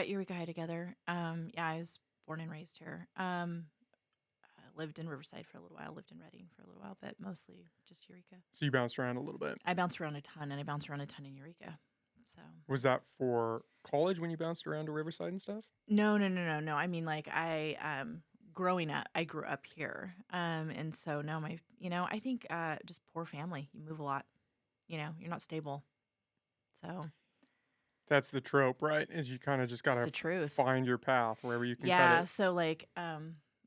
at Eureka High together. Yeah, I was born and raised here. Lived in Riverside for a little while, lived in Redding for a little while, but mostly just Eureka. So you bounced around a little bit. I bounce around a ton, and I bounce around a ton in Eureka. So Was that for college when you bounced around to Riverside and stuff? no. I mean, like growing up, I grew up here, and so no, I think just poor family. You move a lot. You're not stable. So That's the trope, right? Is you kind of just it's gotta the truth. find your path wherever you can cut Yeah. it. So like,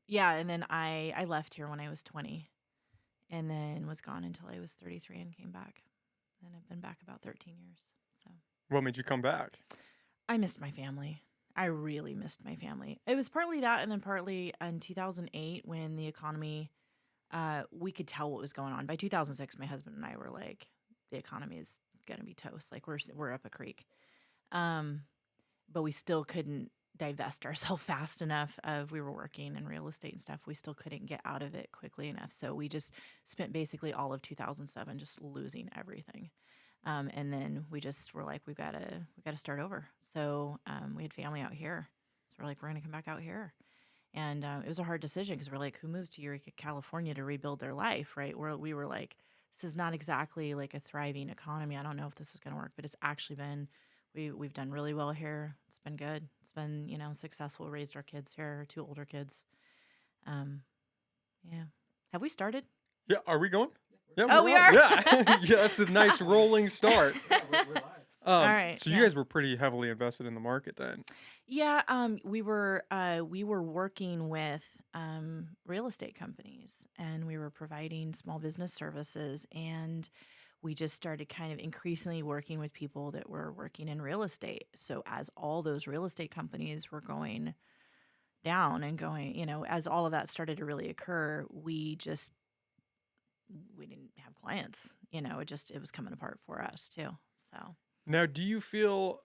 yeah, and then I left here when I was 20, and then was gone until I was 33 and came back, and I've been back about 13 years. So What made you come back? I missed my family. I really missed my family. It was partly that, and then partly in 2008 when the economy, we could tell what was going on. By 2006, my husband and I were like, the economy is gonna be toast. Like we're up a creek. But we still couldn't divest ourselves fast enough of we were working in real estate and stuff. We still couldn't get out of it quickly enough. So we just spent basically all of 2007 just losing everything. And then we just were like, we gotta start over. So we had family out here. So we're like, we're gonna come back out here. And it was a hard decision because we're like, who moves to Eureka, California to rebuild their life, right? We were like, this is not exactly like a thriving economy. I don't know if this is going to work, but it's actually been, we've done really well here. It's been good. It's been, successful. Raised our kids here, 2 older kids. Yeah. Have we started? Yeah, are we going? Yeah, Oh, we're we on. are? Yeah, yeah, that's a nice rolling start. We're live. All right. So you guys were pretty heavily invested in the market then. Yeah, we were working with real estate companies, and we were providing small business services, and we just started kind of increasingly working with people that were working in real estate. So as all those real estate companies were going down and going, as all of that started to really occur, we didn't have clients. It was coming apart for us too. So Now, do you feel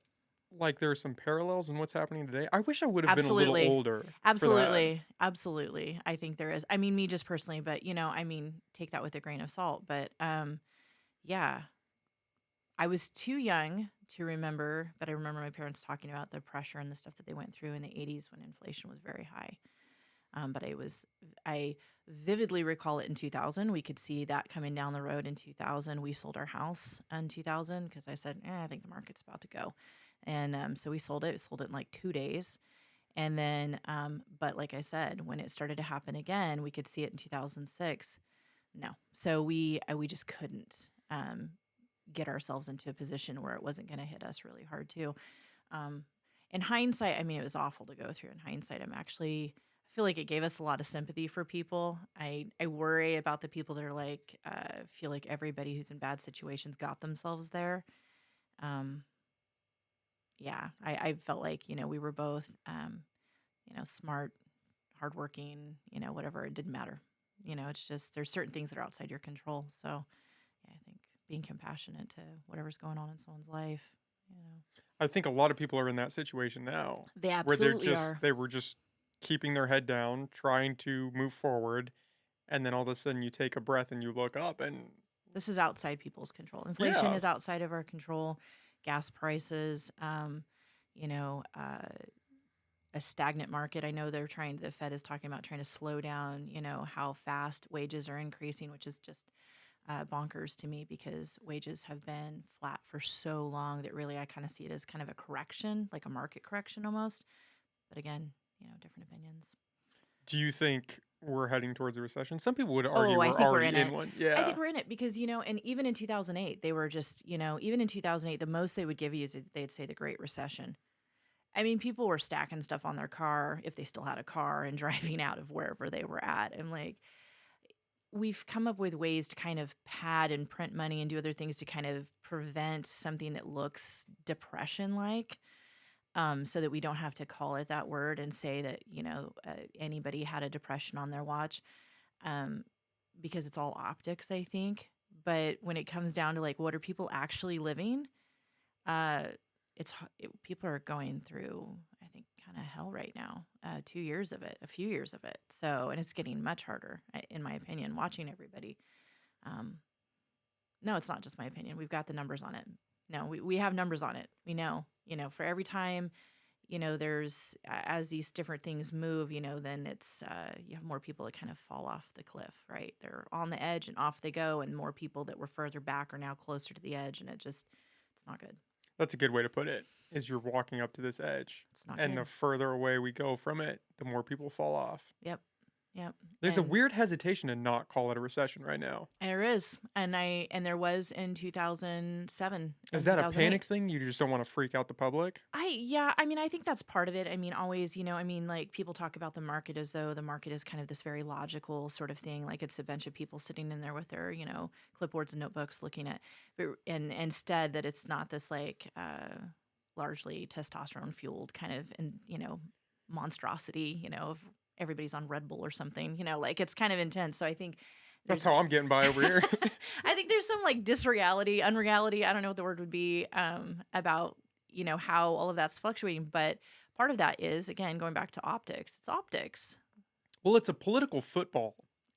like there are some parallels in what's happening today? I wish I would have been a Absolutely. little older. Absolutely. I think there is. I mean, me just personally, but take that with a grain of salt. But yeah, I was too young to remember, but I remember my parents talking about the pressure and the stuff that they went through in the 80s when inflation was very high. But I vividly recall it in 2000. We could see that coming down the road in 2000. We sold our house in 2000 because I said, I think the market's about to go. And so we sold it. We sold it in like 2 days. And then, but like I said, when it started to happen again, we could see it in 2006. No. So we just couldn't get ourselves into a position where it wasn't going to hit us really hard too. In hindsight, it was awful to go through. In hindsight, I feel like it gave us a lot of sympathy for people. I worry about the people that are like, feel like everybody who's in bad situations got themselves there. Yeah, I felt like, we were both, smart, hardworking, whatever. It didn't matter. It's just, there's certain things that are outside your control. So yeah, I think being compassionate to whatever's going on in someone's life, I think a lot of people are in that situation now. They where absolutely are. They were just keeping their head down, trying to move forward, and then all of a sudden you take a breath and you look up and This is outside people's control. Inflation Yeah. is outside of our control. Gas prices, a stagnant market. I know the Fed is talking about trying to slow down, how fast wages are increasing, which is just bonkers to me because wages have been flat for so long that really I kind of see it as kind of a correction, like a market correction almost. But again, different opinions. Do you think we're heading towards a recession? Some people would argue I we're think we're already in in it. one. Yeah. I think we're in it because, and even in 2008, they were just, even in 2008, the most they would give you is they'd say the Great Recession. People were stacking stuff on their car if they still had a car and driving out of wherever they were at. And like, we've come up with ways to kind of pad and print money and do other things to kind of prevent something that looks depression-like. So that we don't have to call it that word and say that, anybody had a depression on their watch, because it's all optics, I think. But when it comes down to like, what are people actually living? People are going through, I think, kind of hell right now. A few years of it. So, and it's getting much harder, in my opinion, watching everybody. No, it's not just my opinion. We've got the numbers on it. No, we have numbers on it. We know, for every time, there's as these different things move, then it's you have more people that kind of fall off the cliff, right? They're on the edge and off they go, and more people that were further back are now closer to the edge, and it's not good. That's a good way to put it. Is you're walking up to this edge, It's not and good. the further away we go from it, the more people fall off. Yep. Yep. There's a And weird hesitation to not call it a recession right now. there is. And there was in 2007 Is and that a panic 2008. thing? You just don't want to freak out the public? Yeah, I mean, I think that's part of it. I mean, always, like people talk about the market as though the market is kind of this very logical sort of thing, like it's a bunch of people sitting in there with their, clipboards and notebooks looking at, but and instead that it's not this like largely testosterone fueled kind of, and monstrosity, of everybody's on Red Bull or something, like it's kind of intense. So I think That's there's how I'm getting by over here. I think there's some like unreality, I don't know what the word would be, about, how all of that's fluctuating. But part of that is, again, going back to optics. It's optics. Well, it's a political football,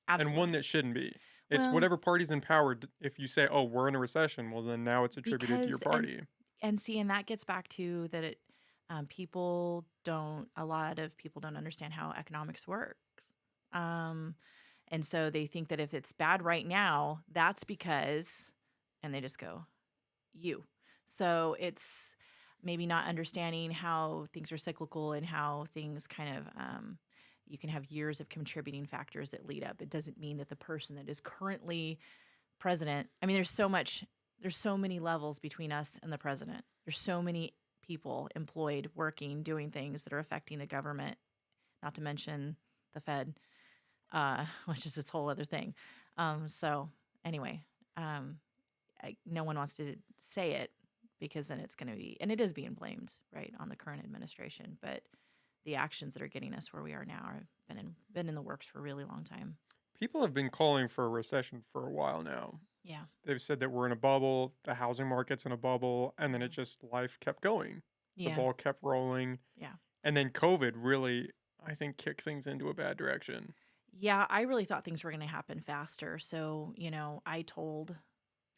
and one Absolutely. that shouldn't be. It's Well, whatever party's in power. If you say, "Oh, we're in a recession," well, then now it's attributed to your because party. and see, and that gets back to that a lot of people don't understand how economics works. Um, and so they think that if it's bad right now, that's because, and they just go, you. So it's maybe not understanding how things are cyclical and how things kind of, you can have years of contributing factors that lead up. It doesn't mean that the person that is currently president, I mean, there's so many levels between us and the president. There's so many people employed, working, doing things that are affecting the government, not to mention the Fed, which is its whole other thing. So anyway, um, no one wants to say it because then it's going to be, and it is being blamed, right, on the current administration. But the actions that are getting us where we are now have been in the works for a really long time. People have been calling for a recession for a while now. Yeah. They've said that we're in a bubble, the housing market's in a bubble, and then it Mhm. just life kept going. The Yeah. ball kept rolling. Yeah. And then COVID really, I think, kicked things into a bad direction. Yeah. I really thought things were going to happen faster. So, I told,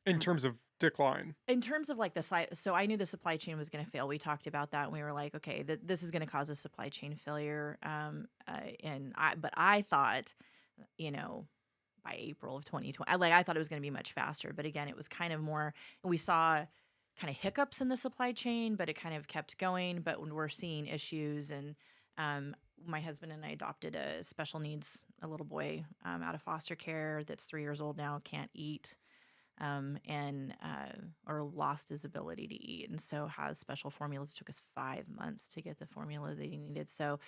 In terms of decline. in terms of like so I knew the supply chain was going to fail. We talked about that and we were like, okay, this is going to cause a supply chain failure. But I thought, you know, by April of 2020. I thought it was going to be much faster, but again, it was kind of more. And we saw kind of hiccups in the supply chain, but it kind of kept going. But when we're seeing issues, and my husband and I adopted a little boy out of foster care that's 3 years old now, can't eat. And or lost his ability to eat, and so has special formulas. It took us 5 months to get the formula that he needed. So,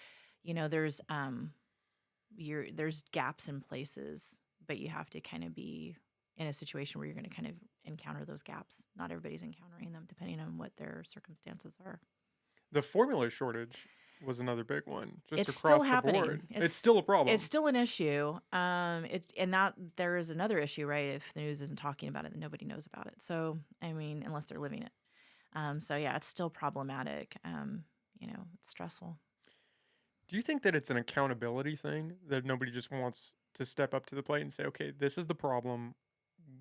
there's gaps in places, but you have to kind of be in a situation where you're going to kind of encounter those gaps. Not everybody's encountering them, depending on what their circumstances are. The formula shortage was another big one, just It's still across the happening. board. It's still a It's problem. still an issue. It's and that there is another issue, right? If the news isn't talking about it, then nobody knows about it. So, I mean, unless they're living it. So yeah, it's still problematic. It's stressful. Do you think that it's an accountability thing that nobody just wants to step up to the plate and say, okay, this is the problem.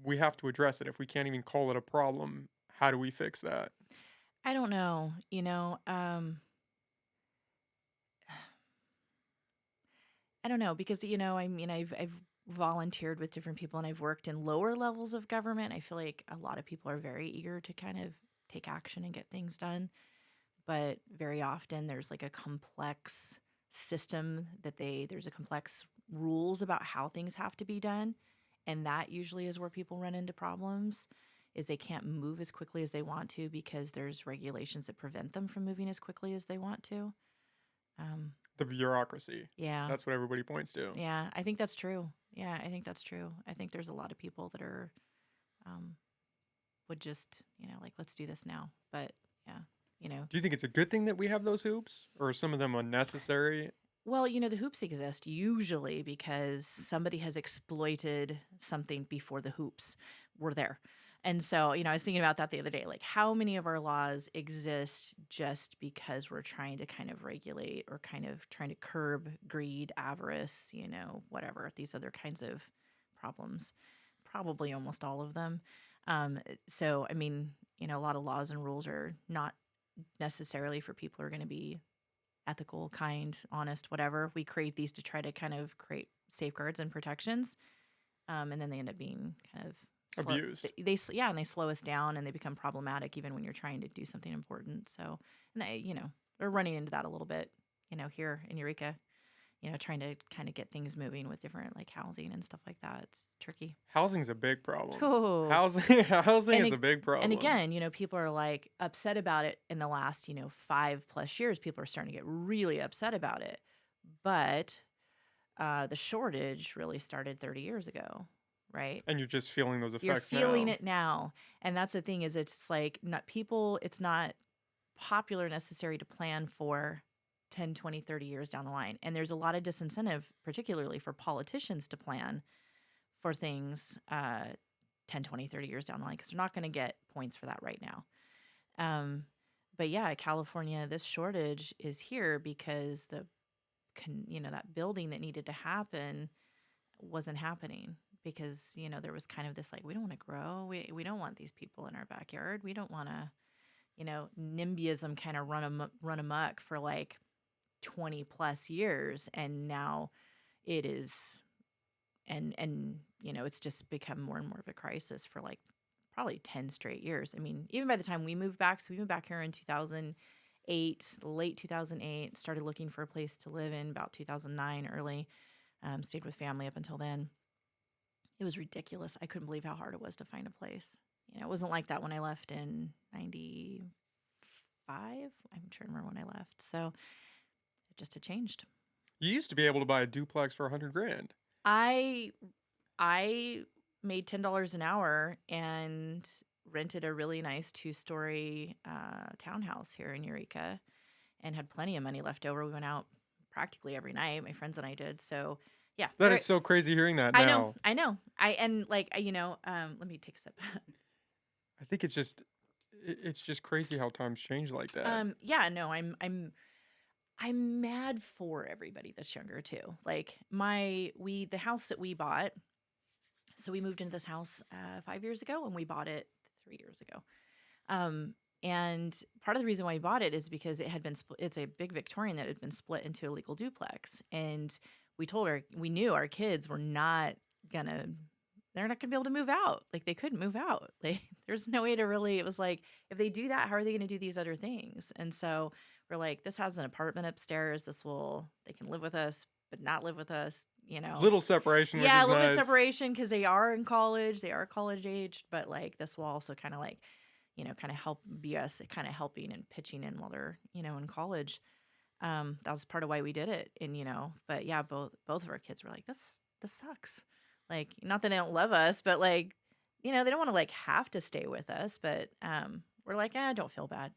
We have to address it. If we can't even call it a problem, how do we fix that? I don't know. I don't know because I mean, I've volunteered with different people and I've worked in lower levels of government. I feel like a lot of people are very eager to kind of take action and get things done, but very often there's like a complex system there's a complex rules about how things have to be done, and that usually is where people run into problems. Is they can't move as quickly as they want to because there's regulations that prevent them from moving as quickly as they want to. Um, The bureaucracy. yeah, That's what everybody points to. yeah, I think that's true. Yeah, I think that's true. I think there's a lot of people that are um, would just like let's do this now. But yeah, Do you think it's a good thing that we have those hoops, or are some of them unnecessary? well, the hoops exist usually because somebody has exploited something before the hoops were there. And so, I was thinking about that the other day. Like, how many of our laws exist just because we're trying to kind of regulate or kind of trying to curb greed, avarice, whatever, these other kinds of problems? Probably almost all of them. So, I mean, a lot of laws and rules are not necessarily for people who are going to be ethical, kind, honest, whatever. We create these to try to kind of create safeguards and protections, and then they end up being kind of slow. Abused. Yeah, and they slow us down, and they become problematic even when you're trying to do something important. So, and we're running into that a little bit, here in Eureka. Trying to kind of get things moving with different like housing and stuff like that. It's tricky. Housing's a big problem. Oh, Housing is a big and problem. again, people are like upset about it in the last, 5+ years. People are starting to get really upset about it. But the shortage really started 30 years ago, right? And you're just feeling those You're effects feeling now. it now. And that's the thing is it's like it's not popular necessary to plan for 10, 20, 30 years down the line. And there's a lot of disincentive, particularly for politicians to plan for things 10, 20, 30 years down the line because they're not going to get points for that right now. But yeah, California, this shortage is here because that building that needed to happen wasn't happening because, there was kind of this like, we don't want to grow. We don't want these people in our backyard. We don't want to, NIMBYism kind of run amok for like 20 plus years. And now it is, and it's just become more and more of a crisis for like probably 10 straight years. I mean, even by the time we moved back, so we moved back here in 2008, late 2008, started looking for a place to live in about 2009 early, stayed with family up until then. It was ridiculous. I couldn't believe how hard it was to find a place. It wasn't like that when I left in 95. I'm trying to remember when I left. So it just had changed. You used to be able to buy a duplex for $100,000. I made $10 an hour and rented a really nice 2-story townhouse here in Eureka and had plenty of money left over. We went out practically every night, my friends and I did. So yeah, That is so crazy hearing that I now. know. Let me take a sip. I think it's just crazy how times change like that. Yeah, no, I'm mad for everybody that's younger too. Like the house that we bought. So we moved into this house 5 years ago, and we bought it 3 years ago. And part of the reason why we bought it is because it had been it's a big Victorian that had been split into a legal duplex, and we knew our kids were not gonna. They're not gonna be able to move out. Like they couldn't move out. Like there's no way to really. It was like if they do that, how are they gonna do these other things? And so we're like, this has an apartment upstairs. They can live with us, but not live with us. Little separation, which Yeah, a is little bit nice. of separation because they are in college. They are college aged, but like this will also kind of like, kind of help be us kind of helping and pitching in while they're, in college. That was part of why we did it. And, but yeah, both of our kids were like, this sucks. Like, not that they don't love us, but like, they don't want to like have to stay with us. But we're like, don't feel bad,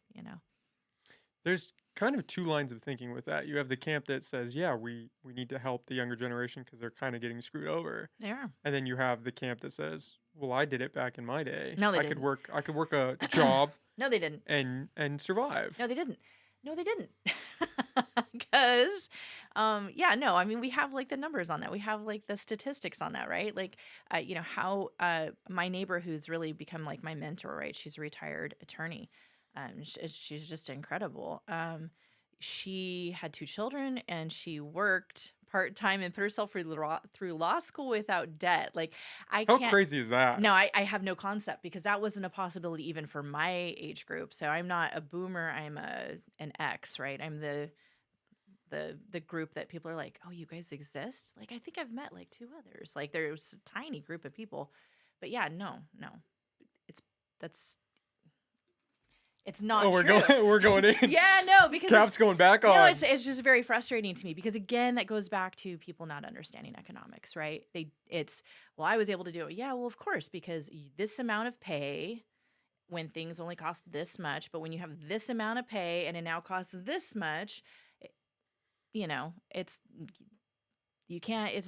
There's kind of two lines of thinking with that. You have the camp that says, yeah, we need to help the younger generation because they're kind of getting screwed over. They are. And then you have the camp that says, well, I did it back in my day. No, they I didn't. could work a job. No, they didn't. And survive. No, they didn't. Because, yeah, no, I mean, we have like the numbers on that. We have like the statistics on that, right? Like, how my neighbor who's really become like my mentor, right? She's a retired attorney. She's just incredible. She had 2 children and she worked part-time and put herself through law school without debt. Like I How can't. crazy is that? No, I have no concept because that wasn't a possibility even for my age group. So I'm not a boomer. I'm an X, right? I'm the group that people are like, oh, you guys exist? Like I think I've met like 2 others. Like there's a tiny group of people, but yeah, no, it's not Oh, true. we're going in. Yeah, no, because Cap's going back on. no, it's just very frustrating to me because again, that goes back to people not understanding economics, right? Well, I was able to do it. Yeah, well, of course, because this amount of pay when things only cost this much, but when you have this amount of pay and it now costs this much, it's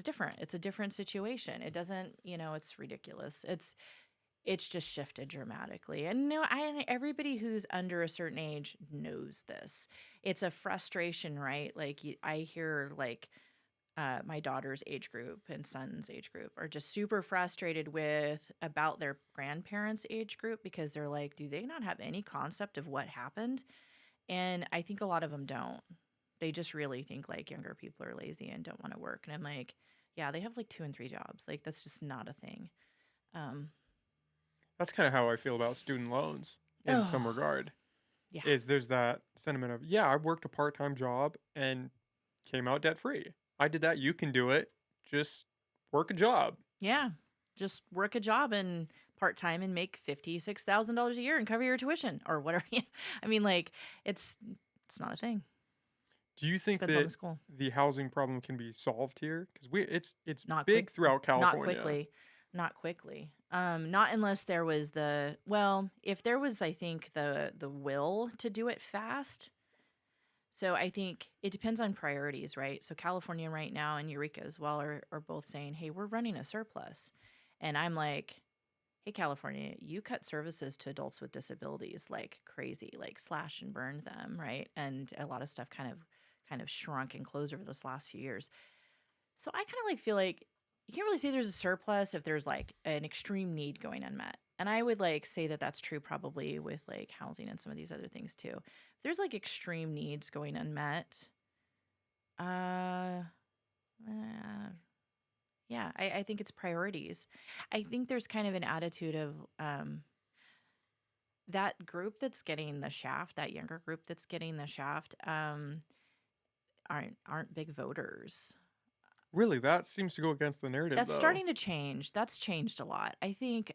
different. It's a different situation. It doesn't, it's ridiculous. It's just shifted dramatically. And everybody who's under a certain age knows this. It's a frustration, right? Like I hear like my daughter's age group and son's age group are just super frustrated about their grandparents' age group because they're like, do they not have any concept of what happened? And I think a lot of them don't. they just really think like younger people are lazy and don't want to work. And I'm like, yeah, they have like 2 and 3 jobs. Like that's just not a thing. Um, That's kind of how I feel about student loans in some oh, regard. yeah. Is there's that sentiment of, yeah, I worked a part-time job and came out debt free. I did that. You can do it. Just work a job. Yeah. Just work a job and part time and make $56,000 a year and cover your tuition or whatever. I mean, like it's it's not a thing. Do you think Depends on the that school. the housing problem can be solved here? Because it's Not quick. big throughout Not California. quickly. Not quickly. Not unless there was the well, if there was, I think the will to do it fast. So I think it depends on priorities, right? So California right now and Eureka as well are both saying, hey, we're running a surplus. And I'm like, hey, California, you cut services to adults with disabilities like crazy, like slash and burn them, right? And a lot of stuff kind of shrunk and closed over this last few years. So I kind of like feel like you can't really say there's a surplus if there's like an extreme need going unmet. And I would like say that that's true probably with like housing and some of these other things too. If there's like extreme needs going unmet, uh, uh yeah, I think it's priorities. I think there's kind of an attitude of that group that's getting the shaft, that younger group that's getting the shaft, aren't big voters. Really, that seems to go against the narrative, That's though. starting to change. That's changed a lot. I think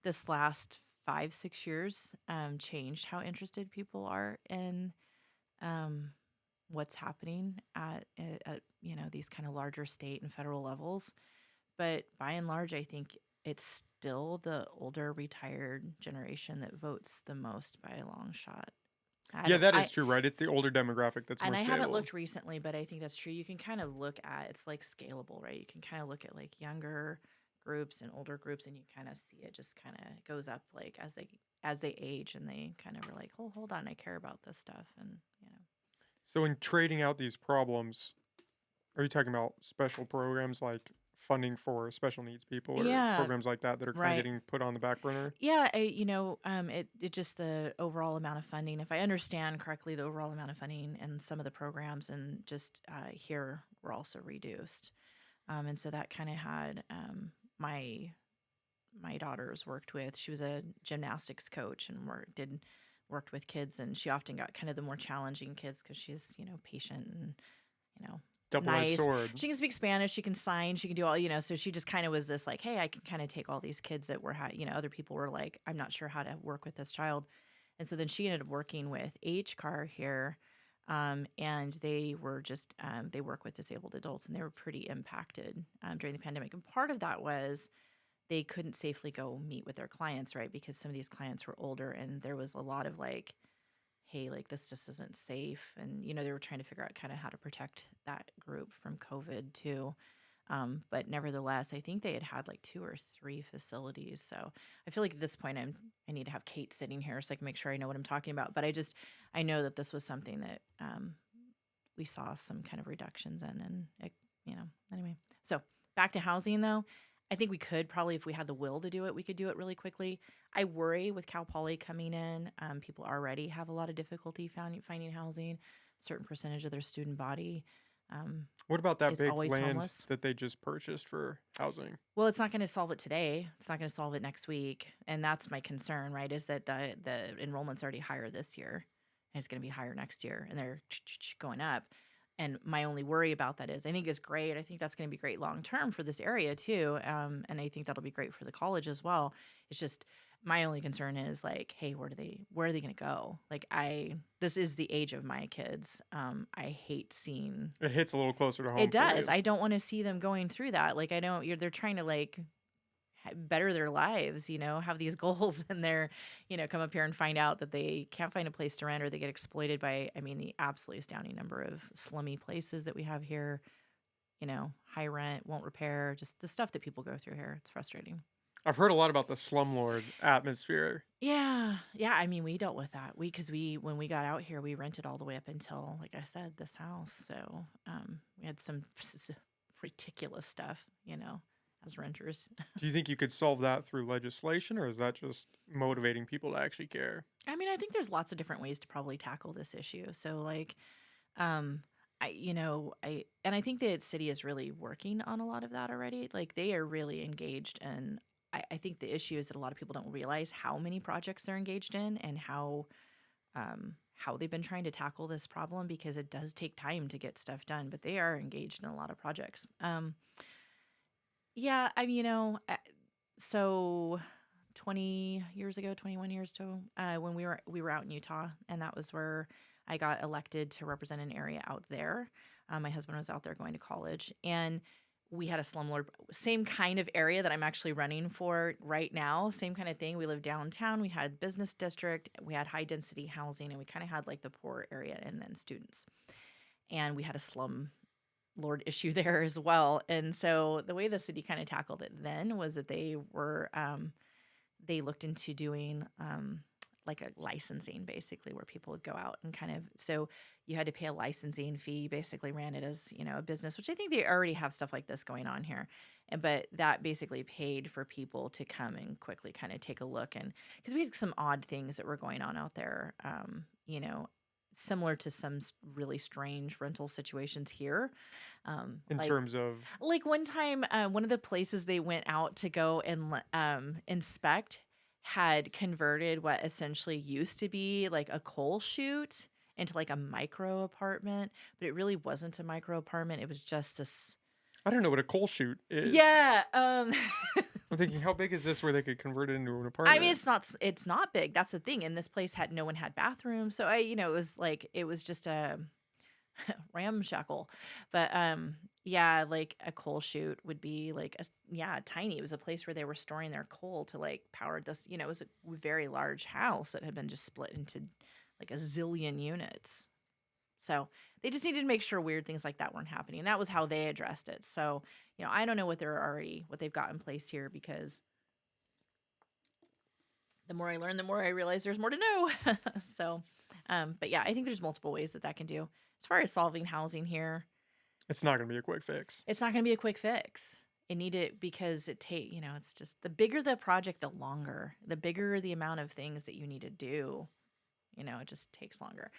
this last 5, 6 years changed how interested people are in um, what's happening at these kind of larger state and federal levels. But by and large, I think it's still the older retired generation that votes the most by a long shot. I Yeah, don't. that is true, right? It's the older demographic that's And more I haven't stable. looked recently, but I think that's true. You can kind of look at it's like scalable, right? You can kind of look at like younger groups and older groups, and you kind of see it just kind of goes up like as they age, and they kind of are like, oh, hold on, I care about this stuff, and So, in trading out these problems, are you talking about special programs like funding for special needs people or yeah, programs like that that are kind of right. getting put on the back burner? Yeah, it just the overall amount of funding. If I understand correctly, the overall amount of funding and some of the programs and just here were also reduced, and so that kind of had my daughter's worked with. She was a gymnastics coach and worked with kids, and she often got kind of the more challenging kids because she's patient and you know Double-edged nice. sword. She can speak Spanish, she can sign, she can do all. So she just kind of was this like, hey, I can kind of take all these kids that were other people were like, I'm not sure how to work with this child, and so then she ended up working with Car here. And they were just they work with disabled adults, and they were pretty impacted during the pandemic. And part of that was they couldn't safely go meet with their clients, right? Because some of these clients were older, and there was a lot of like, hey, like this just isn't safe. And, they were trying to figure out kind of how to protect that group from COVID too. But nevertheless, I think they had like 2 or 3 facilities. So I feel like at this point, I need to have Kate sitting here so I can make sure I know what I'm talking about. But I know that this was something that we saw some kind of reductions in, and anyway. So back to housing though. I think we could probably, if we had the will to do it, we could do it really quickly. I worry with Cal Poly coming in, people already have a lot of difficulty finding housing. A certain percentage of their student body What about that is big always land homeless. that they just purchased for housing? Well, it's not going to solve it today. It's not going to solve it next week, and that's my concern. Right? Is that the enrollment's already higher this year, and it's going to be higher next year, and they're going up. And my only worry about that is I think it's great. I think that's going to be great long term for this area too. And I think that'll be great for the college as well. It's just my only concern is like, hey, where are they going to go? Like this is the age of my kids. I hate seeing It hits a little closer to it home for does. you. I don't want to see them going through that. Like they're trying to like better their lives, have these goals, and they're, come up here and find out that they can't find a place to rent, or they get exploited by, the absolutely astounding number of slummy places that we have here, high rent, won't repair, just the stuff that people go through here. It's frustrating. I've heard a lot about the slumlord atmosphere. Yeah. Yeah. We dealt with that. Because when we got out here, we rented all the way up until, like I said, this house. So we had some ridiculous stuff, as renters. Do you think you could solve that through legislation, or is that just motivating people to actually care? I think there's lots of different ways to probably tackle this issue. So, like, Um, and I think the city is really working on a lot of that already. Like they are really engaged, and I think the issue is that a lot of people don't realize how many projects they're engaged in and how they've been trying to tackle this problem because it does take time to get stuff done, but they are engaged in a lot of projects. Yeah, I mean, so 20 years ago, 21 years ago, when we were out in Utah, and that was where I got elected to represent an area out there. My husband was out there going to college, and we had a slumlord, same kind of area that I'm actually running for right now. Same kind of thing. We lived downtown. We had business district. We had high density housing, and we kind of had like the poor area and then students. And we had a slum lord issue there as well. And so the way the city kind of tackled it then was that they looked into doing like a licensing basically where people would go out and kind of, so you had to pay a licensing fee. You basically ran it as, a business, which I think they already have stuff like this going on here. But that basically paid for people to come and quickly kind of take a look. And because we had some odd things that were going on out there, similar to some really strange rental situations here. In Like terms of one time, one of the places they went out to go and inspect had converted what essentially used to be like a coal chute into like a micro apartment, but it really wasn't a micro apartment. It was just this. I don't know what a coal chute is. Yeah. I'm thinking, how big is this where they could convert it into an I mean, apartment? it's not big. That's the thing. And this place had no one had bathrooms, so it was just a ramshackle. But yeah, like a coal chute would be like tiny. It was a place where they were storing their coal to like power this, it was a very large house that had been just split into like a zillion units. So they just needed to make sure weird things like that weren't happening. And that was how they addressed it. So, I don't know what they've got in place here because the more I learn, the more I realize there's more to know. So, but yeah, I think there's multiple ways that can do. As far as solving housing here, It's not going to be a quick fix. it's not going to be a quick fix. It needed because it's just the bigger the project, the longer, the bigger the amount of things that you need to do. It just takes longer.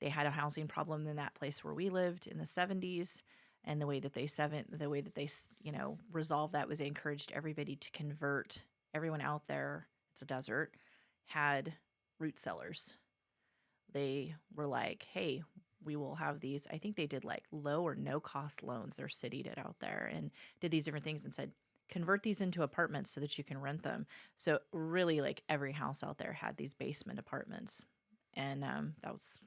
They had a housing problem in that place where we lived in the 70s, and the way that they resolved that was they encouraged everybody to convert everyone out there. It's a desert, had root cellars. They were like, hey, we will have these. I think they did like low or no cost loans. Their city did out there and did these different things and said, convert these into apartments so that you can rent them. So really, like every house out there had these basement apartments, and that was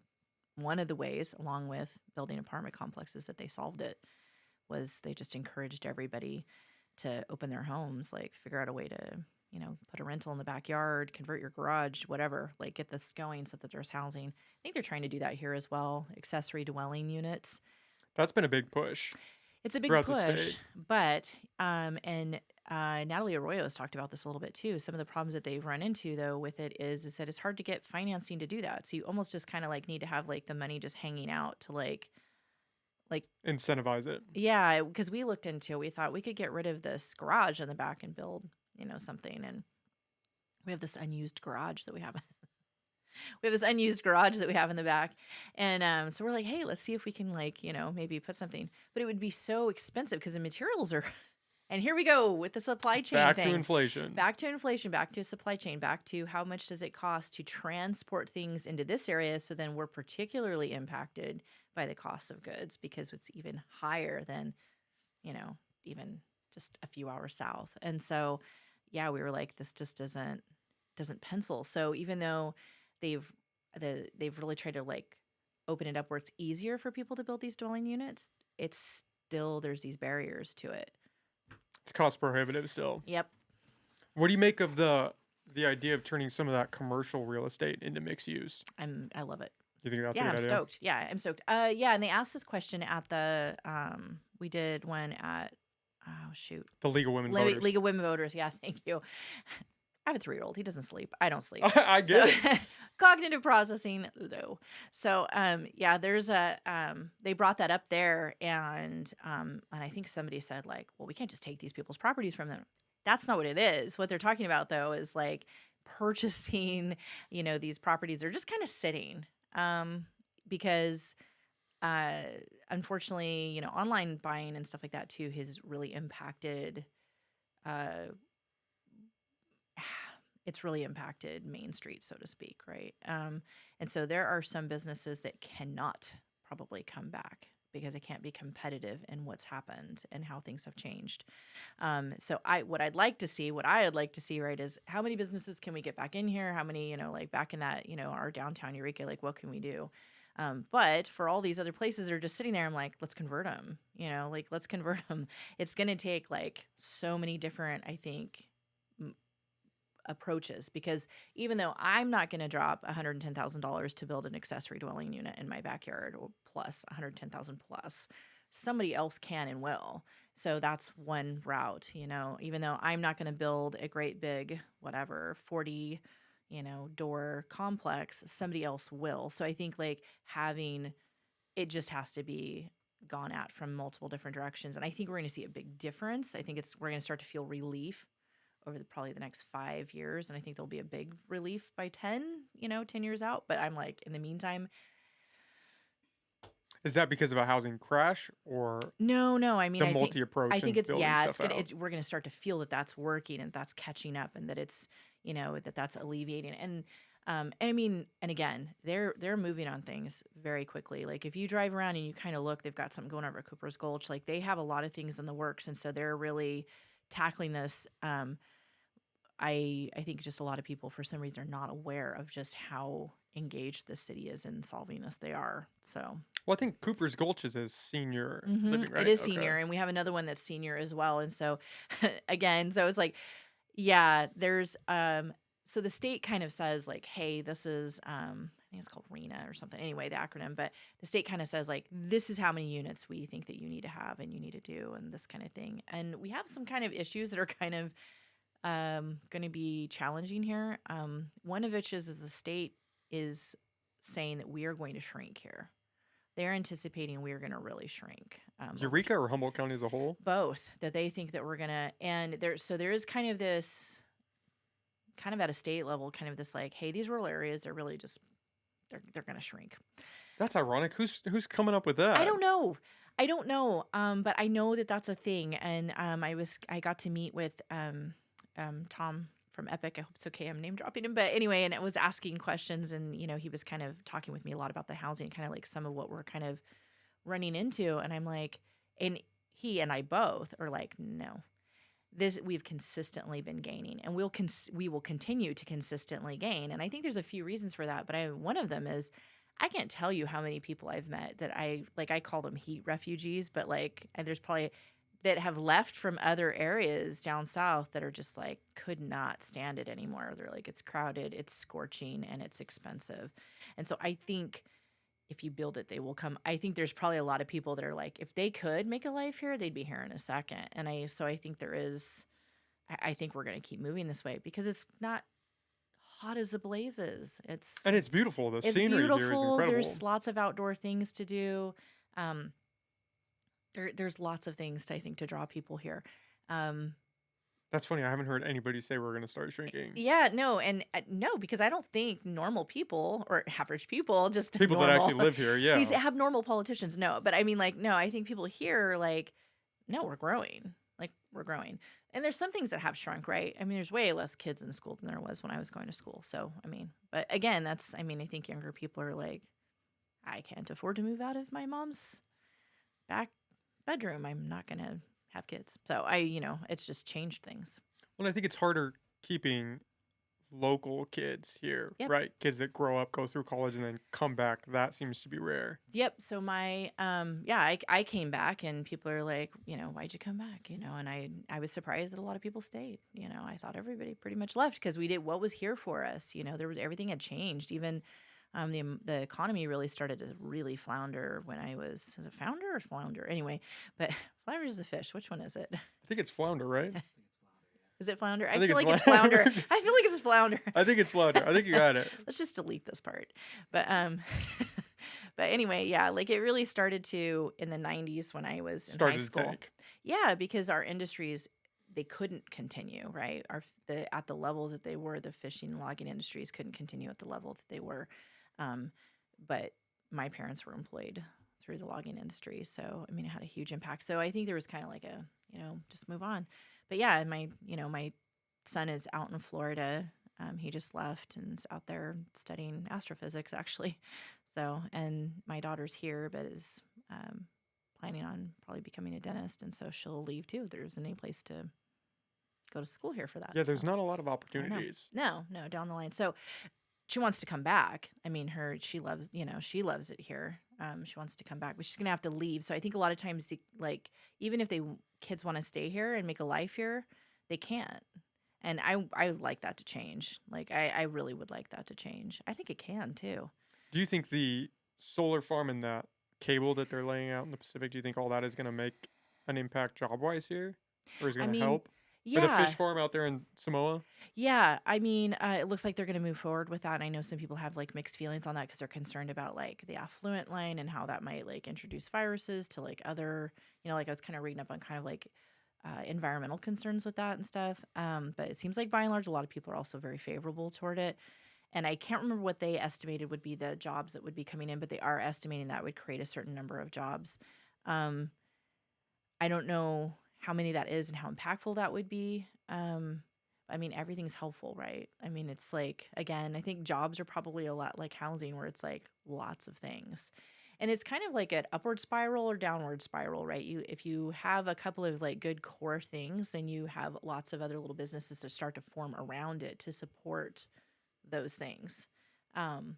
one of the ways, along with building apartment complexes, that they solved it. Was they just encouraged everybody to open their homes, like figure out a way to put a rental in the backyard, convert your garage, whatever, like get this going so that there's housing. I think they're trying to do that here as well. Accessory dwelling units. That's been a big push It's a big throughout the push, state. but and Natalie Arroyo has talked about this a little bit too. Some of the problems that they've run into though with it is that it's hard to get financing to do that. So you almost just kind of like need to have like the money just hanging out to like Incentivize it. yeah, because we looked into, we thought we could get rid of this garage in the back and build something, and we have this unused garage that we have. We have this unused garage that we have in the back. And so we're like, hey, let's see if we can maybe put something. But it would be so expensive because the materials are and here we go with the supply chain Back thing. to inflation. Back to inflation, back to supply chain, back to how much does it cost to transport things into this area, so then we're particularly impacted by the cost of goods because it's even higher than, even just a few hours south. And so yeah, we were like, this just doesn't pencil. So even though they've they've really tried to like open it up where it's easier for people to build these dwelling units, it's still there's these barriers to it. It's cost prohibitive still. Yep. What do you make of the idea of turning some of that commercial real estate into mixed use? I love it. Do you think that's Yeah, a I'm good idea? stoked. Yeah, I'm stoked. Yeah, and they asked this question at the we did one at oh shoot. The League of Women Voters. League of Women Voters. Yeah, thank you. I have a 3-year-old. He doesn't sleep. I don't sleep. I get it. Cognitive processing low. So yeah, there's they brought that up there, and I think somebody said like, well, we can't just take these people's properties from them. That's not what it is. What they're talking about though is like purchasing, these properties are just kind of sitting because uh, unfortunately, online buying and stuff like that too has really impacted. Uh, it's really impacted Main Street, so to speak, right? And so there are some businesses that cannot probably come back because they can't be competitive in what's happened and how things have changed. So what I would like to see, right, is how many businesses can we get back in here? How many, like back in that, our downtown Eureka, like what can we do? But for all these other places that are just sitting there, I'm like, let's convert them, like let's convert them. It's going to take like so many different, I think, approaches because even though I'm not going to drop $110,000 to build an accessory dwelling unit in my backyard or plus 110,000 plus, somebody else can and will. So that's one route, even though I'm not going to build a great big whatever 40 door complex, somebody else will. So I think like having it just has to be gone at from multiple different directions, and I think we're going to see a big difference. I think we're going to start to feel relief over probably the next 5 years. And I think there'll be a big relief by 10, 10 years out. But I'm like, in the meantime, Is that because of a housing crash or no. I mean, the multi I approach think and it's, building yeah, stuff out? we're going to start to feel that that's working and that's catching up and that it's, that that's alleviating. And I mean, and again, they're moving on things very quickly. Like if you drive around and you kind of look, they've got something going over at Cooper's Gulch. Like they have a lot of things in the works. And so they're really tackling this. I think just a lot of people for some reason are not aware of just how engaged the city is in solving this. They are. So Well, I think Cooper's Gulch is a senior living, it right? is Okay. senior, and we have another one that's senior as well. And so again, so it's like, yeah, there's so the state kind of says like, hey, this is I think it's called RENA or something. Anyway, the acronym, but the state kind of says like, this is how many units we think that you need to have and you need to do and this kind of thing. And we have some kind of issues that are kind of going to be challenging here. One of which is the state is saying that we are going to shrink here. They're anticipating we are going to really shrink over Eureka or Humboldt County as a whole? both. That they think that we're gonna, and there is kind of this, kind of at a state level, kind of this like, hey, these rural areas are really just they're going to shrink. That's ironic. Who's coming up with I that? don't know. I don't know. But I know that that's a thing, and I got to meet with Tom from Epic. I hope it's okay. I'm name dropping him, but anyway, and it was asking questions, and he was kind of talking with me a lot about the housing, kind of like some of what we're kind of running into, and I'm like, and he and I both are like, no, this we've consistently been gaining, and we will continue to consistently gain, and I think there's a few reasons for that, but one of them is I can't tell you how many people I've met that I call them heat refugees, but like, and there's probably that have left from other areas down south that are just like could not stand it anymore. They're like, it's crowded, it's scorching, and it's expensive. And so I think if you build it, they will come. I think there's probably a lot of people that are like, if they could make a life here, they'd be here in a second. And I think there is, I think we're going to keep moving this way because it's not hot as the blazes. And it's beautiful. The It's scenery here is beautiful. incredible. There's lots of outdoor things to do. Um, there's lots of things to, I think, to draw people here. Um, That's funny. I haven't heard anybody say we're going to start shrinking. yeah, no, and no, because I don't think normal people or average people, just People that normal, actually live here, these yeah. abnormal politicians, no. But I mean, like, no, I think people here, are like, no, we're growing. Like, we're growing. And there's some things that have shrunk, right? I mean, there's way less kids in school than there was when I was going to school. So, I mean, but again, I mean, I think younger people are like, I can't afford to move out of my mom's back bedroom. I'm not going to have kids. So it's just changed things. Well, I think it's harder keeping local kids here, Yep. right? Kids that grow up, go through college, and then come back. That seems to be rare. Yep. So my I came back and people are like, why'd you come back? And I was surprised that a lot of people stayed. I thought everybody pretty much left because we did what was here for us. There was everything had changed. Even the economy really started to really flounder when I was it founder or flounder? Anyway, but flounder is the fish. Which one is it? I think it's flounder, right? Is it flounder? I I think feel it's like it's flounder. flounder. I feel like it's flounder. I think it's flounder. I think you got it. Let's just delete this part. But but anyway, yeah, like it really started to in the 90s when I was in high Started to school. tank. Yeah, because our industries they couldn't continue, right? At the level that they were, the fishing and logging industries couldn't continue at the level that they were. But my parents were employed through the logging industry. So, I mean, it had a huge impact. So I think there was kind of like a, just move on. But yeah, my son is out in Florida. He just left and is out there studying astrophysics, actually. So, and my daughter's here, but is planning on probably becoming a dentist. And so she'll leave too. There isn't any place to go to school here for that. Yeah, So there's not a lot of I don't know. opportunities. No, down the line. So she wants to come back. I mean, she loves, she loves it here. She wants to come back, but she's gonna have to leave. So I think a lot of times, like, even if kids want to stay here and make a life here, they can't. And I would like that to change. Like, I really would like that to change. I think it can too. Do you think the solar farm and that cable that they're laying out in the Pacific, do you think all that is going to make an impact job-wise here? Or is it I going to mean, help? For the yeah, fish farm out there in Samoa? yeah. I mean, it looks like they're going to move forward with that. And I know some people have like mixed feelings on that because they're concerned about like the affluent line and how that might like introduce viruses to like other, like I was kind of reading up on kind of like environmental concerns with that and stuff. But it seems like by and large, a lot of people are also very favorable toward it. And I can't remember what they estimated would be the jobs that would be coming in, but they are estimating that would create a certain number of jobs. Um, I don't know how many that is and how impactful that would be. I mean, everything's helpful, right? I mean, it's like, again, I think jobs are probably a lot like housing where it's like lots of things. And it's kind of like an upward spiral or downward spiral, right? If you have a couple of like good core things, then you have lots of other little businesses to start to form around it to support those things. Um,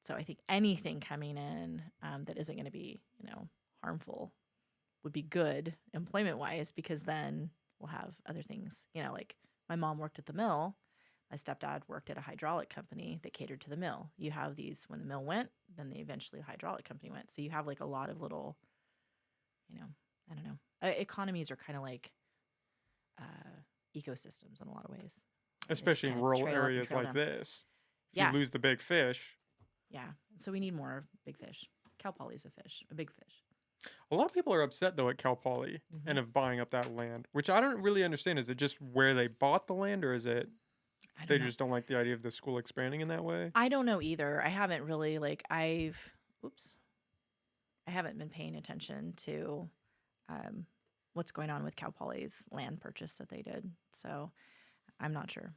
so I think anything coming in that isn't going to be, harmful would be good employment wise, because then we'll have other things, like my mom worked at the mill. My stepdad worked at a hydraulic company that catered to the mill. You have these when the mill went, then eventually the hydraulic company went. So you have like a lot of little, I don't know. Economies are kind of like ecosystems in a lot of ways. They just Especially in kind of rural trail up and areas trail like down. this. If you Yeah, lose the big fish, yeah. So we need more big fish. Cal Poly's a big fish. a lot of people are upset though at Cal Poly Hmm. and of buying up that land, which I don't really understand. Is it just where they bought the land, or is it I they don't know. just don't like the idea of the school expanding in that way? I don't know either. I haven't really oops, I haven't been paying attention to um, what's going on with Cal Poly's land purchase that they did. So I'm not sure.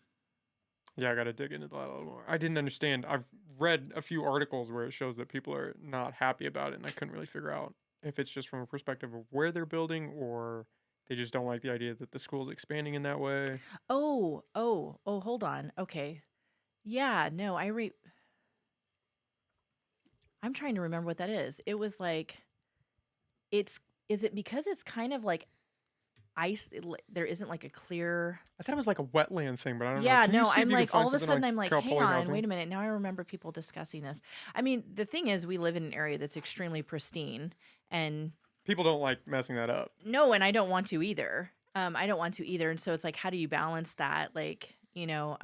Yeah, I got to dig into that a little more. I didn't understand. I've read a few articles where it shows that people are not happy about it, and I couldn't really figure out if it's just from a perspective of where they're building or they just don't like the idea that the school's expanding in that way. Oh, hold on. Okay. Yeah, no, I'm trying to remember what that is. It was like it's is it because it's kind of like ice there isn't like a clear. I thought it was like a wetland thing, but I don't know. Yeah, Can you no, see if I'm you can like find all of a something on sudden I'm like, Cal hang Poly on, wait housing? a minute. Now I remember people discussing this. I mean, the thing is we live in an area that's extremely pristine and People don't like messing that up. no, and I don't want to either. I don't want to either. And so it's like, how do you balance that? Like, how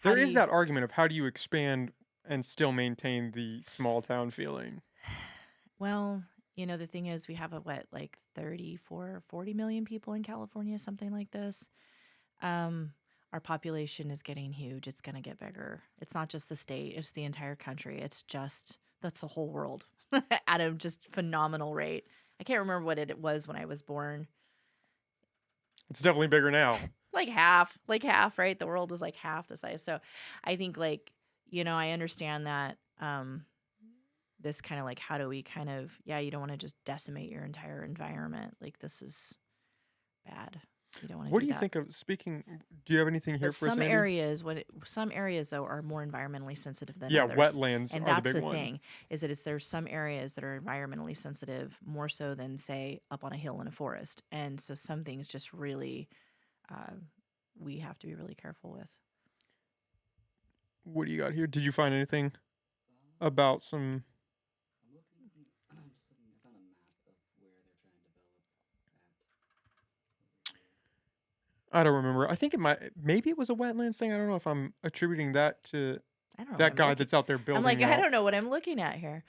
There do is you, that argument of how do you expand and still maintain the small town feeling. well, the thing is we have like 34, 40 million people in California, something like this. Um, our population is getting huge. It's going to get bigger. It's not just the state, it's the entire country. That's the whole world at a just phenomenal rate. I can't remember what it was when I was born. It's definitely bigger now. Like half, right? The world was like half the size. So I think like, I understand that this kind of like how do we kind of you don't want to just decimate your entire environment. Like this is bad. You don't want to What do do you that. think of speaking? Do you have anything here But for us, Andy? some areas though are more environmentally sensitive than Yeah, others. wetlands And are the that's big the one. thing is that there's some areas that are environmentally sensitive more so than say up on a hill in a forest. And so some things just really uh, we have to be really careful with. What do you got here? Did you find anything about some? I'm looking. I'm just looking. I found a map of where they're trying to develop at over here. I don't remember. I think it might. Maybe it was a wetlands thing. I don't know if I'm attributing that to I don't know what that I'm guy looking. that's out there I'm like building I out don't know what I'm looking at here.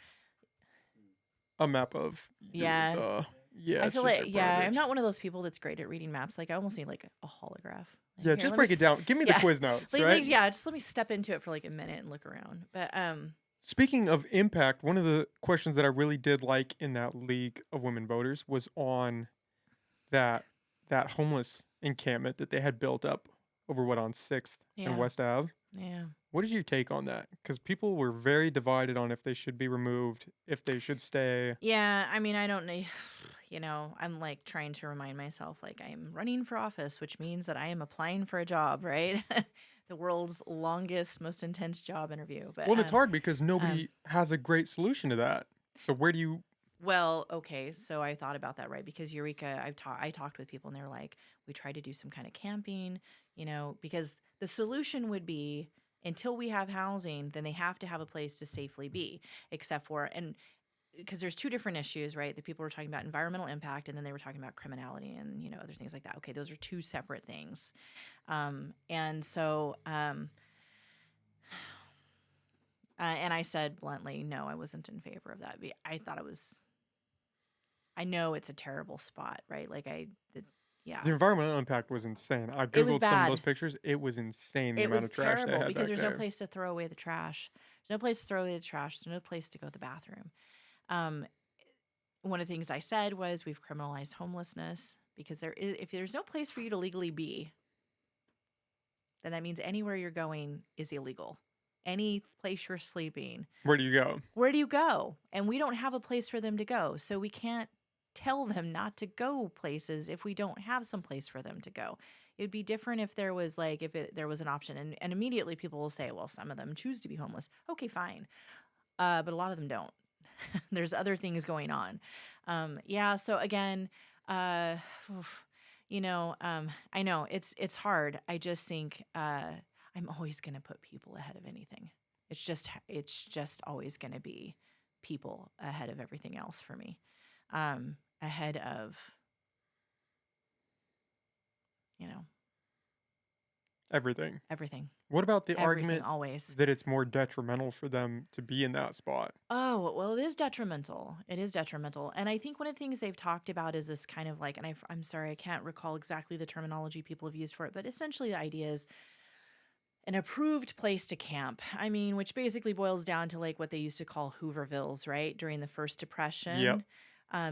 This is a map of Yeah. the. Yeah, I it's feel just like their I'm project. not one of those people that's great at reading maps. Like I almost need like a holograph. Like Yeah, here, just let me break it down. Give me the yeah. quiz notes, Like, right? yeah, just let me step into it for like a minute and look around. But Speaking of impact, one of the questions that I really did like in that League of Women Voters was on that that homeless encampment that they had built up over what on 6th and Yeah. West Ave. Yeah. What is your take on that? Because people were very divided on if they should be removed, if they should stay. Yeah, I mean, I don't know. I'm like trying to remind myself, like, I'm running for office, which means that I am applying for a job, right? The world's longest, most intense job interview. But, Well, it's hard because um, nobody has a great solution to that. So where do you? well, okay, so I thought about that, right? Because Eureka, I talked with people and they were like, we tried to do some kind of camping, because the solution would be until we have housing, then they have to have a place to safely be, except for, and because there's two different issues, right? The people were talking about environmental impact, and then they were talking about criminality and other things like that. Okay, those are two separate things, and so and I said bluntly, no, I wasn't in favor of that. I thought it was. I know it's a terrible spot, right? Yeah, The environmental impact was insane. I it was googled some of those bad. pictures. It was insane the It amount was of trash they terrible had because back there's no there. place to throw away the trash. There's no place to throw away the trash. There's no place to go to the bathroom. Um, One of the things I said was we've criminalized homelessness because if there's no place for you to legally be, then that means anywhere you're going is illegal. Any place you're sleeping, Where do you go? where do you go? And we don't have a place for them to go. So we can't tell them not to go places if we don't have some place for them to go. It'd be different if there was there was an option. And immediately people will say, well, some of them choose to be homeless. Okay, fine. But a lot of them don't. There's other things going on. Yeah. So again, uh, oof, I know it's hard. I just think I'm always going to put people ahead of anything. It's just always going to be people ahead of everything else for me. Ahead of you know Everything. everything, What about the everything argument always. that it's more detrimental for them to be in that spot? Oh, well, it is detrimental. It is detrimental. And I think one of the things they've talked about is this kind of like, and I'm sorry, I can't recall exactly the terminology people have used for it, but essentially the idea is an approved place to camp. I mean, which basically boils down to like what they used to call Hoovervilles, right? During the First Yep. Depression.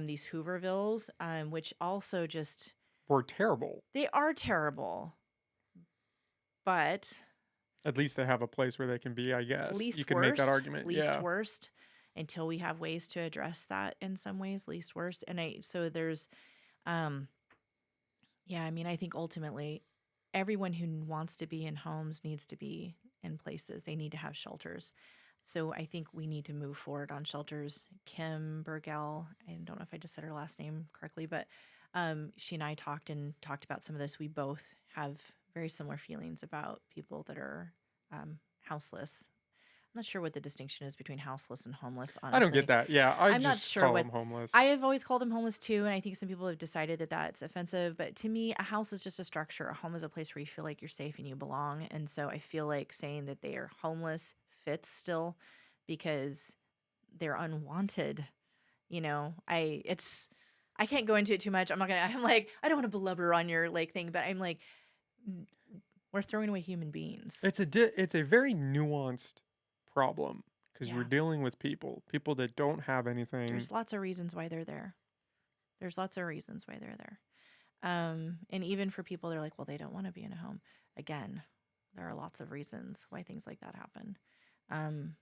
These Hoovervilles, which also just, Were terrible. they are terrible, but At least they have a place where they can be, I guess. You least could make that worst, argument. least Yeah. worst, until we have ways to address that in some ways, least worst. So there's, um, yeah, I mean, I think ultimately everyone who wants to be in homes needs to be in places. They need to have shelters. So I think we need to move forward on shelters. Kim Burgell, I don't know if I just said her last name correctly, but she and I talked about some of this. We both have very similar feelings about people that are houseless. I'm not sure what the distinction is between houseless and homeless, I don't get honestly. that. Yeah, I I'm not just sure call what them homeless. I have always called them homeless too, and I think some people have decided that that's offensive. But to me, a house is just a structure. A home is a place where you feel like you're safe and you belong. And so I feel like saying that they are homeless fits still because they're unwanted. I can't go into it too much. I'm like, I don't want to blubber on your like thing, but I'm like, we're throwing away human beings. It's a very nuanced problem because we're Yeah. dealing with people that don't have anything. There's lots of reasons why they're there. There's lots of reasons why they're there. And even for people, they're like, well, they don't want to be in a home. Again, there are lots of reasons why things like that happen. Um,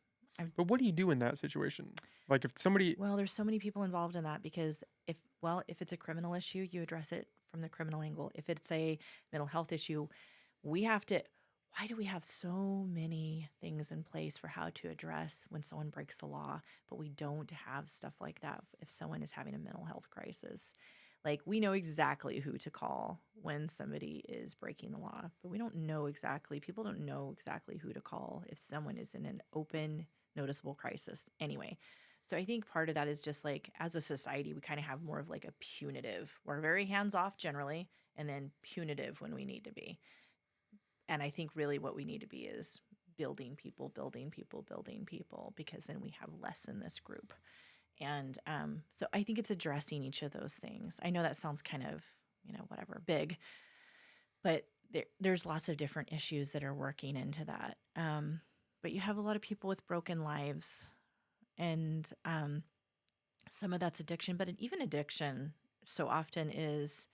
But what do you do in that situation? Like if somebody, well, there's so many people involved in that because if it's a criminal issue, you address it from the criminal angle. If it's a mental health issue, we have to. Why do we have so many things in place for how to address when someone breaks the law, but we don't have stuff like that if someone is having a mental health crisis? Like we know exactly who to call when somebody is breaking the law, but people don't know exactly who to call if someone is in an open, noticeable crisis anyway. So I think part of that is just like as a society, we kind of have more of like a punitive. We're very hands off generally, and then punitive when we need to be. And I think really what we need to be is building people, building people, building people, because then we have less in this group. And so I think it's addressing each of those things. I know that sounds kind of, whatever, big, but there's lots of different issues that are working into that. But but you have a lot of people with broken lives, and some of that's addiction, but even addiction so often is,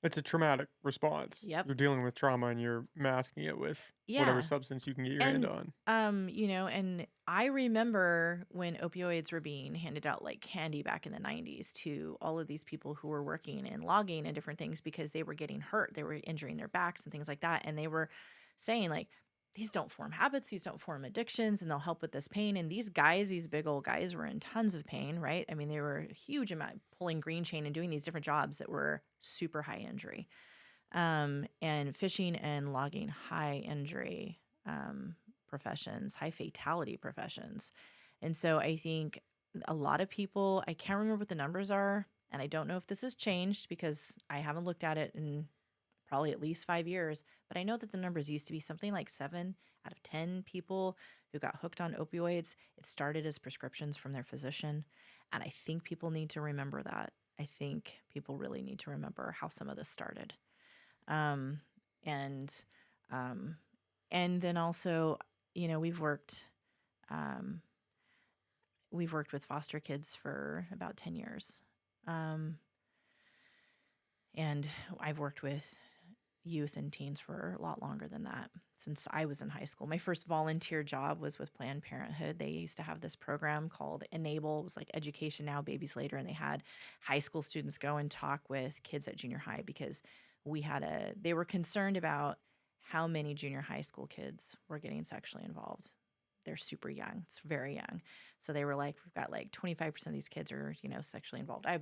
It's a traumatic response. yep, You're dealing with trauma and you're masking it with whatever yeah. substance you can get your hand And on. and I remember when opioids were being handed out like candy back in the 90s to all of these people who were working in logging and different things because they were getting hurt, they were injuring their backs and things like that, and they were saying like, these don't form habits, these don't form addictions, and they'll help with this pain. And these guys, these big old guys, were in tons of pain, right? I mean, they were a huge amount pulling green chain and doing these different jobs that were super high injury. And fishing and logging, high injury professions, high fatality professions. And so I think a lot of people, I can't remember what the numbers are, and I don't know if this has changed because I haven't looked at it in probably at least 5 years, but I know that the numbers used to be something like 7 out of 10 people who got hooked on opioids. It started as prescriptions from their physician. And I think people need to remember that. I think people really need to remember how some of this started. Um, and um, and then also, um, we've worked with foster kids for about 10 years. Um, and I've worked with youth and teens for a lot longer than that, since I was in high school. My first volunteer job was with Planned Parenthood. They used to have this program called Enable. It was like Education Now, Babies Later, and they had high school students go and talk with kids at junior high because they were concerned about how many junior high school kids were getting sexually involved. They're super young. It's very young. So they were like, we've got like 25% of these kids are, sexually involved. I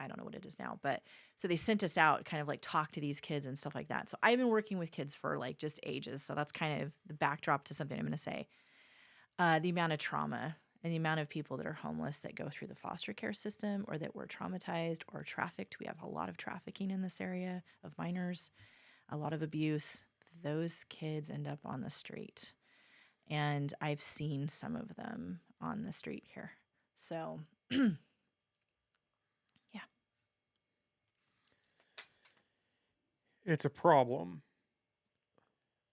don't know what it is now, but so they sent us out, kind of like talk to these kids and stuff like that. So I've been working with kids for like just ages. So that's kind of the backdrop to something I'm going to say. The amount of trauma and the amount of people that are homeless that go through the foster care system or that were traumatized or trafficked. We have a lot of trafficking in this area of minors, a lot of abuse. Those kids end up on the street. And I've seen some of them on the street here. So, yeah. It's a problem.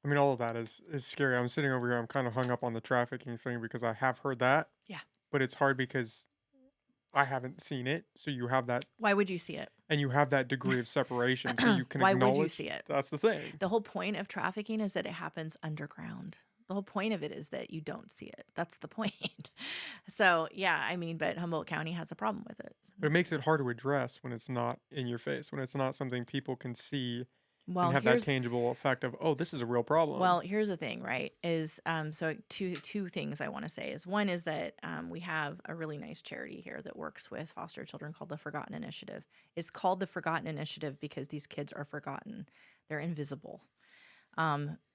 I mean, all of that is scary. I'm sitting over here. I'm kind of hung up on the trafficking thing because I have heard that. Yeah. But it's hard because I haven't seen it. So you have that, Why would you see it? and you have that degree of separation. So you can Why acknowledge. would you see it? That's the thing. The whole point of trafficking is that it happens underground. The whole point of it is that you don't see it. That's the point. So, yeah, I mean, but Humboldt County has a problem with it. But it makes it hard to address when it's not in your face, when it's not something people can see Well, and have that tangible effect of, oh, this is a real problem. Well, here's the thing, right? Is so two things I want to say is one is that we have a really nice charity here that works with foster children called the Forgotten Initiative. It's called the Forgotten Initiative because these kids are forgotten; they're invisible.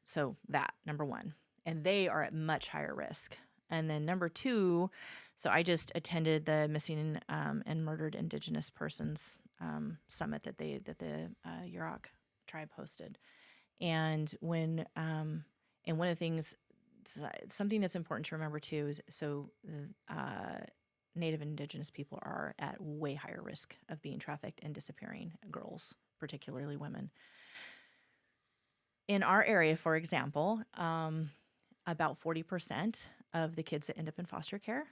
So that number one, and they are at much higher risk. And then number two, so I just attended the Missing and Murdered Indigenous Persons summit that the Yurok tribe hosted. And when and one of the things, something that's important to remember too is Native Indigenous people are at way higher risk of being trafficked and disappearing, girls, particularly women. In our area, for example, about 40% of the kids that end up in foster care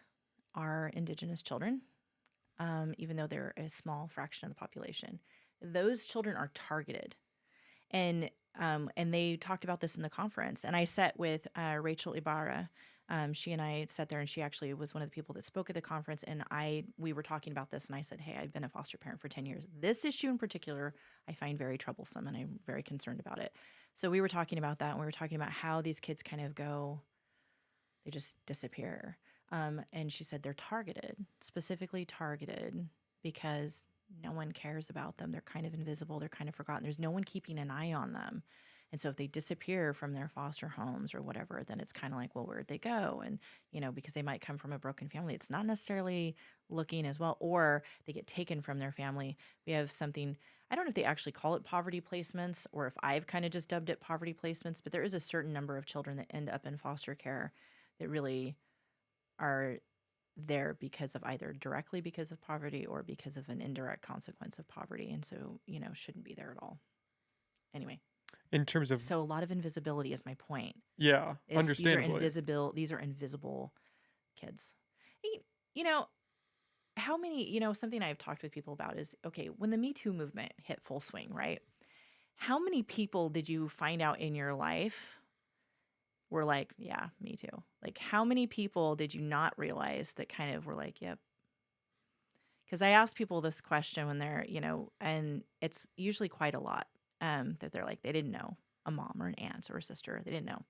are Indigenous children, even though they're a small fraction of the population. Those children are targeted. And they talked about this in the conference. And I sat with Rachel Ibarra. She and I sat there, and she actually was one of the people that spoke at the conference. And we were talking about this, and I said, hey, I've been a foster parent for 10 years. This issue in particular, I find very troublesome, and I'm very concerned about it. So we were talking about that, and we were talking about how these kids kind of go, they just disappear. And she said they're targeted, specifically targeted, because no one cares about them. They're kind of invisible. They're kind of forgotten. There's no one keeping an eye on them. And so if they disappear from their foster homes or whatever, then it's kind of like, well, where'd they go? And, because they might come from a broken family, it's not necessarily looking as well, or they get taken from their family. We have something, I don't know if they actually call it poverty placements or if I've kind of just dubbed it poverty placements, but there is a certain number of children that end up in foster care that really are there because of either directly because of poverty or because of an indirect consequence of poverty. And so, shouldn't be there at all. Anyway. In terms of, So a lot of invisibility is my point. yeah, Is understandably. these are invisible kids. Y- You know, how many, something I've talked with people about is, okay, when the Me Too movement hit full swing, right? How many people did you find out in your life were like, yeah, me too? Like, how many people did you not realize that kind of were like, yep? Because I ask people this question when they're, and it's usually quite a lot, that they're like, they didn't know a mom or an aunt or a sister. They didn't know.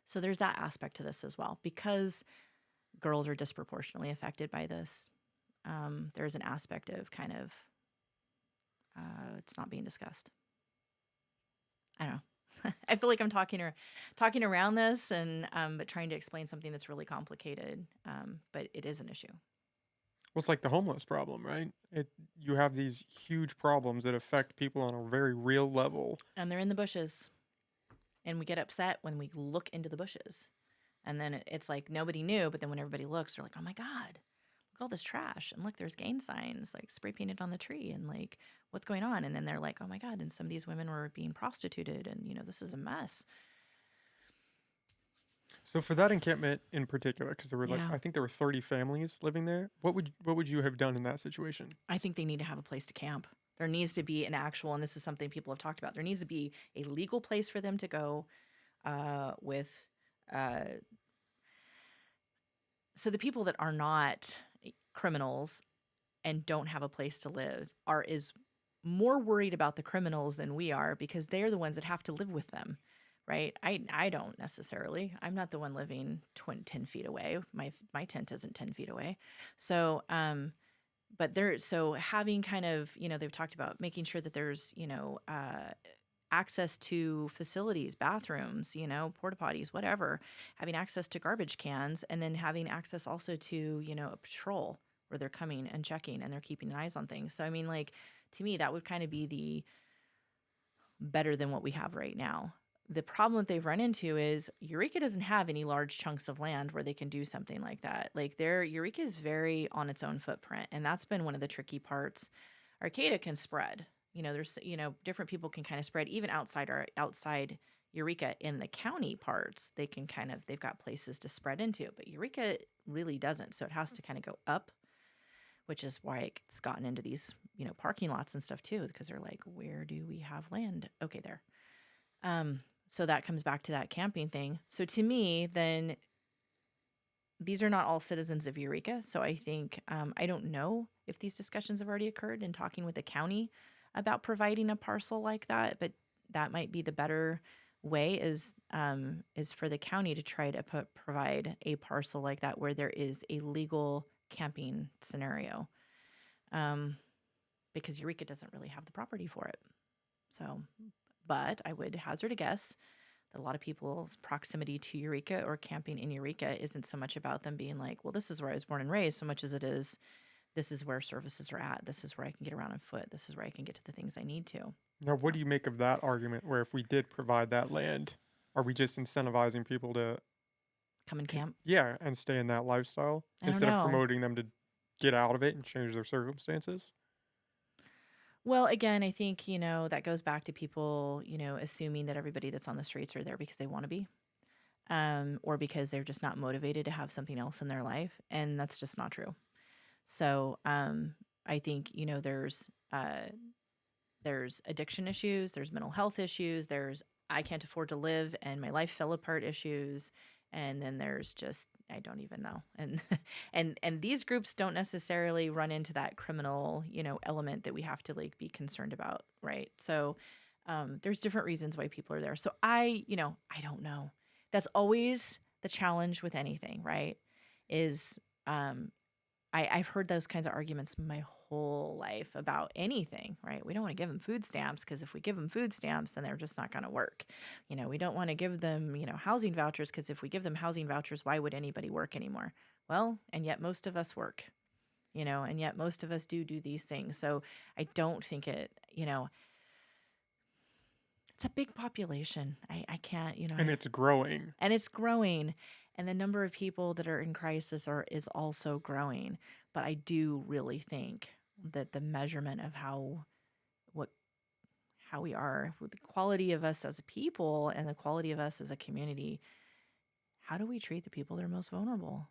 So there's that aspect to this as well, because girls are disproportionately affected by this. There's an aspect of kind of it's not being discussed. I don't know. I feel like I'm talking around this, and but trying to explain something that's really complicated. But it is an issue. Well, it's like the homeless problem, right? You have these huge problems that affect people on a very real level. And they're in the bushes, and we get upset when we look into the bushes, and then it's like nobody knew. But then when everybody looks, they're like, "Oh my god, look at all this trash!" And look, there's gang signs like spray painted on the tree, and like, what's going on? And then they're like, "Oh my god!" And some of these women were being prostituted, and this is a mess. So for that encampment in particular, because there were like, Yeah. I think there were 30 families living there. What would you have done in that situation? I think they need to have a place to camp. There needs to be an actual, and this is something people have talked about. There needs to be a legal place for them to go, with, uh, so the people that are not criminals and don't have a place to live are is more worried about the criminals than we are, because they're the ones that have to live with them, right? I don't necessarily. I'm not the one living 10 feet away. My tent isn't 10 feet away. So but there, so having kind of, they've talked about making sure that there's, access to facilities, bathrooms, porta potties, whatever, having access to garbage cans, and then having access also to, a patrol where they're coming and checking and they're keeping eyes on things. So I mean, like, to me that would kind of be the better than what we have right now. The problem that they've run into is Eureka doesn't have any large chunks of land where they can do something like that. Like, their Eureka is very on its own footprint, and that's been one of the tricky parts. Arcata can spread. There's different people can kind of spread even outside Eureka in the county parts. They've got places to spread into, but Eureka really doesn't. So it has to kind of go up, which is why it's gotten into these parking lots and stuff too, because they're like, where do we have land? Okay, there. So that comes back to that camping thing. So to me, then these are not all citizens of Eureka. So I think, I don't know if these discussions have already occurred in talking with the county about providing a parcel like that, but that might be the better way, is for the county to try to provide a parcel like that where there is a legal camping scenario, because Eureka doesn't really have the property for it. So, but I would hazard a guess that a lot of people's proximity to Eureka or camping in Eureka isn't so much about them being like, well, this is where I was born and raised, so much as it is, this is where services are at. This is where I can get around on foot. This is where I can get to the things I need to. Now, So, what do you make of that argument where if we did provide that land, are we just incentivizing people to, come and camp. yeah, and stay in that lifestyle I don't instead of know. promoting them to get out of it and change their circumstances? Well, again, I think, that goes back to people, assuming that everybody that's on the streets are there because they want to be, or because they're just not motivated to have something else in their life. And that's just not true. So, I think, there's addiction issues, there's mental health issues, there's I can't afford to live and my life fell apart issues, and then there's just I don't even know. And and these groups don't necessarily run into that criminal, element that we have to like be concerned about, right? So there's different reasons why people are there. So I don't know. That's always the challenge with anything, right? Is I've heard those kinds of arguments my whole life about anything, right? We don't want to give them food stamps because if we give them food stamps, then they're just not going to work. We don't want to give them, housing vouchers because if we give them housing vouchers, why would anybody work anymore? Well, and yet most of us work, and yet most of us do these things. So I don't think it's a big population. I can't, And it's growing. and it's growing, and the number of people that are in crisis is also growing. But I do really think that the measurement of what how we are, with the quality of us as a people and the quality of us as a community. How do we treat the people that are most vulnerable?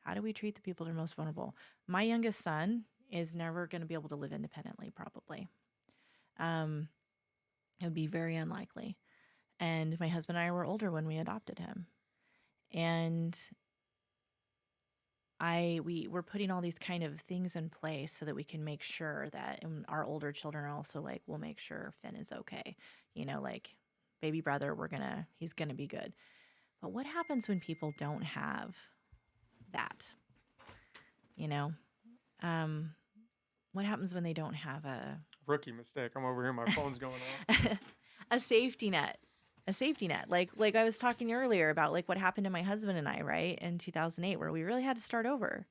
How do we treat the people that are most vulnerable? My youngest son is never going to be able to live independently, probably. Um, it would be very unlikely. And my husband and I were older when we adopted him. And we're putting all these kind of things in place so that we can make sure that, and our older children are also like, we'll make sure Finn is okay. Like, baby brother, he's gonna be good. But what happens when people don't have that? You know, um, what happens when they don't have Rookie mistake. I'm over here. My phone's going off. a safety net? A safety net, like I was talking earlier about, like what happened to my husband and I, right, in 2008, where we really had to start over.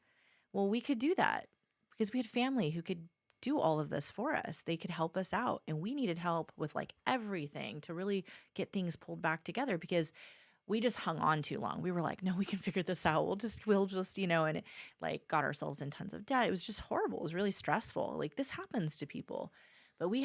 Well, we could do that because we had family who could do all of this for us. They could help us out, and we needed help with like everything to really get things pulled back together, because we just hung on too long. We were like, no, we can figure this out. We'll just, and it, like, got ourselves in tons of debt. It was just horrible. It was really stressful. Like, this happens to people. But we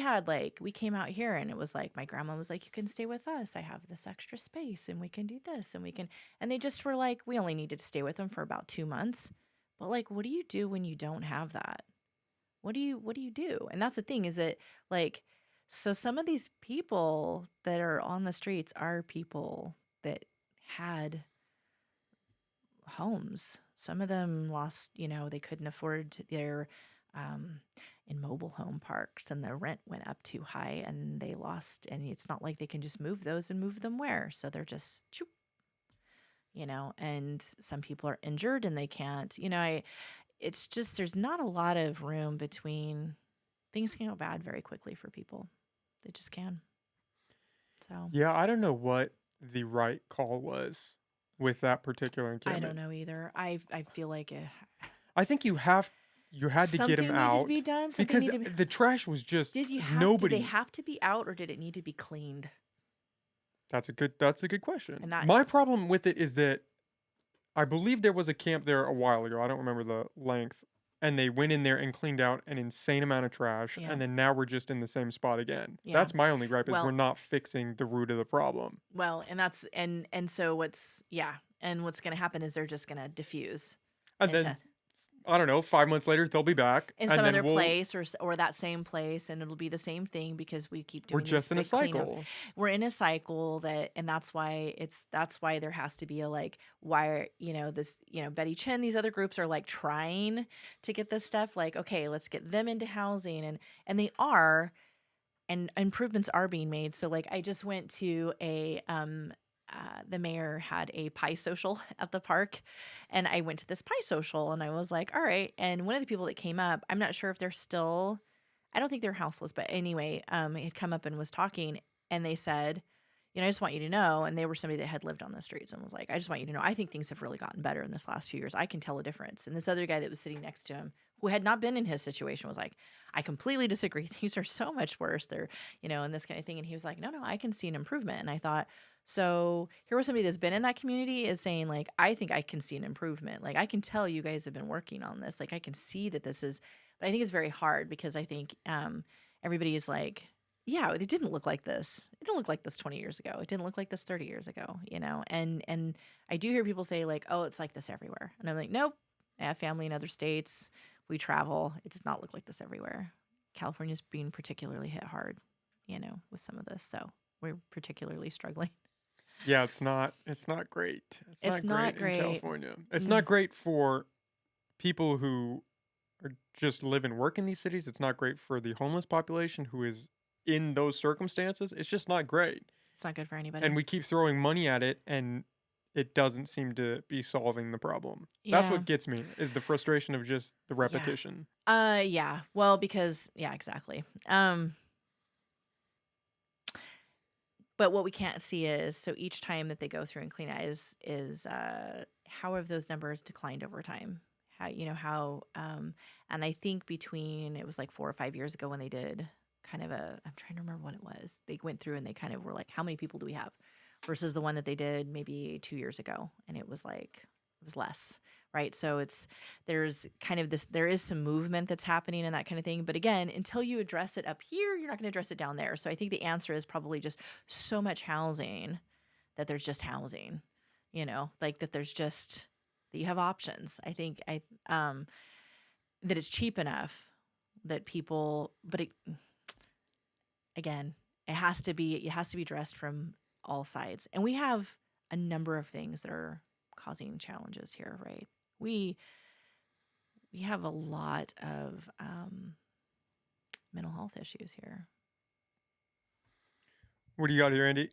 came out here, and it was like, my grandma was like, you can stay with us. I have this extra space, and we can do this, and they just were like, we only needed to stay with them for about 2 months. But like, what do you do when you don't have that? What do you do? And that's the thing, is that, like, so some of these people that are on the streets are people that had homes. Some of them lost, they couldn't afford their in mobile home parks, and the rent went up too high, and they lost, and it's not like they can just move those and move them where. So they're just, and some people are injured and they can't, it's just, there's not a lot of room between, things can go bad very quickly for people. They just can. So Yeah, I don't know what the right call was with that particular I encampment. don't know either. I feel like I think you had to get him something needed to out be done. Something because needed to be. the trash was just Did they nobody. have to be out, or did it need to be cleaned? That's a good question. And that, My problem with it is that I believe there was a camp there a while ago. I don't remember the length. And they went in there and cleaned out an insane amount of trash. yeah, And then now we're just in the same spot again. yeah. That's my only gripe, is we're Well, not fixing the root of the problem. and that's, and so what's going to happen is they're just going to diffuse And into then, I don't know, 5 months later, they'll be back. in and some then other place, or that same place, and it'll be the same thing, because we keep we're doing just these in a big cleanups. cycle. We're in a cycle, and that's why there has to be a, like, why, this, Betty Chin, these other groups are like trying to get this stuff, like, okay, let's get them into housing, and they are, and improvements are being made. So, like, I just went to the mayor had a pie social at the park, and I went to this pie social, and I was like, all right. And one of the people that came up, I'm not sure if they're still, I don't think they're houseless, but anyway, he had come up and was talking, and they said, I just want you to know, and they were somebody that had lived on the streets, and was like, I just want you to know, I think things have really gotten better in this last few years. I can tell a difference. And this other guy that was sitting next to him, who had not been in his situation, was like, I completely disagree. Things are so much worse. They're, and this kind of thing. And he was like, no, I can see an improvement. And I thought, so here was somebody that's been in that community is saying, like, I think I can see an improvement. Like, I can tell you guys have been working on this. Like, I can see that this is, but I think it's very hard, because I think everybody is like, yeah, it didn't look like this. It didn't look like this 20 years ago. It didn't look like this 30 years ago, and I do hear people say, like, oh, it's like this everywhere. And I'm like, nope. I have family in other states. We travel. It does not look like this everywhere. California's being particularly hit hard, with some of this. So we're particularly struggling. Yeah, it's not great. It's not In great. California. It's Mm. not great for people who are just live and work in these cities. It's not great for the homeless population who is in those circumstances. It's just not great. It's not good for anybody. And we keep throwing money at it, and it doesn't seem to be solving the problem. That's Yeah. what gets me, is the frustration of just the repetition. Yeah. Well, because, yeah, exactly. But what we can't see is, so each time that they go through and clean it is how have those numbers declined over time? How, and I think between, it was like 4 or 5 years ago when they did kind of I'm trying to remember what it was. They went through and they kind of were like, how many people do we have? Versus the one that they did maybe 2 years ago. And it was like, it was less, right? So there's kind of there is some movement that's happening and that kind of thing. But again, until you address it up here, you're not going to address it down there. So I think the answer is probably just so much housing that there's just housing, like that there's just that you have options. I think that it's cheap enough that people, but again, it has to be addressed from all sides. And we have a number of things that are causing challenges here, right? We have a lot of mental health issues here. What do you got here, Andy?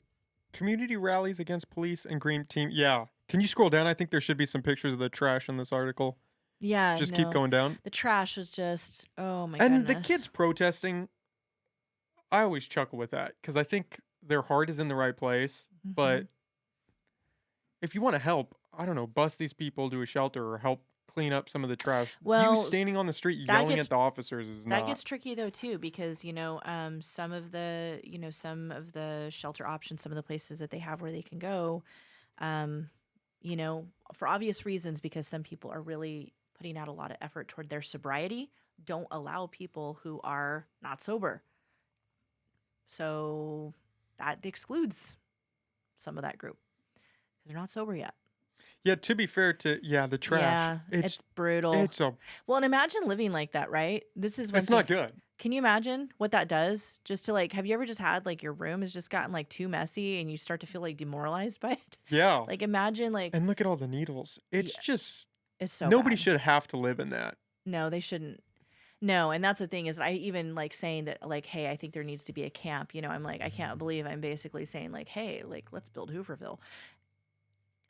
Community rallies against police and green team. Yeah. Can you scroll down? I think there should be some pictures of the trash in this article. Yeah, Just keep no. going down. The trash was just, oh my And the goodness. kids protesting, I always chuckle with that because I think their heart is in the right place. Mhm. But if you want to help, I don't know, bus these people to a shelter or help clean up some of the trash. Well, you standing on the street that yelling gets- at the officers is That not. gets tricky though too, because some of the shelter options, some of the places that they have where they can go, for obvious reasons, because some people are really putting out a lot of effort toward their sobriety, don't allow people who are not sober. So that excludes some of that group because they're not sober yet. Yeah, to be fair to the trash. Yeah, it's brutal. It's Well, and imagine living like that, right? This is one it's thing. not good. Can you imagine what that does? Just to have you ever just had your room has just gotten too messy and you start to feel demoralized by it? Yeah. Imagine And look at all the needles. It's Yeah, just it's so nobody bad. should have to live in that. No, they shouldn't. No, and that's the thing is I even saying that hey, I think there needs to be a camp. I'm I can't believe I'm basically saying hey, let's build Hooverville.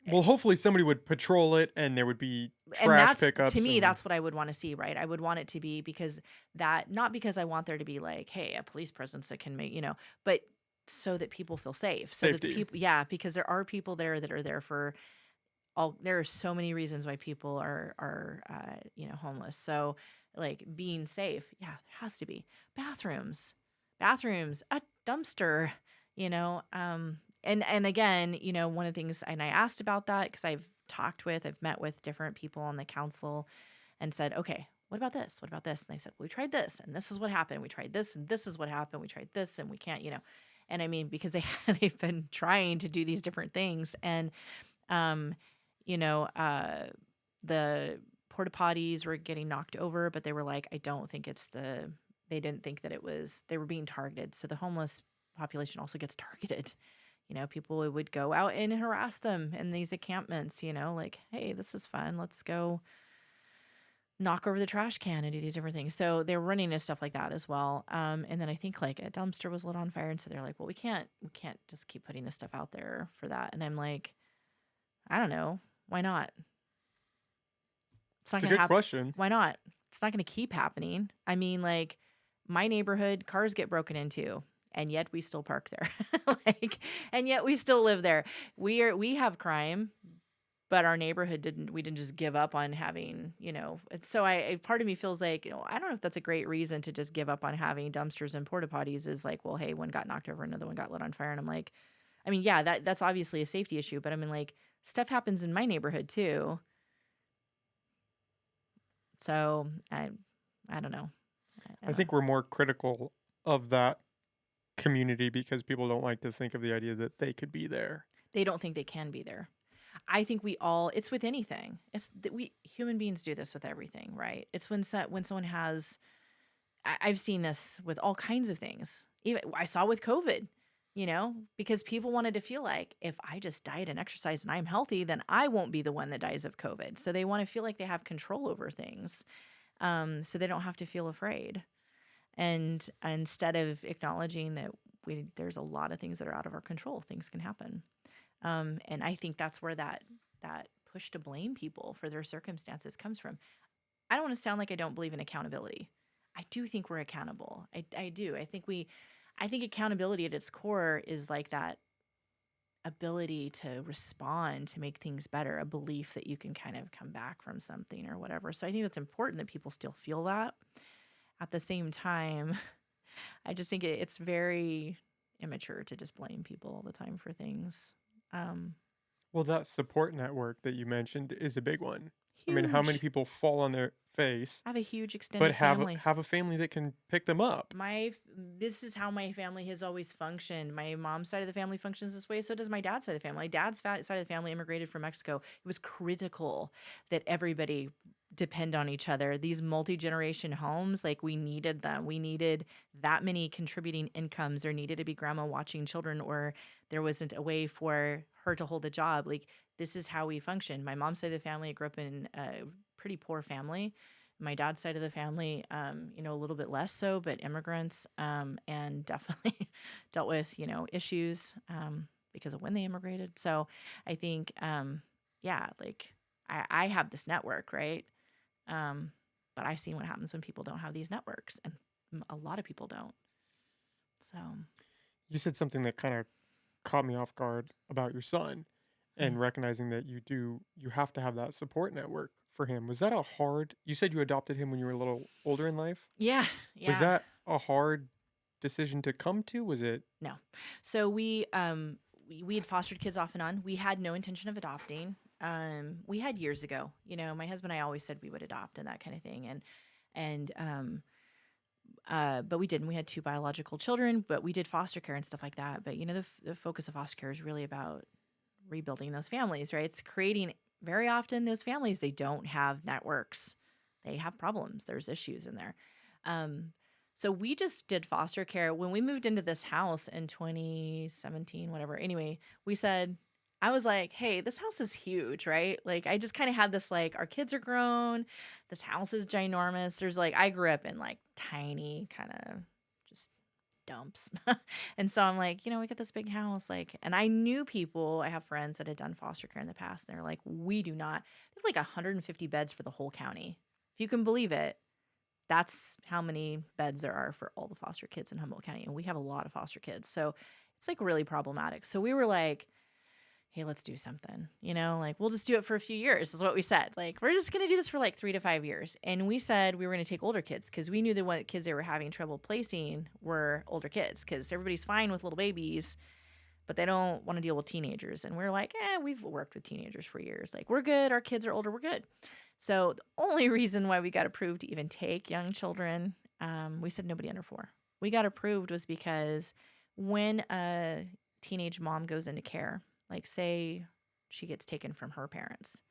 Well, hopefully somebody would patrol it and there would be And trash pickups. to me, that's what I would want to see, right? I would want it to be because not because I want there to be hey, a police presence that can make, but so that people feel safe. So that the Safety. people, because there are people there that are there for there are so many reasons why people are homeless. So being safe, there has to be bathrooms, a dumpster, and again, one of the things, and I asked about that because I've met with different people on the council and said, okay, what about this? What about this? And they said, well, we tried this and this is what happened. We tried this and this is what happened. We tried this and we can't, and I mean, because they've been trying to do these different things. And, the porta potties were getting knocked over, but they were I don't think they didn't think that they were being targeted. So the homeless population also gets targeted. People would go out and harass them in these encampments, hey, this is fun. Let's go knock over the trash can and do these different things. So they're running into stuff like that as well. And then I think a dumpster was lit on fire. And so they're well, we can't just keep putting this stuff out there for that. And I'm I don't know. Why not? It's not It's a going to good happen. question. Why not? It's not going to keep happening. I mean, my neighborhood, cars get broken into, and yet we still park there. And yet we still live there. We have crime, but our neighborhood didn't. We didn't just give up on having, So part of me feels I don't know if that's a great reason to just give up on having dumpsters and porta potties. Is well, hey, one got knocked over, another one got lit on fire, and I'm I mean, yeah, that's obviously a safety issue, but I mean, stuff happens in my neighborhood too. So I don't know. I think we're more critical of that community because people don't like to think of the idea that they could be there. They don't think they can be there. I think it's with anything. It's that we human beings do this with everything, right? It's when someone has, I've seen this with all kinds of things. Even I saw with COVID, because people wanted to feel if I just diet and exercise and I'm healthy, then I won't be the one that dies of COVID. So they want to feel like they have control over things, so they don't have to feel afraid. And instead of acknowledging that there's a lot of things that are out of our control, things can happen. And I think that's where that push to blame people for their circumstances comes from. I don't want to sound like I don't believe in accountability. I do think we're accountable. I do. I think accountability at its core is that ability to respond, to make things better, a belief that you can kind of come back from something or whatever. So I think that's important that people still feel that. At the same time, I just think it's very immature to just blame people all the time for things. Well, that support network that you mentioned is a big one. I mean, how many Huge. people fall on their face, I have a huge but extended have family. have a family that can pick them up? This is how my family has always functioned. My mom's side of the family functions this way. So does my dad's side of the family. My dad's side of the family immigrated from Mexico. It was critical that everybody depend on each other. These multi-generation homes, like we needed them. We needed that many contributing incomes. There needed to be grandma watching children, or there wasn't a way for her to hold a job. Like this is how we functioned. My mom's side of the family grew up in a pretty poor family. My dad's side of the family, a little bit less so, but immigrants, and definitely dealt with, issues because of when they immigrated. So I think, yeah, like I have this network, right? Um, but I've seen what happens when people don't have these networks, and a lot of people don't. So, You said something that kind of caught me off guard about your son mm. and recognizing that you have to have that support network for him. Was that a hard you said you adopted him when you were a little older in life? Yeah, Was yeah. that a hard decision to come to? Was it No. So we had fostered kids off and on. We had no intention of adopting. We had years ago. My husband and I always said we would adopt and that kind of thing. But we didn't. We had two biological children, but we did foster care and stuff like that. But the focus of foster care is really about rebuilding those families, right? It's creating very often those families, they don't have networks. They have problems. There's issues in there. Um, so we just did foster care. When we moved into this house in 2017, whatever, anyway, we said, I was like, hey, this house is huge, right? Like, I just kind of had this, like, our kids are grown. This house is ginormous. There's like, I grew up in like tiny kind of just dumps. And so I'm like, we got this big house, like, and I knew people, I have friends that had done foster care in the past, and they're like, we do not, they have like 150 beds for the whole county. If you can believe it, that's how many beds there are for all the foster kids in Humboldt County. And we have a lot of foster kids. So it's like really problematic. So we were like, hey, let's do something, like we'll just do it for a few years is what we said. Like, we're just going to do this for like 3 to 5 years. And we said we were going to take older kids because we knew the kids they were having trouble placing were older kids because everybody's fine with little babies, but they don't want to deal with teenagers. And we're like, we've worked with teenagers for years. Like, we're good. Our kids are older. We're good. So the only reason why we got approved to even take young children, we said nobody under 4. We got approved was because when a teenage mom goes into care, like say she gets taken from her parents,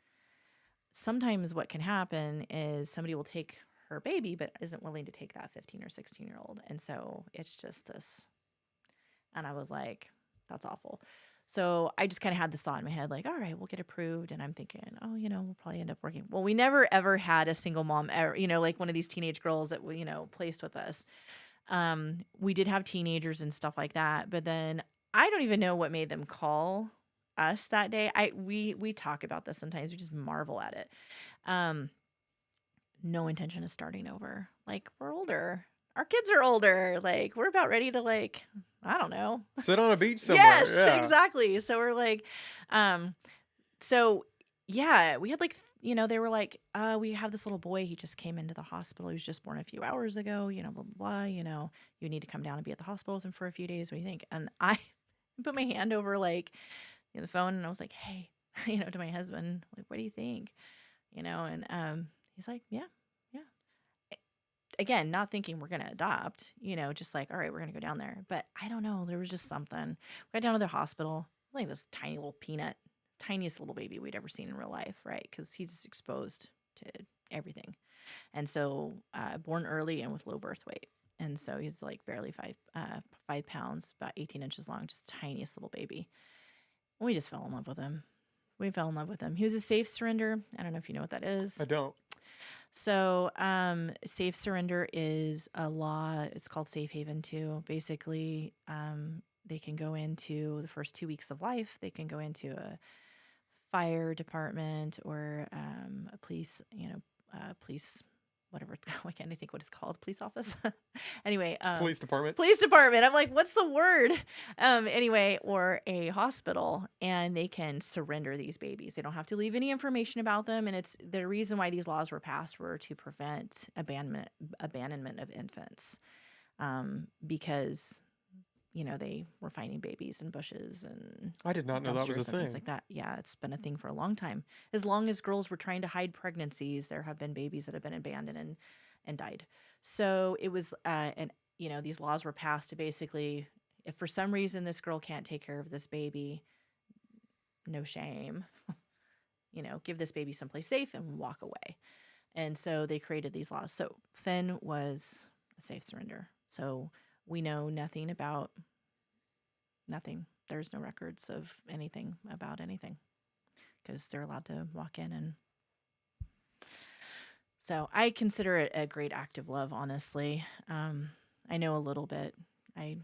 sometimes what can happen is somebody will take her baby but isn't willing to take that 15 or 16-year-old. And so it's just this. And I was like, that's awful. So I just kind of had this thought in my head, like, all right, we'll get approved. And I'm thinking, oh, we'll probably end up working. Well, we never, ever had a single mom, ever, like one of these teenage girls that, placed with us. We did have teenagers and stuff like that. But then I don't even know what made them call us that day. We talk about this sometimes. We just marvel at it. Um, no intention of starting over. Like, we're older. Our kids are older. Like, we're about ready to, like, I don't know. sit on a beach somewhere? Yes, Yeah. exactly. So we're like, so yeah, we had like, they were like, we have this little boy. He just came into the hospital. He was just born a few hours ago, blah, blah, blah. You need to come down and be at the hospital with him for a few days. What do you think? And I put my hand over like the phone and I was like, hey, to my husband, like, what do you think? And he's like, yeah, yeah. Again, not thinking we're going to adopt, just like, all right, we're going to go down there. But I don't know. There was just something. We got down to the hospital, like this tiny little peanut, tiniest little baby we'd ever seen in real life, right? Because he's exposed to everything. And so born early and with low birth weight. And so he's like barely 5 pounds, about 18 inches long, just tiniest little baby. And we just fell in love with him. We fell in love with him. He was a safe surrender. I don't know if you know what that is. I don't. So, safe surrender is a law. It's called safe haven too. Basically, they can go into the first 2 weeks of life. They can go into a fire department or a police, police, whatever. Why can't I think what it's called? Police office. Anyway, Police department. police department. I'm like, what's the word? Anyway, or a hospital, and they can surrender these babies. They don't have to leave any information about them. And it's the reason why these laws were passed were to prevent abandonment of infants, because they were finding babies in bushes and I did not know that was a dumpsters and things thing. like that. Yeah, it's been a thing for a long time. As long as girls were trying to hide pregnancies, there have been babies that have been abandoned and died. So it was, and these laws were passed to basically, if for some reason this girl can't take care of this baby, no shame, give this baby someplace safe and walk away. And so they created these laws. So Finn was a safe surrender. So we know nothing about nothing. There's no records of anything about anything because they're allowed to walk in. And so I consider it a great act of love, honestly. I know a little bit. I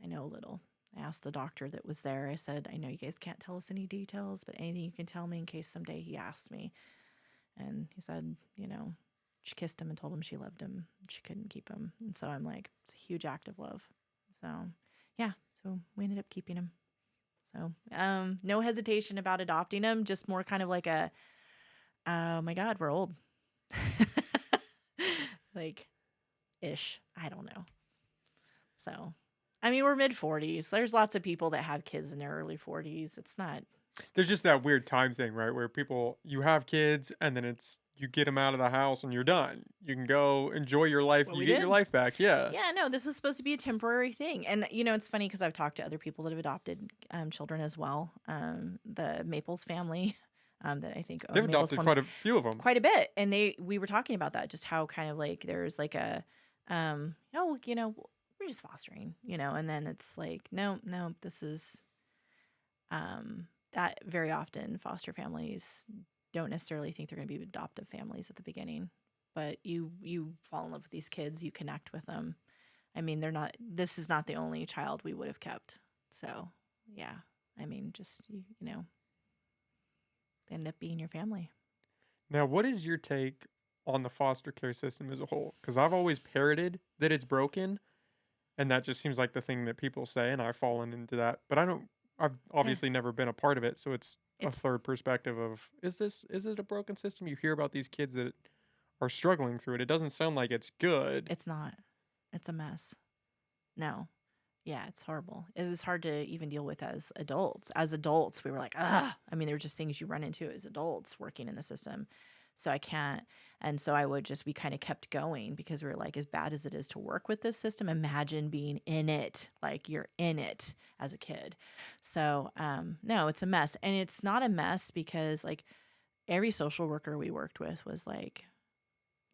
know a little. I asked the doctor that was there. I said, I know you guys can't tell us any details, but anything you can tell me in case someday he asks me. And he said, she kissed him and told him she loved him. She couldn't keep him. And so I'm like, it's a huge act of love. So, yeah. So we ended up keeping him. So, no hesitation about adopting him, just more kind of like oh my God, we're old. Like, ish. I don't know. So, I mean, we're mid 40s. There's lots of people that have kids in their early 40s. It's not. There's just that weird time thing, right? Where you have kids and then you get them out of the house and you're done. You can go enjoy your That's life. what You we get your did. life back. Yeah. Yeah, no, this was supposed to be a temporary thing. And, it's funny because I've talked to other people that have adopted children as well. The Maples family that I think They've owned Maples adopted quite a few of them. quite a bit. And we were talking about that, just how kind of like there's like we're just fostering, and then it's like, no, this is, that very often foster families don't necessarily think they're going to be adoptive families at the beginning, but you fall in love with these kids, you connect with them. I mean, this is not the only child we would have kept. So, yeah. I mean, just, they end up being your family. Now, what is your take on the foster care system as a whole? Because I've always parroted that it's broken, and that just seems like the thing that people say, and I've fallen into that. But I've Yeah. obviously never been a part of it, so it's a It's third perspective of is it a broken system? You hear about these kids that are struggling through it. It doesn't sound like it's good. it's not. It's a mess. No. Yeah, it's horrible. It was hard to even deal with as adults. As adults, we were like, ah. I mean, there were just things you run into as adults working in the system. So I can't. And so we kind of kept going because we were like, as bad as it is to work with this system, imagine being in it, like you're in it as a kid. So, no, it's a mess. And it's not a mess because like every social worker we worked with was like,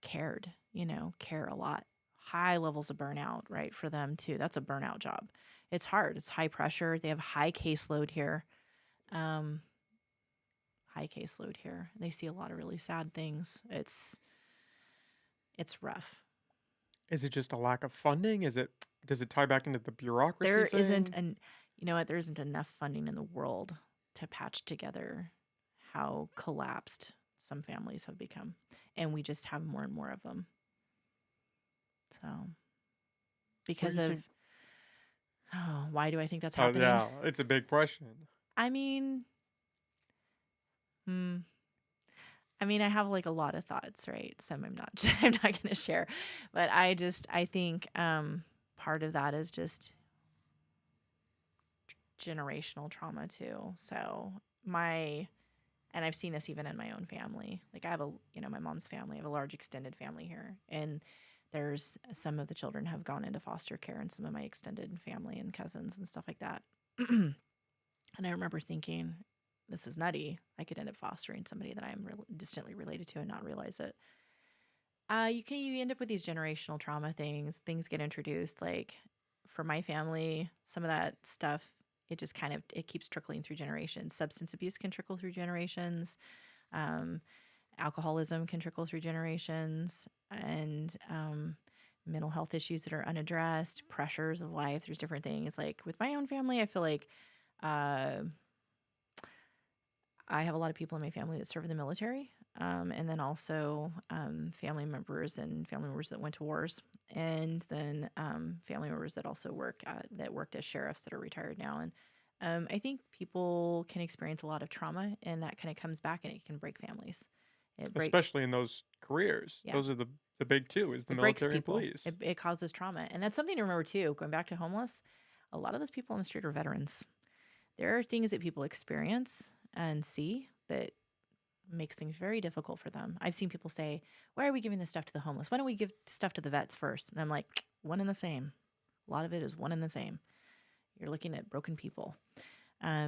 care a lot. High levels of burnout, right? For them too. That's a burnout job. It's hard. It's high pressure. They have high caseload here. Um, High caseload here. They see a lot of really sad things. It's rough. Is it just a lack of funding? Does it tie back into the bureaucracy There thing? isn't an you know what? There isn't enough funding in the world to patch together how collapsed some families have become. And we just have more and more of them. So What do because you of think? why do I think that's Oh happening? yeah, it's a big question. I mean, hmm, I have like a lot of thoughts, right? Some I'm not going to share, but I think part of that is just generational trauma too. So and I've seen this even in my own family. Like I have my mom's family, I have a large extended family here, and there's some of the children have gone into foster care, and some of my extended family and cousins and stuff like that. And I remember thinking, this is nutty. I could end up fostering somebody that I'm distantly related to and not realize it. You end up with these generational trauma things. Things get introduced. Like for my family, some of that stuff, it just kind of it keeps trickling through generations. Substance abuse can trickle through generations. Um, Alcoholism can trickle through generations, and mental health issues that are unaddressed, pressures of life. There's different things. Like with my own family, I feel like uh, I have a lot of people in my family that serve in the military, and then also family members that went to wars, and then family members that also worked as sheriffs that are retired now. And I think people can experience a lot of trauma, and that kind of comes back, and it can break families. It break Especially in those careers. Yeah, Those are the big two is the it breaks military and people. police. It causes trauma, and that's something to remember too. Going back to homeless, a lot of those people on the street are veterans. There are things that people experience and see that makes things very difficult for them. I've seen people say, why are we giving this stuff to the homeless? Why don't we give stuff to the vets first? And I'm like, one and the same. A lot of it is one and the same. You're looking at broken people.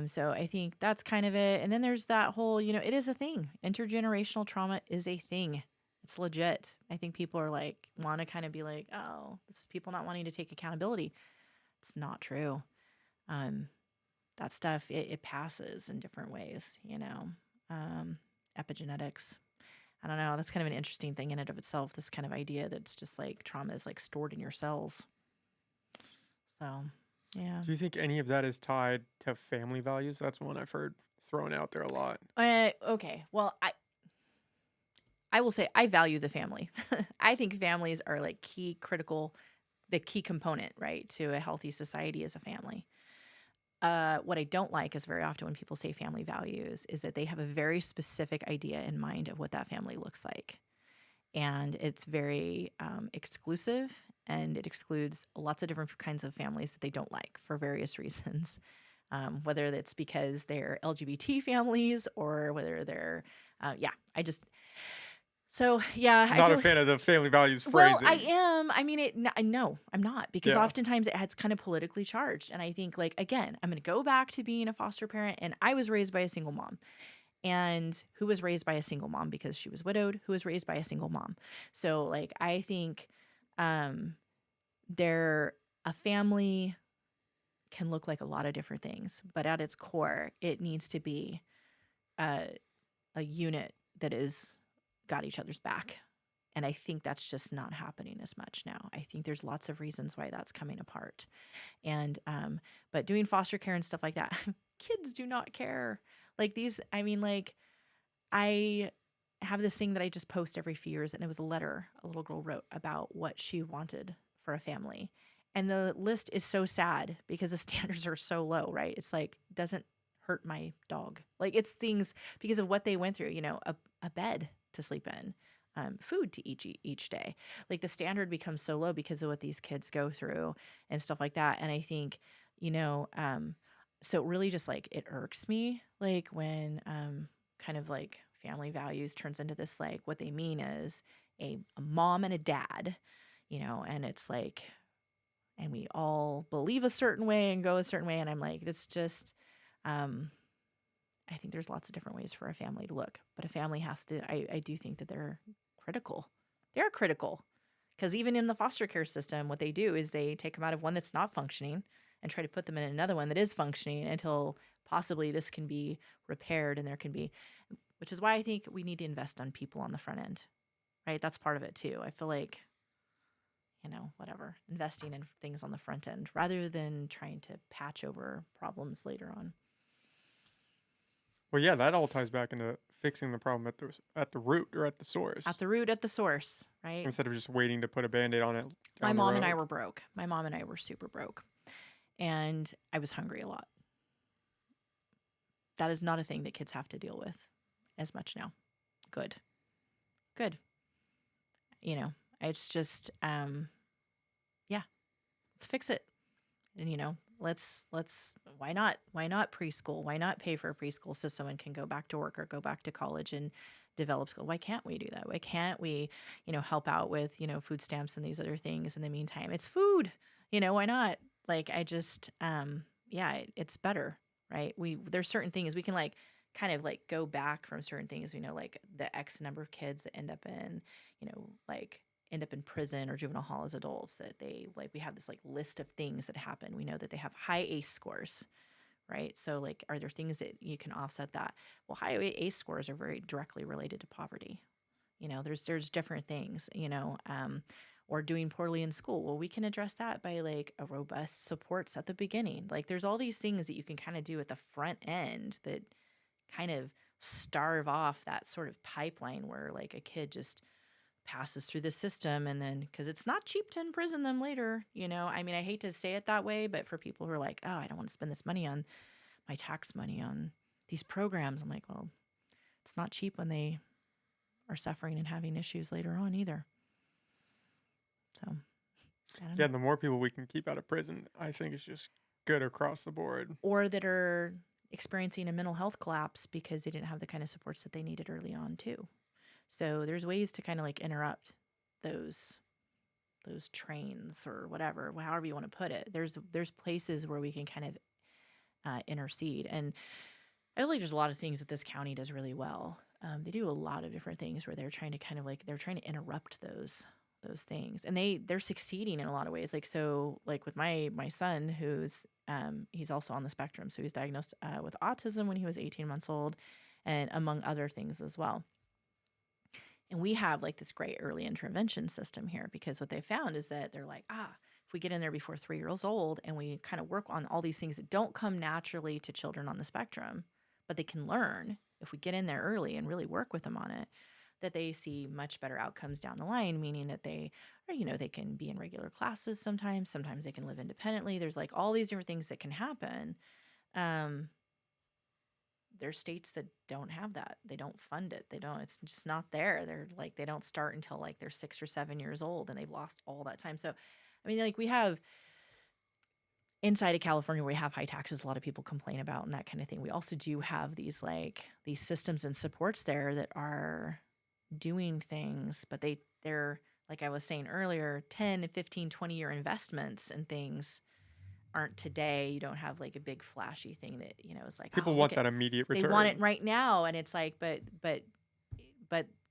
So I think that's kind of it. And then there's that whole, it is a thing. Intergenerational trauma is a thing. It's legit. I think people are like, want to kind of be like, oh, this is people not wanting to take accountability. It's not true. That stuff, it passes in different ways, epigenetics. I don't know. That's kind of an interesting thing in and of itself. This kind of idea that's just like trauma is like stored in your cells. So, yeah. Do you think any of that is tied to family values? That's one I've heard thrown out there a lot. Okay. Well, I will say I value the family. I think families are like the key component, right, to a healthy society is a family. What I don't like is very often when people say family values is that they have a very specific idea in mind of what that family looks like. And it's very exclusive, and it excludes lots of different kinds of families that they don't like for various reasons. Whether it's because they're LGBT families or whether they're, I Not a feel fan of the family values well, phrasing. I am. I mean, no, I'm not because Yeah. oftentimes it's kind of politically charged. And I think, like, again, I'm going to go back to being a foster parent. And I was raised by a single mom, and who was raised by a single mom because she was widowed, who was raised by a single mom. So, like, I think a family can look like a lot of different things, but at its core, it needs to be a unit that is got each other's back. And I think that's just not happening as much now. I think there's lots of reasons why that's coming apart. And but doing foster care and stuff like that, kids do not care. Like I have this thing that I just post every few years, and it was a letter a little girl wrote about what she wanted for a family. And the list is so sad because the standards are so low, right? It's like, doesn't hurt my dog. Like, it's things because of what they went through, a bed to sleep in, food to each day. Like, the standard becomes so low because of what these kids go through and stuff like that. And I think, so it really just like it irks me, like when kind of like family values turns into this, like what they mean is a mom and a dad, and it's like, and we all believe a certain way and go a certain way. And I'm like, it's just, I think there's lots of different ways for a family to look, but a family has to, I do think that they're critical. They're critical because even in the foster care system, what they do is they take them out of one that's not functioning and try to put them in another one that is functioning until possibly this can be repaired and there can be, which is why I think we need to invest on people on the front end, right? That's part of it too. I feel like, whatever, investing in things on the front end rather than trying to patch over problems later on. Well, yeah, that all ties back into fixing the problem at the root or at the source. At the root, at the source, right? Instead of just waiting to put a Band-Aid on it. My mom and I were broke. My mom and I were super broke. And I was hungry a lot. That is not a thing that kids have to deal with as much now. Good. It's just, let's fix it. And, let's why not preschool? Why not pay for a preschool so someone can go back to work or go back to college and develop skill? Why can't we do that? Why can't we, help out with, food stamps and these other things in the meantime? It's food, why not? Like, I just, it's better, right? There's certain things we can like kind of like go back from certain things. We know like the X number of kids that end up in prison or juvenile hall as adults, that we have this like list of things that happen. We know that they have high ACE scores, right? So like, are there things that you can offset that? Well, high ACE scores are very directly related to poverty. There's different things, or doing poorly in school. Well, we can address that by like a robust supports at the beginning. Like, there's all these things that you can kind of do at the front end that kind of starve off that sort of pipeline where like a kid just passes through the system, and then because it's not cheap to imprison them later, I mean, I hate to say it that way, but for people who are like, oh, I don't want to spend this money on my tax money on these programs, I'm like, well, it's not cheap when they are suffering and having issues later on either. So yeah, the more people we can keep out of prison, I think is just good across the board. or that are experiencing a mental health collapse because they didn't have the kind of supports that they needed early on too. So there's ways to kind of like interrupt those trains or whatever, however you want to put it. There's places where we can kind of intercede, and I feel like there's a lot of things that this county does really well. They do a lot of different things where they're trying to kind of like they're trying to interrupt those things, and they're succeeding in a lot of ways. Like so, like with my son, who's he's also on the spectrum, so he's diagnosed with autism when he was 18 months old, and among other things as well. And we have like this great early intervention system here because what they found is that they're like, if we get in there before 3 years old and we kind of work on all these things that don't come naturally to children on the spectrum, but they can learn if we get in there early and really work with them on it, that they see much better outcomes down the line, meaning that they are, they can be in regular classes sometimes they can live independently. There's like all these different things that can happen. There's states that don't have that. They don't fund it. It's just not there. They're like, they don't start until like they're 6 or 7 years old and they've lost all that time. So, I mean, like we have inside of California, where we have high taxes, a lot of people complain about and that kind of thing. We also do have these systems and supports there that are doing things, but they're like I was saying earlier, 10, 15, 20-year investments and things aren't today. You don't have like a big flashy thing that, is like, People oh, want that immediate they return. want it right now. And it's like, but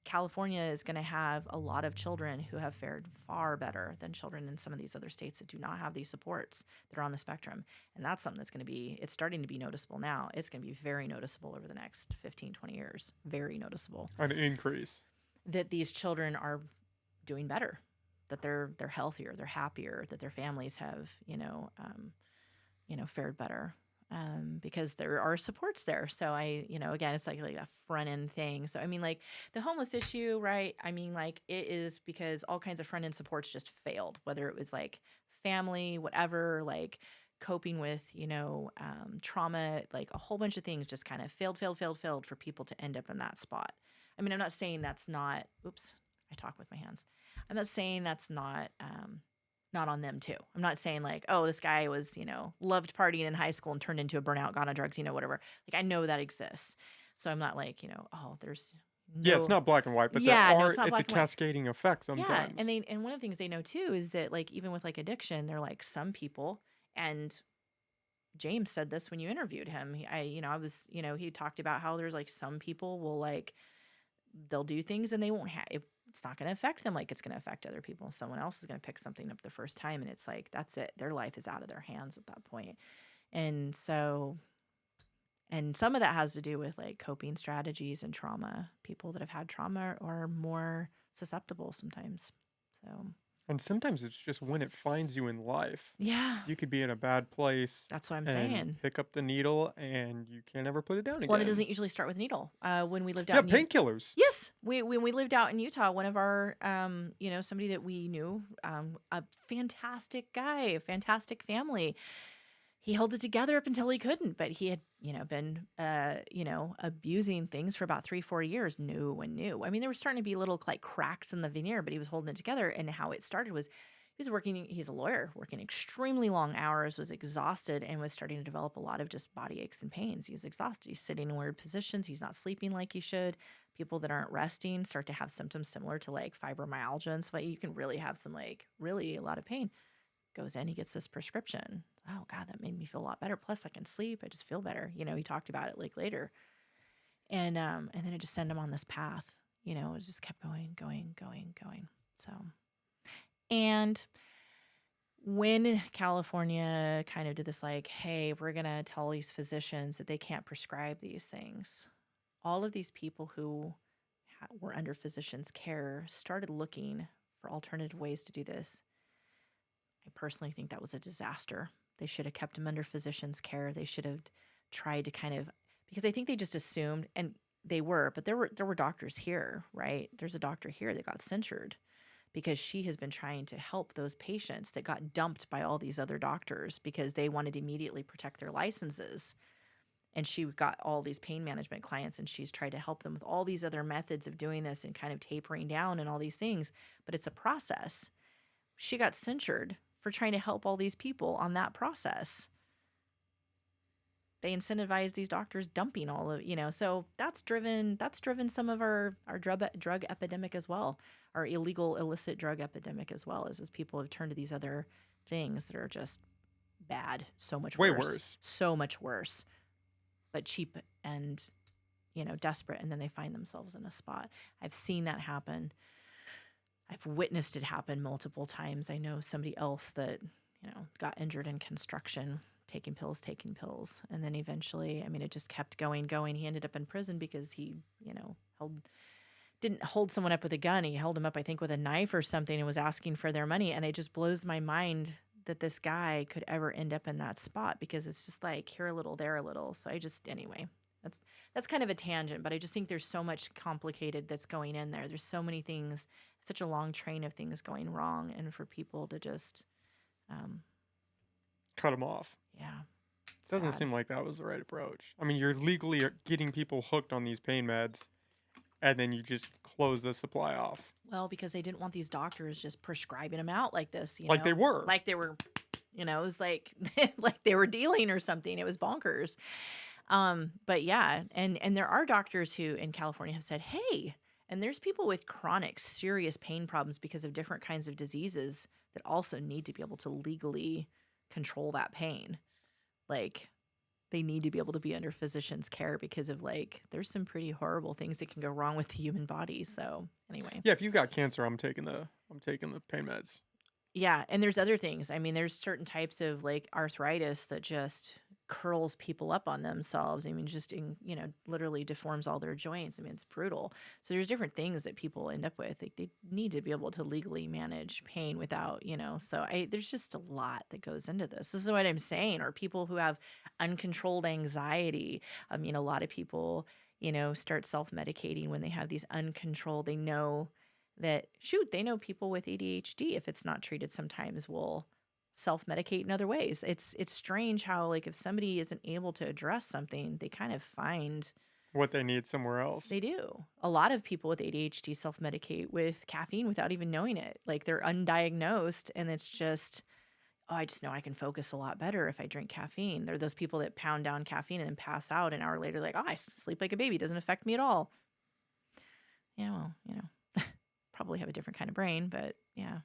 California is going to have a lot of children who have fared far better than children in some of these other states that do not have these supports that are on the spectrum. And that's something that's it's starting to be noticeable now. It's going to be very noticeable over the next 15, 20 years. Very noticeable. An increase. That these children are doing better, that they're healthier, they're happier, that their families have, fared better. Because there are supports there. So again, it's like a front end thing. So, I mean, like the homeless issue, right? I mean, like it is because all kinds of front end supports just failed, whether it was like family, whatever, like coping with, trauma, like a whole bunch of things just kind of failed for people to end up in that spot. I mean, I'm not saying that's not, oops, I talk with my hands. I'm not saying that's not on them too. I'm not saying like, oh, this guy was, loved partying in high school and turned into a burnout, gone on drugs, whatever. Like I know that exists. So I'm not like, oh, there's no. Yeah, it's not black and white, but it's a cascading effect sometimes. Yeah, and one of the things they know too is that like even with like addiction, they're like some people, and James said this when you interviewed him. He talked about how there's like some people will like they'll do things and they won't have it's not going to affect them like it's going to affect other people. Someone else is going to pick something up the first time and it's like that's it. Their life is out of their hands at that point. And so some of that has to do with like coping strategies and trauma. People that have had trauma are more susceptible sometimes. So and sometimes it's just when it finds you in life. Yeah. You could be in a bad place. That's what I'm saying. Pick up the needle and you can't ever put it down again. Well, it doesn't usually start with a needle. When we lived out in painkillers. Yes. When we lived out in Utah, one of our, somebody that we knew, a fantastic guy, a fantastic family, he held it together up until he couldn't, but he had, been, abusing things for about 3-4 years. New. I mean, there were starting to be little like cracks in the veneer, but he was holding it together. And how it started was he's a lawyer, working extremely long hours, was exhausted and was starting to develop a lot of just body aches and pains. He's exhausted. He's sitting in weird positions. He's not sleeping like he should. People that aren't resting start to have symptoms similar to like fibromyalgia and stuff. You can really have some like really a lot of pain. Goes in, he gets this prescription. Oh God, that made me feel a lot better. Plus I can sleep. I just feel better. He talked about it like later. And then it just sent him on this path, it just kept going. So, and when California kind of did this, like, hey, we're going to tell these physicians that they can't prescribe these things, all of these people who were under physicians' care started looking for alternative ways to do this. I personally think that was a disaster. They should have kept him under physicians' care. They should have tried to kind of, because I think they just assumed, and they were, but there were doctors here, right? There's a doctor here that got censured because she has been trying to help those patients that got dumped by all these other doctors because they wanted to immediately protect their licenses. And she got all these pain management clients, and she's tried to help them with all these other methods of doing this and kind of tapering down and all these things. But it's a process. She got censured for trying to help all these people on that process. they incentivize these doctors dumping all of, so that's driven some of our drug epidemic as well, our illegal illicit drug epidemic as well, as people have turned to these other things that are just bad, Way worse. so much worse, but cheap and desperate, and then they find themselves in a spot. I've seen that happen. I've witnessed it happen multiple times. I know somebody else that, got injured in construction, taking pills. And then eventually, I mean, it just kept going. He ended up in prison because he, didn't hold someone up with a gun. He held him up, I think, with a knife or something and was asking for their money. And it just blows my mind that this guy could ever end up in that spot, because it's just like here a little, there a little. So anyway, that's kind of a tangent, but I just think there's so much complicated that's going in there. There's so many things, such a long train of things going wrong, and for people to just, Cut them off. yeah, Doesn't sad. seem like that was the right approach. I mean, you're legally getting people hooked on these pain meds, and then you just close the supply off. Well, because they didn't want these doctors just prescribing them out like this, Like they were. like they were, it was like like they were dealing or something. It was bonkers. But yeah, and there are doctors who in California have said, hey, and there's people with chronic, serious pain problems because of different kinds of diseases that also need to be able to legally control that pain. Like, they need to be able to be under physician's care because of there's some pretty horrible things that can go wrong with the human body. So anyway. Yeah, if you've got cancer, I'm taking the pain meds. Yeah, and there's other things. I mean, there's certain types of arthritis that just curls people up on themselves. I mean, just literally deforms all their joints. I mean, it's brutal. So there's different things that people end up with. They need to be able to legally manage pain without, So there's just a lot that goes into this. This is what I'm saying. Or people who have uncontrolled anxiety. A lot of people, start self-medicating when they have these uncontrolled. They know that they know people with ADHD, if it's not treated, sometimes will self-medicate in other ways. It's strange how if somebody isn't able to address something, they kind of find What they need somewhere else. they do. A lot of people with ADHD self-medicate with caffeine without even knowing it. They're undiagnosed, and it's just, oh, I just know I can focus a lot better if I drink caffeine. There are those people that pound down caffeine and then pass out an hour later, oh, I sleep like a baby. It doesn't affect me at all. Yeah, well, probably have a different kind of brain, but yeah.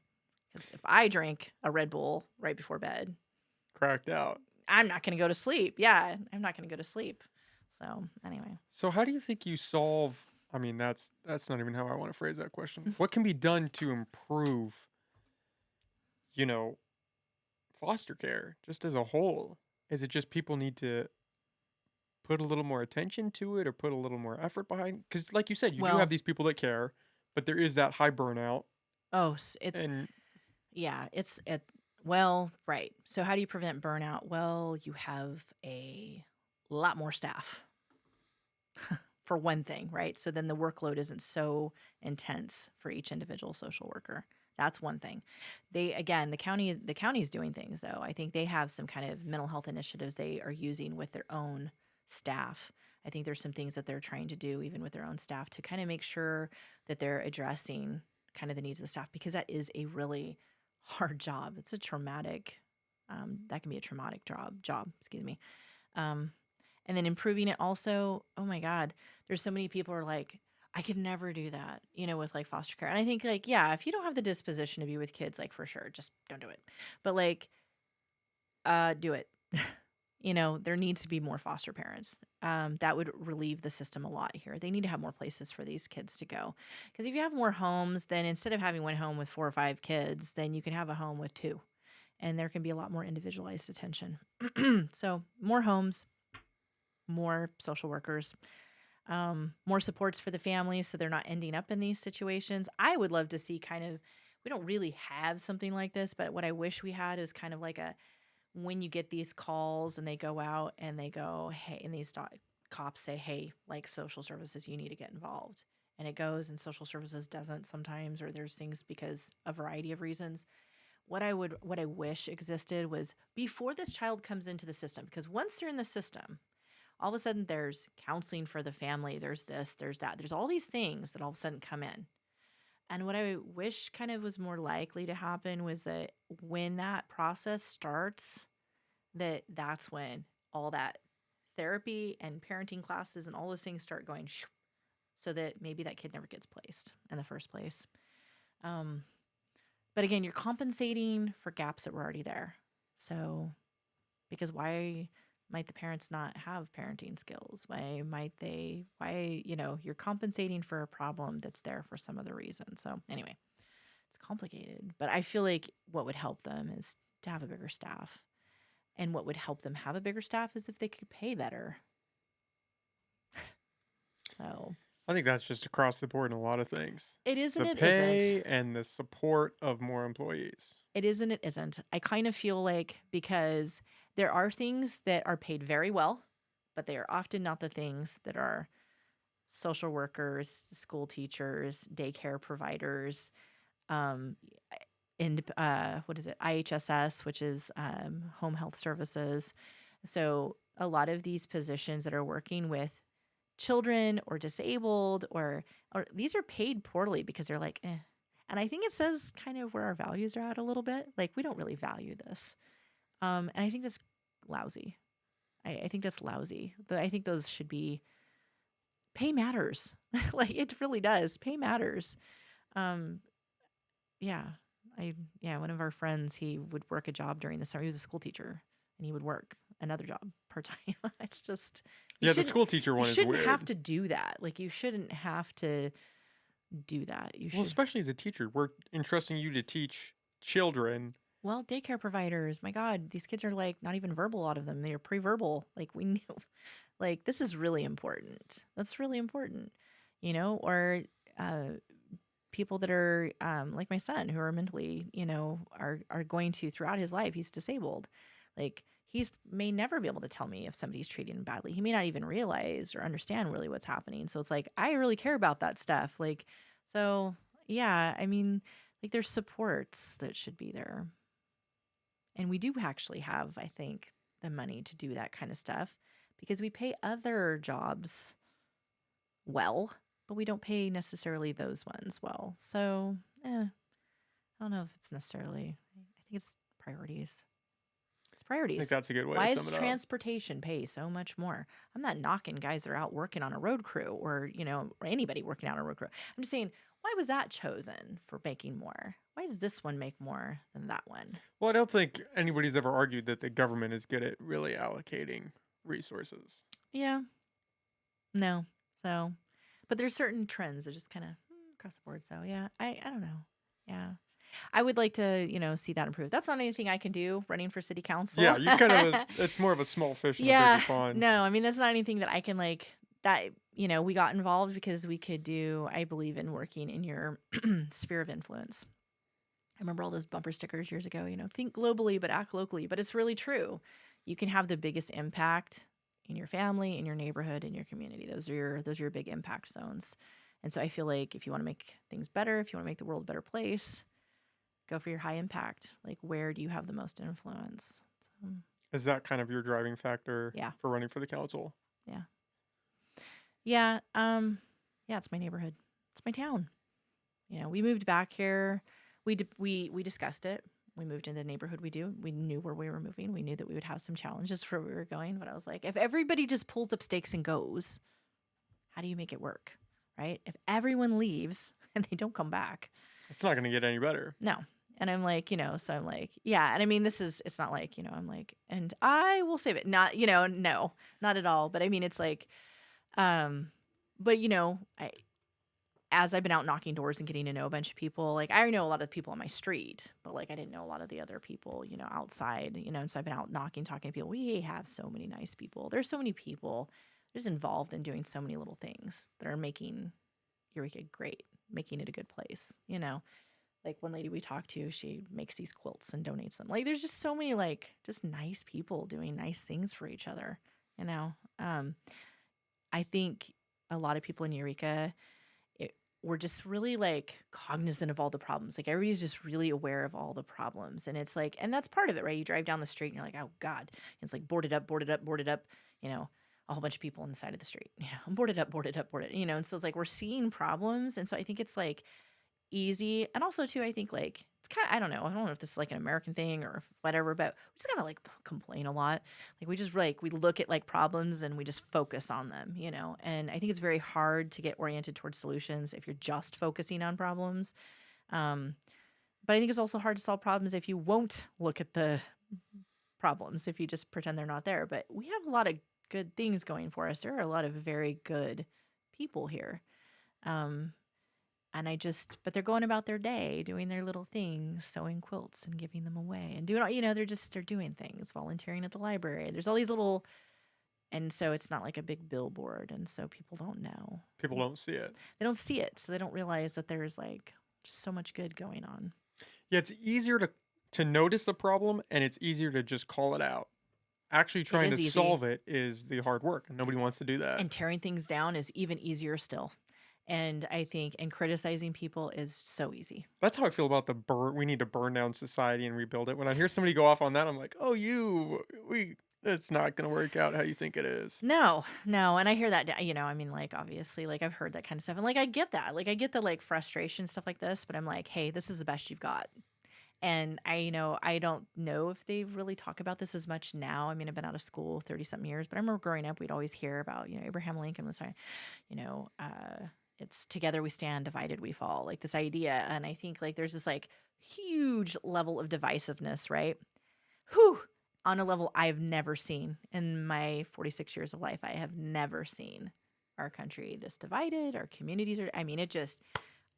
Because if I drink a Red Bull right before bed, Cracked out. I'm not going to go to sleep. Yeah, I'm not going to go to sleep. So anyway. So how do you think you solve? I mean, that's not even how I want to phrase that question. What can be done to improve, foster care just as a whole? Is it just people need to put a little more attention to it or put a little more effort behind? Because, like you said, you do have these people that care, but there is that high burnout. Oh, it's And yeah, it's it. Well, right. So how do you prevent burnout? Well, you have a lot more staff. For one thing, right? So then the workload isn't so intense for each individual social worker. That's one thing. The county is doing things though. I think they have some kind of mental health initiatives they are using with their own staff. I think there's some things that they're trying to do even with their own staff to kind of make sure that they're addressing kind of the needs of the staff, because that is a really hard job. It's a traumatic, that can be a traumatic job, excuse me. And then improving it also, oh my God, there's so many people are like, I could never do that, with foster care. And I think yeah, if you don't have the disposition to be with kids, for sure, just don't do it. But do it. There needs to be more foster parents. That would relieve the system a lot here. They need to have more places for these kids to go. Because if you have more homes, then instead of having one home with 4 or 5 kids, then you can have a home with 2. And there can be a lot more individualized attention. So more homes, more social workers, more supports for the families so they're not ending up in these situations. I would love to see we don't really have something like this, but what I wish we had is kind of when you get these calls and they go out and they go, hey, and these cops say, hey, social services, you need to get involved. And it goes, and social services doesn't sometimes, or there's things because a variety of reasons. What I wish existed was before this child comes into the system, because once they're in the system, all of a sudden there's counseling for the family, there's this, there's that, there's all these things that all of a sudden come in. And what I wish kind of was more likely to happen was that when that process starts, that's when all that therapy and parenting classes and all those things start going so that maybe that kid never gets placed in the first place. Um, but again, you're compensating for gaps that were already there. So, because why might the parents not have parenting skills? You're compensating for a problem that's there for some other reason. So, anyway, it's complicated. But I feel like what would help them is to have a bigger staff. And what would help them have a bigger staff is if they could pay better. So, I think that's just across the board in a lot of things. it is and The it isn't. pay and the support of more employees. It is and it isn't. I kind of feel like because there are things that are paid very well, but they are often not the things that are social workers, school teachers, daycare providers, um, and what is it? IHSS, which is home health services. So a lot of these positions that are working with children or disabled or these are paid poorly because they're like, eh. And I think it says kind of where our values are at a little bit. Like we don't really value this. And I think that's lousy. I think that's lousy. I think those should be pay matters. Like it really does. Pay matters. Um, yeah. One of our friends, he would work a job during the summer. He was a school teacher and he would work another job part time. It's just Yeah, the school teacher you one is shouldn't weird. have to do that. Like you shouldn't have to do that. You Well, should. especially as a teacher, we're entrusting you to teach children. Well, daycare providers, my God, these kids are like not even verbal. A lot of them, they're pre-verbal. Like we knew, like this is really important. That's really important, Or people that are like my son, who are mentally, are going to throughout his life. He's disabled. Like he's may never be able to tell me if somebody's treating him badly. He may not even realize or understand really what's happening. So it's like I really care about that stuff. Like, so yeah, I mean, like there's supports that should be there. And we do actually have, I think, the money to do that kind of stuff because we pay other jobs well, but we don't pay necessarily those ones well. So, I don't know if it's necessarily, I think it's priorities. It's I priorities. think that's a good way Why to does sum it up. transportation pay so much more? I'm not knocking guys that are out working on a road crew or anybody working on a road crew. I'm just saying, why was that chosen for making more? Why does this one make more than that one? Well, I don't think anybody's ever argued that the government is good at really allocating resources. Yeah. No. So, but there's certain trends that just kind of across the board. So, yeah, I don't know. Yeah. I would like to, see that improve. That's not anything I can do running for city council. Yeah, you kind of, it's more of a small fish in a bigger pond. No, I mean, that's not anything that I can we got involved because we could do, I believe in working in your sphere of influence. I remember all those bumper stickers years ago, think globally, but act locally. But it's really true. You can have the biggest impact in your family, in your neighborhood, in your community. Those are your big impact zones. And so I feel like if you want to make things better, if you want to make the world a better place, go for your high impact. Like, where do you have the most influence? So, Is that kind of your driving factor Yeah. for running for the council? yeah. Yeah. It's my neighborhood. It's my town. We moved back here. We discussed it. We moved in the neighborhood we do. We knew where we were moving. We knew that we would have some challenges for where we were going. But I was like, if everybody just pulls up stakes and goes, how do you make it work? Right? If everyone leaves and they don't come back, It's not going to get any better. no. And I'm like, so I'm like, yeah. And I mean, it's not like, I'm like, and I will save it. Not, no, not at all. But I mean, it's like, but as I've been out knocking doors and getting to know a bunch of people, like I already know a lot of the people on my street, but like I didn't know a lot of the other people, outside, and so I've been out knocking, talking to people. We have so many nice people. There's so many people just involved in doing so many little things that are making Eureka great, making it a good place, Like one lady we talked to, she makes these quilts and donates them. Like there's just so many like just nice people doing nice things for each other, I think a lot of people in Eureka, we're just really like cognizant of all the problems. Like everybody's just really aware of all the problems. And it's like, and that's part of it, right? You drive down the street and you're like, oh God. And it's like boarded up, a whole bunch of people on the side of the street. Boarded up. And so it's like we're seeing problems. And so I think it's like easy. And also too, I think like it's kind of, I don't know if this is like an American thing or whatever, but we just kind of like complain a lot. Like we just like we look at like problems and we just focus on them, you know. And I think it's very hard to get oriented towards solutions if you're just focusing on problems. Um, but I think it's also hard to solve problems if you won't look at the problems, if you just pretend they're not there. But we have a lot of good things going for us. There are a lot of very good people here. Um, and but they're going about their day, doing their little things, sewing quilts and giving them away and doing all, they're doing things, volunteering at the library. There's all these little, and so it's not like a big billboard. And so people don't know. People don't see it. They don't see it. So they don't realize that there's like so much good going on. Yeah, it's easier to notice a problem, and it's easier to just call it out. Actually trying to solve it is the hard work, and nobody wants to do that. And tearing things down is even easier still. And I think, and criticizing people is so easy. That's how I feel about we need to burn down society and rebuild it. When I hear somebody go off on that, I'm like, oh, it's not going to work out how you think it is. No. And I hear that, I mean, like, obviously, like, I've heard that kind of stuff. And, like, I get that. Like, I get the, like, frustration, stuff like this. But I'm like, hey, this is the best you've got. And I don't know if they really talk about this as much now. I mean, I've been out of school 30-something years. But I remember growing up, we'd always hear about, Abraham Lincoln was, it's together we stand, divided we fall. Like, this idea. And I think, like, there's this, like, huge level of divisiveness, right? Whew! On a level I've never seen in my 46 years of life. I have never seen our country this divided. Our communities are, I mean,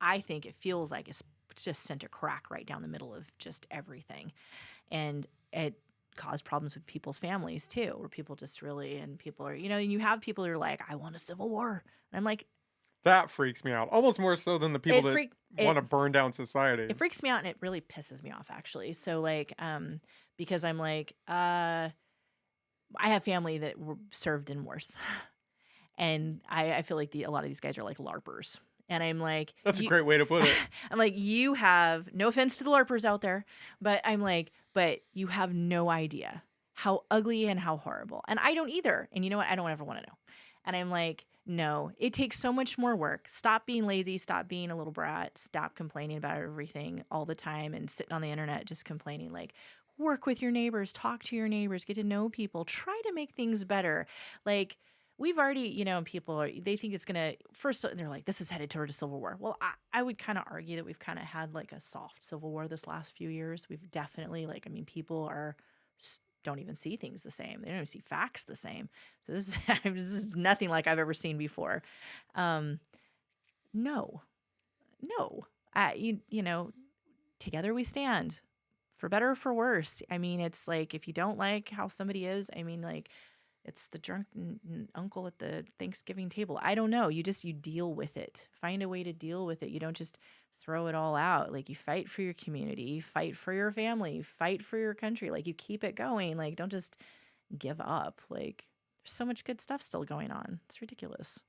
I think it feels like it's just sent a crack right down the middle of just everything. And it caused problems with people's families too, where people just really, and people are, and you have people who are like, I want a civil war. And I'm like, that freaks me out. Almost more so than the people that want to burn down society. It freaks me out, and it really pisses me off, actually. So, like, because I'm like, I have family that were served in wars. And I feel like a lot of these guys are like LARPers. And I'm like... That's a great way to put it. I'm like, you have... No offense to the LARPers out there, but I'm like, but you have no idea how ugly and how horrible. And I don't either. And you know what? I don't ever want to know. And I'm like... No, it takes so much more work. Stop being lazy. Stop being a little brat. Stop complaining about everything all the time and sitting on the internet just complaining. Like, work with your neighbors, talk to your neighbors, get to know people, try to make things better. Like, we've already, they think it's going to, first, they're like, this is headed toward a civil war. Well, I would kind of argue that we've kind of had like a soft civil war this last few years. We've definitely, people don't even see things the same. They don't even see facts the same. So this is nothing like I've ever seen before. No, together we stand, for better or for worse. I mean, it's like, if you don't like how somebody is, I mean, like, it's the drunk uncle at the Thanksgiving table. I don't know. You deal with it. Find a way to deal with it. You don't just throw it all out. Like, you fight for your community, fight for your family, fight for your country. Like, you keep it going. Like, don't just give up. Like, there's so much good stuff still going on. It's ridiculous.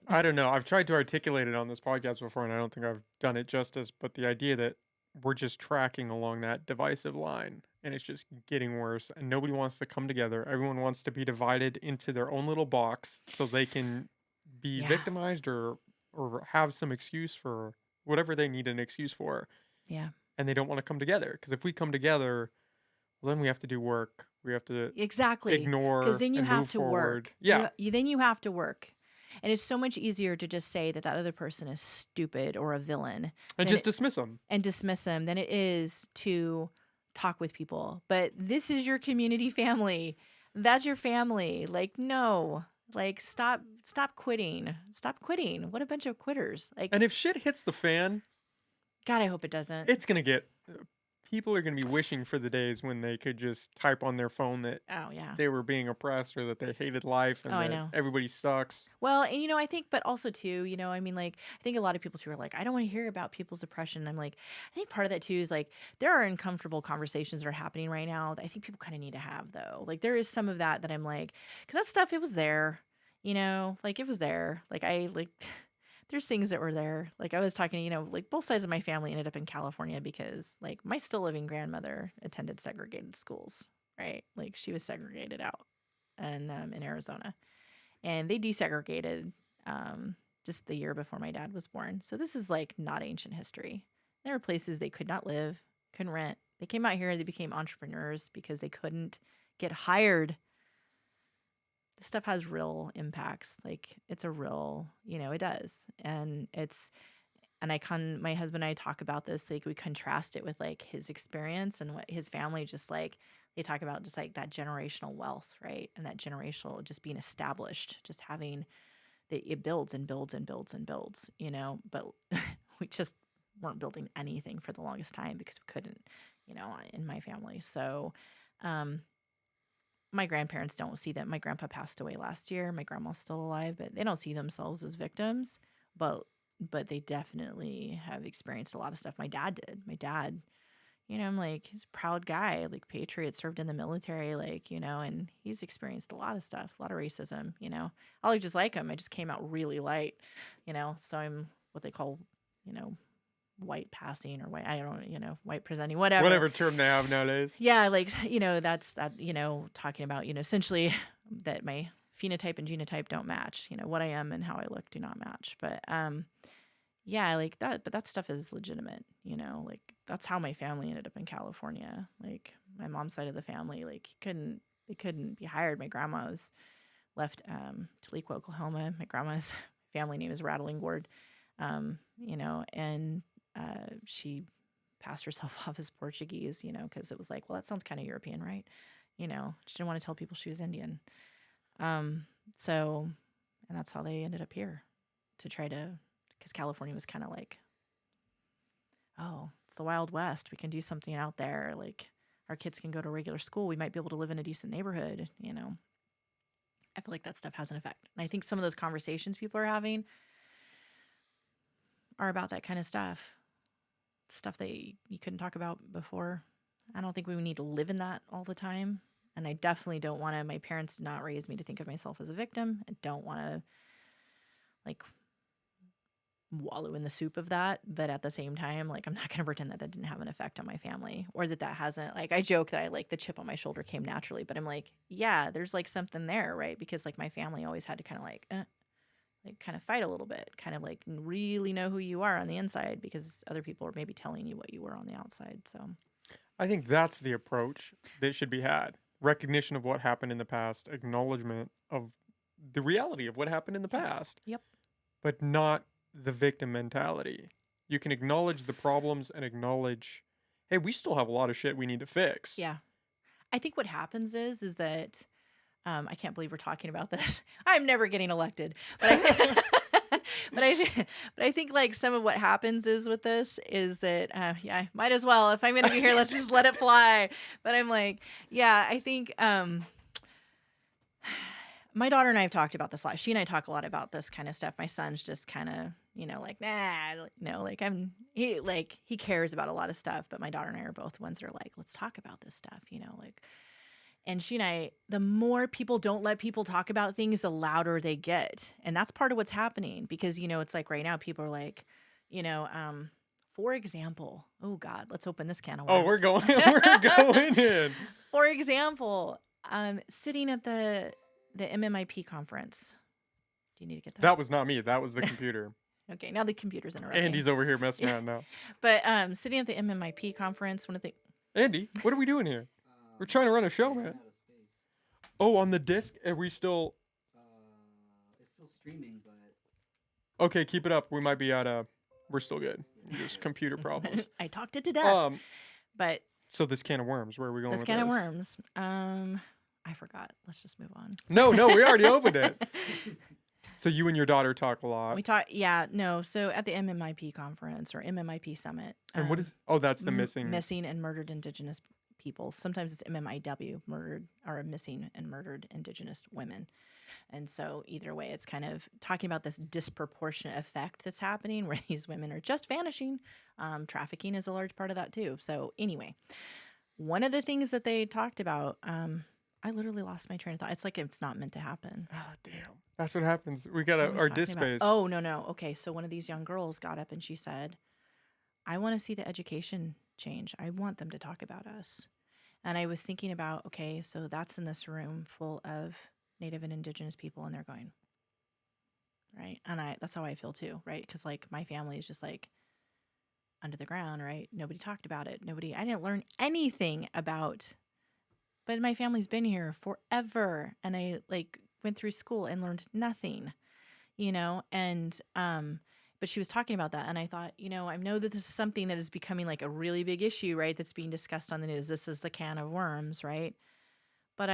I don't know. I've tried to articulate it on this podcast before, and I don't think I've done it justice. But the idea that we're just tracking along that divisive line, and it's just getting worse, and nobody wants to come together. Everyone wants to be divided into their own little box so they can be victimized or have some excuse for whatever they need an excuse for. Yeah. And they don't want to come together. Because if we come together, well, then we have to do work. We have to ignore, because then you have to forward. Work. Yeah. Then you have to work. And it's so much easier to just say that other person is stupid or a villain. And just dismiss them. And dismiss them than it is to talk with people. But this is your community family. That's your family. Like, no. Like, stop quitting. Stop quitting. What a bunch of quitters. Like, and if shit hits the fan, God, I hope it doesn't. It's going to get... People are going to be wishing for the days when they could just type on their phone that they were being oppressed or that they hated life and that everybody sucks. Well, and I think, but also too, I mean, like, I think a lot of people too are like, I don't want to hear about people's oppression. I'm like, I think part of that too is like, there are uncomfortable conversations that are happening right now that I think people kind of need to have, though. Like, there is some of that I'm like, because that stuff, it was there, like, it was there. Like, there's things that were there. Like, I was talking, like, both sides of my family ended up in California because, like, my still living grandmother attended segregated schools, right? Like, she was segregated out and in Arizona. And they desegregated just the year before my dad was born. So this is like not ancient history. There were places they could not live, couldn't rent. They came out here, they became entrepreneurs because they couldn't get hired. This stuff has real impacts. Like it's a real, it does. My husband and I talk about this, like we contrast it with like his experience and what his family just like, they talk about just like that generational wealth, right? And that generational just being established, just having that it builds and builds and builds and builds, but we just weren't building anything for the longest time because we couldn't, in my family. So, my grandparents don't see that. My grandpa passed away last year. My grandma's still alive, but they don't see themselves as victims. But they definitely have experienced a lot of stuff. My dad did. My dad, I'm like, he's a proud guy, like patriot, served in the military, like, and he's experienced a lot of stuff, a lot of racism, I look just like him. I just came out really light, so I'm what they call, white passing or white, I don't know, white presenting, whatever. Whatever term they have nowadays. Yeah, like, that's that, talking about, essentially that my phenotype and genotype don't match, what I am and how I look do not match. But yeah, like that, but that stuff is legitimate, like that's how my family ended up in California. Like my mom's side of the family, like they couldn't be hired. My grandma was left Toledo, Oklahoma. My grandma's family name is Rattling Gourd, and she passed herself off as Portuguese, because it was like, well, that sounds kind of European, right? She didn't want to tell people she was Indian. So, and that's how they ended up here to try to, because California was kind of like, oh, it's the Wild West. We can do something out there. Like our kids can go to regular school. We might be able to live in a decent neighborhood, I feel like that stuff has an effect. And I think some of those conversations people are having are about that kind of stuff that you couldn't talk about before. I don't think we need to live in that all the time. And I definitely don't want to, my parents did not raise me to think of myself as a victim. I don't want to like wallow in the soup of that. But at the same time, like, I'm not going to pretend that didn't have an effect on my family or that hasn't, like, I joke that I like the chip on my shoulder came naturally, but I'm like, yeah, there's like something there, right? Because like my family always had to kind of like kind of fight a little bit, kind of like really know who you are on the inside because other people are maybe telling you what you were on the outside. So I think that's the approach that should be had. Recognition of what happened in the past, acknowledgement of the reality of what happened in the past. Yep. But not the victim mentality. You can acknowledge the problems and acknowledge, hey, we still have a lot of shit we need to fix. Yeah. I think what happens is that I can't believe we're talking about this. I'm never getting elected, but I think like some of what happens is with this is that yeah, might as well, if I'm going to be here, let's just let it fly. But I'm like, yeah, I think my daughter and I have talked about this a lot. She and I talk a lot about this kind of stuff. My son's just kind of, like, nah, like he cares about a lot of stuff. But my daughter and I are both ones that are like, let's talk about this stuff, like. And she and I, the more people don't let people talk about things, the louder they get. And that's part of what's happening because, it's like right now people are like, for example, oh God, let's open this can of worms. Oh, we're going in. For example, sitting at the MMIP conference. Do you need to get that? That was not me. That was the computer. Okay, now the computer's interrupting. Andy's over here messing around now. But sitting at the MMIP conference, one of the... Andy, what are we doing here? We're trying to run a show, man. Oh, on the disc? Are we still... It's still streaming, but... Okay, keep it up. We might be we're still good. Just computer problems. I talked it to death. But... So this can of worms, where are we going with this? This can of worms. I forgot. Let's just move on. No, we already opened it. So you and your daughter talk a lot. We talk, yeah, no. So at the MMIP conference or MMIP summit. And what is... Oh, that's the Missing and Murdered Indigenous People. Sometimes it's MMIW, missing and murdered Indigenous women. And so either way, it's kind of talking about this disproportionate effect that's happening where these women are just vanishing. Trafficking is a large part of that too. So anyway, one of the things that they talked about, I literally lost my train of thought. It's like it's not meant to happen. Oh, damn. That's what happens. We got our disk space. Oh, no. Okay, so one of these young girls got up and she said, I want to see the education change. I want them to talk about us. And I was thinking about, okay, so that's in this room full of Native and Indigenous people, and they're going, right? And that's how I feel too, right? Because like my family is just like under the ground, right? Nobody talked about it. I didn't learn anything about, but my family's been here forever, and I like went through school and learned nothing, and but she was talking about that, and I thought, I know that this is something that is becoming like a really big issue, right? That's being discussed on the news. This is the can of worms, right? But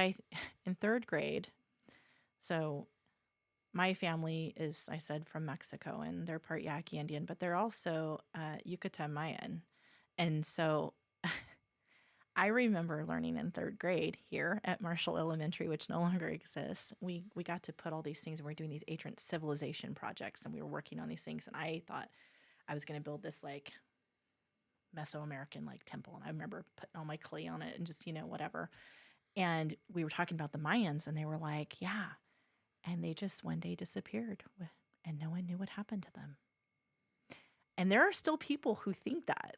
in third grade, so my family is, I said, from Mexico, and they're part Yaqui Indian, but they're also Yucatan Mayan. And so I remember learning in third grade here at Marshall Elementary, which no longer exists. We got to put all these things, and we're doing these ancient civilization projects, and we were working on these things. And I thought I was going to build this like Mesoamerican like temple, and I remember putting all my clay on it and just whatever. And we were talking about the Mayans, and they were like, "Yeah," and they just one day disappeared, and no one knew what happened to them. And there are still people who think that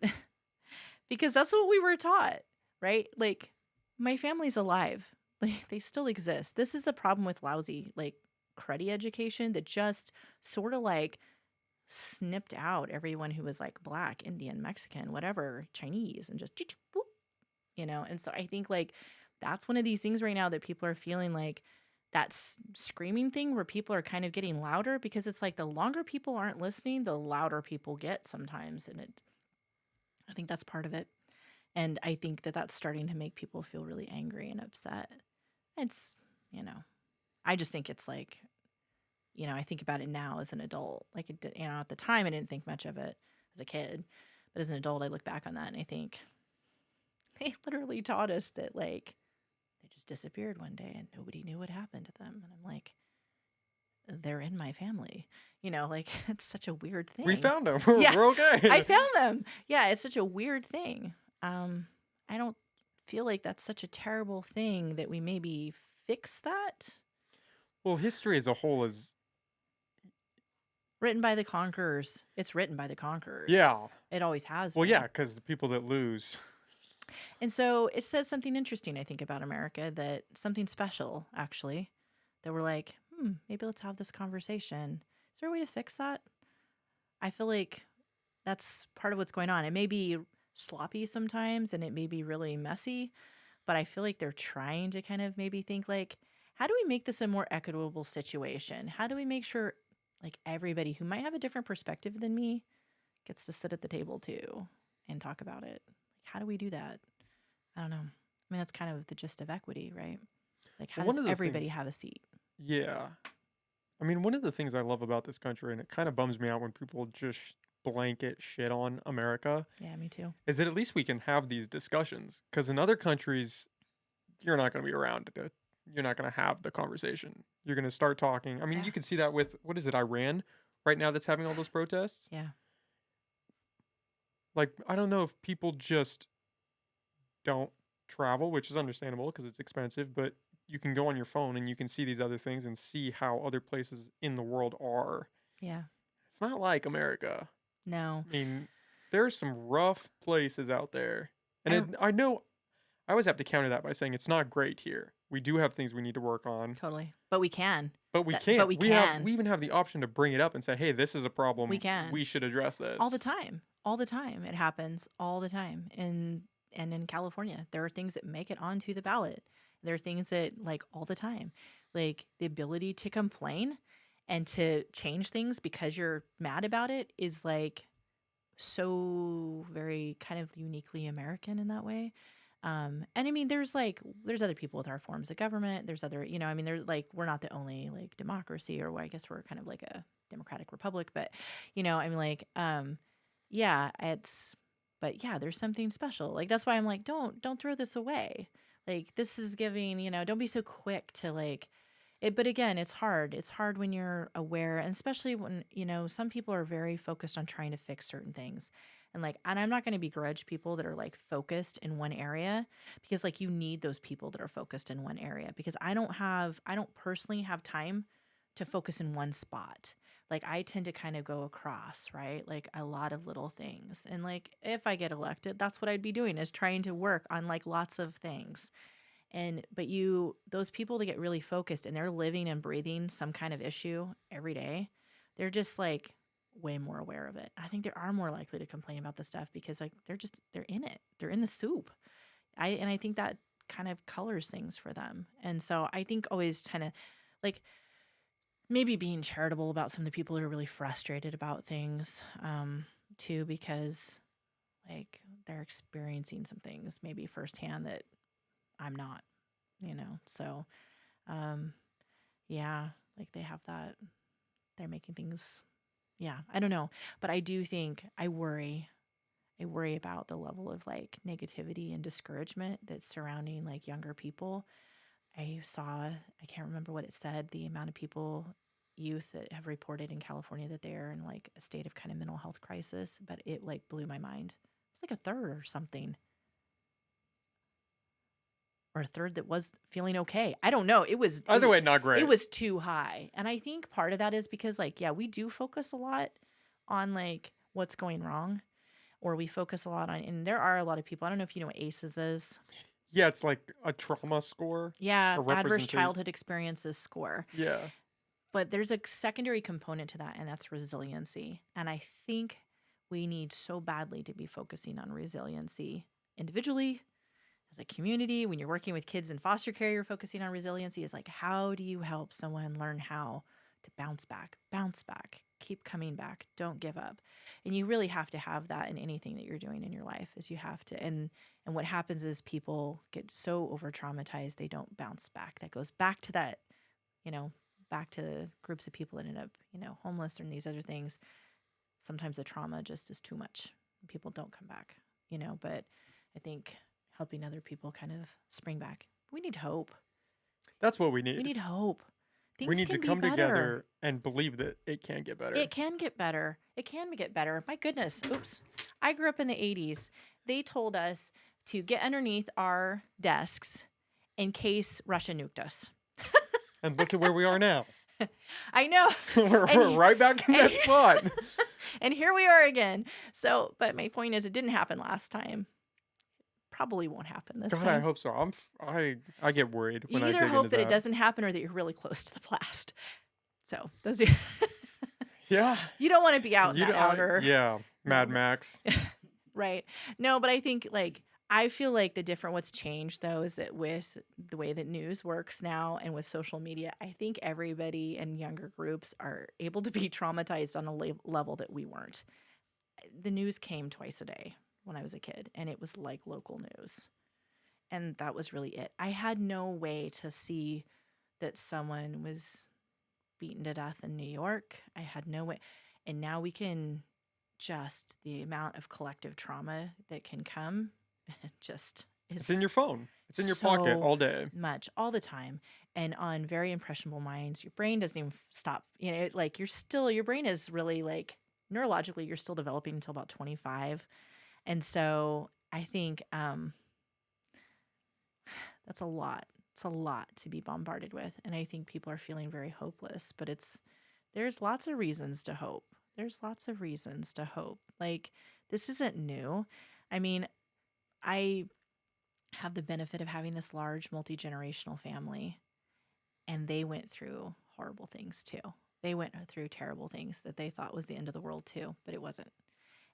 because that's what we were taught, right? Like, my family's alive. Like, they still exist. This is the problem with lousy, like, cruddy education that just sort of like snipped out everyone who was like Black, Indian, Mexican, whatever, Chinese, and just, boop, And so I think like that's one of these things right now that people are feeling like that screaming thing where people are kind of getting louder, because it's like the longer people aren't listening, the louder people get sometimes. And I think that's part of it. And I think that that's starting to make people feel really angry and upset. It's, I just think it's like, I think about it now as an adult. Like, at the time, I didn't think much of it as a kid. But as an adult, I look back on that and I think they literally taught us that, like, they just disappeared one day and nobody knew what happened to them. And I'm like, they're in my family. Like, it's such a weird We thing. found them. Yeah, We're okay. I found them. Yeah, it's such a weird thing. I don't feel like that's such a terrible thing that we maybe fix that. Well, history as a whole is, Written by the conquerors. It's written by the conquerors. yeah. It always has Well, been. yeah, because the people that lose. And so it says something interesting, I think, about America, that something special, actually, that we're like, maybe let's have this conversation. Is there a way to fix that? I feel like that's part of what's going on. It may be sloppy sometimes and it may be really messy, but I feel like they're trying to kind of maybe think like, how do we make this a more equitable situation? How do we make sure like everybody who might have a different perspective than me gets to sit at the table too and talk about it? Like, how do we do that? I don't know. I mean, that's kind of the gist of equity, right? Like, how Well, one does of the everybody things- have a seat? Yeah. I mean, one of the things I love about this country, and it kind of bums me out when people just blanket shit on America, Yeah, me too. is that at least we can have these discussions. Because in other countries, you're not going to be around. You're not going to have the conversation. You're going to start talking. I mean, Yeah. you can see that with, what is it, Iran right now that's having all those protests? Yeah. Like, I don't know if people just don't travel, which is understandable because it's expensive, but you can go on your phone and you can see these other things and see how other places in the world are. Yeah. It's not like America. No. I mean, there's some rough places out there. And And- I know I always have to counter that by saying it's not great here. We do have things we need to work on, Totally. But we can. but we That- can't. but we can. We even have the option to bring it up and say, "Hey, this is a problem. We can. We should address this." All the time. All the time. It happens all the time. And in California, there are things that make it onto the ballot. There are things that, like, all the time, like the ability to complain and to change things because you're mad about it is like so very kind of uniquely American in that way. And I mean, there's other people with our forms of government. There's other, I mean, there's like, we're not the only like democracy, or I guess we're kind of like a democratic republic, but I mean, like, yeah, but yeah, there's something special. Like, that's why I'm like, don't throw this away. Like, this is giving, don't be so quick to like it. But again, it's hard. It's hard when you're aware, and especially when, some people are very focused on trying to fix certain things. And I'm not going to begrudge people that are like focused in one area, because like you need those people that are focused in one area, because I don't personally have time to focus in one spot. Like, I tend to kind of go across, right? Like a lot of little things. And like, if I get elected, that's what I'd be doing, is trying to work on like lots of things. But those people that get really focused and they're living and breathing some kind of issue every day, they're just like way more aware of it. I think they are more likely to complain about the stuff because like they're in it. They're in the soup. I think that kind of colors things for them. And so I think always kind of like maybe being charitable about some of the people who are really frustrated about things too, because like they're experiencing some things maybe firsthand that I'm not, So um yeah, like they have that, they're making things, yeah, I don't know. But I do think I worry about the level of like negativity and discouragement that's surrounding like younger people. I can't remember what it said, the amount of people, youth that have reported in California that they're in like a state of kind of mental health crisis, but it like blew my mind. It's like a third or something, or a third that was feeling okay. I don't know. Either way, not It great. was too high. And I think part of that is because like, yeah, we do focus a lot on like what's going wrong, or we focus a lot on, and there are a lot of people. I don't know if you know what ACEs is. Yeah, it's like a trauma score, Yeah, a adverse representation. childhood experiences score. Yeah. But there's a secondary component to that, and that's resiliency. And I think we need so badly to be focusing on resiliency individually, as a community. When you're working with kids in foster care, you're focusing on resiliency. Is like, how do you help someone learn how to bounce back, keep coming back, don't give up? And you really have to have that in anything that you're doing in your life. Is you have to, and what happens is people get so over traumatized they don't bounce back. That goes back to that, you know, back to groups of people that end up, homeless and these other things. Sometimes the trauma just is too much. People don't come back, but I think helping other people kind of spring back. We need hope. That's what we We need. need hope. We Things need to can be come better. together and believe that it can get better. It can get better. It can get better. My goodness. Oops. I grew up in the 80s. They told us to get underneath our desks in case Russia nuked us. And look at where we are now. I know. We're right back in that spot. And here we are again. So, but my point is, it didn't happen last time. Probably won't happen this God, time. I hope so. I get worried when You I either dig hope into that it doesn't happen or that you're really close to the blast. So those are Yeah. you don't want to be out in that outer. Yeah. Mad No. Max. Right. No, but I think like I feel like what's changed though is that with the way that news works now and with social media, I think everybody and younger groups are able to be traumatized on a level that we weren't. The news came twice a day when I was a kid, and it was like local news. And that was really it. I had no way to see that someone was beaten to death in New York. I had no way. And now we can just, the amount of collective trauma that can come just is It's in your phone. It's in your pocket so all day. much, all the time. And on very impressionable minds, your brain doesn't even stop. Like your brain is really like neurologically, you're still developing until about 25. And so I think that's a lot. It's a lot to be bombarded with. And I think people are feeling very hopeless, but there's lots of reasons to hope. There's lots of reasons to hope. Like, this isn't new. I mean, I have the benefit of having this large multi-generational family, and they went through horrible things too. They went through terrible things that they thought was the end of the world too, but it wasn't.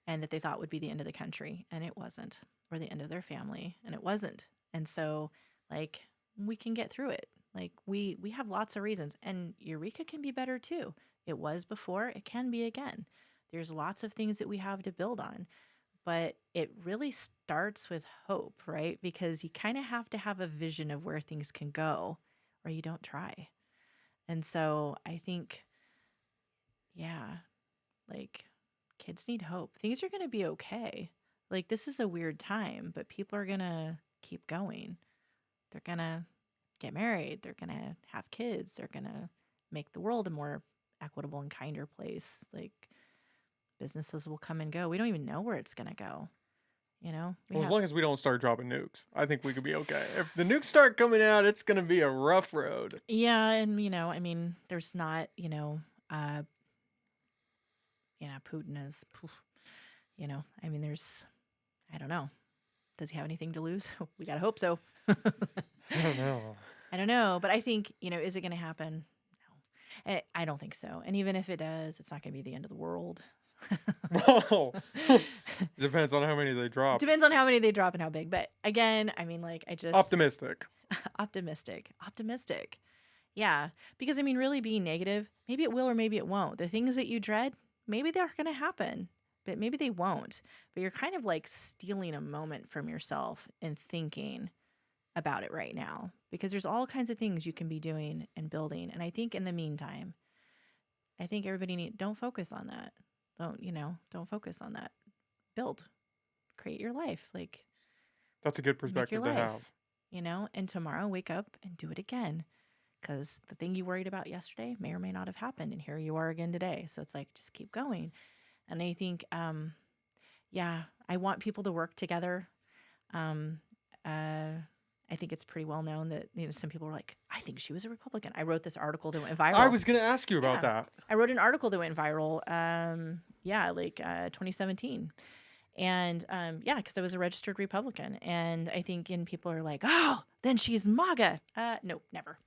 And that they thought would be the end of the country, and it wasn't. Or the end of their family, and it wasn't. And so, like, we can get through it. Like, we have lots of reasons. And Eureka can be better too. It was before, it can be again. There's lots of things that we have to build on. But it really starts with hope, right? Because you kind of have to have a vision of where things can go, or you don't try. And so I think, yeah, like, kids need hope. Things are going to be okay. Like, this is a weird time, but people are going to keep going. They're going to get married. They're going to have kids. They're going to make the world a more equitable and kinder place. Like, businesses will come and go. We don't even know where it's going to go. As long as we don't start dropping nukes, I think we could be okay. If the nukes start coming out, it's going to be a rough road. Yeah. And, I mean, there's not, Putin is, I mean, I don't know. Does he have anything to lose? We got to hope so. I don't know. I don't know. But I think, is it going to happen? No. I don't think so. And even if it does, it's not going to be the end of the world. Well, depends on how many they drop. Depends on how many they drop and how big. But again, I mean, like, I just Optimistic. optimistic. Yeah. Because I mean, really being negative, maybe it will or maybe it won't. The things that you dread, maybe they're going to happen, but maybe they won't. But you're kind of like stealing a moment from yourself and thinking about it right now because there's all kinds of things you can be doing and building. And I think in the meantime, I think everybody don't focus on that. Don't focus on that. Build, create your life. Like, That's a good make your perspective to life, have. and tomorrow wake up and do it again. Because the thing you worried about yesterday may or may not have happened. And here you are again today. So it's like, just keep going. And I think, yeah, I want people to work together. Um, I think it's pretty well known that some people were like, I think she was a Republican. I wrote this article that went viral. I was going to ask you about Yeah. that. I wrote an article that went viral. 2017. And because I was a registered Republican. And I think people are like, oh, then she's MAGA. No, never.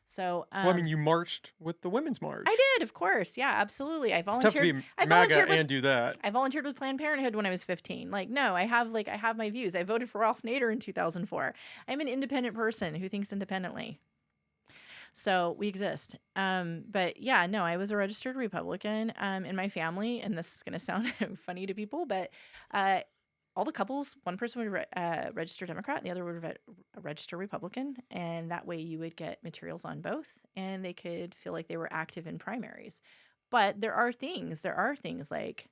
So, Well, I mean, you marched with the Women's March. I did, of course. Yeah, absolutely. I It's tough volunteered. to be I MAGA volunteered with and do that. I volunteered with Planned Parenthood when I was 15. Like, no, I have my views. I voted for Ralph Nader in 2004. I'm an independent person who thinks independently. So we exist. But yeah, no, I was a registered Republican in my family, and this is going to sound funny to people, but all the couples, one person would register Democrat, and the other would register Republican, and that way you would get materials on both, and they could feel like they were active in primaries. But there are things like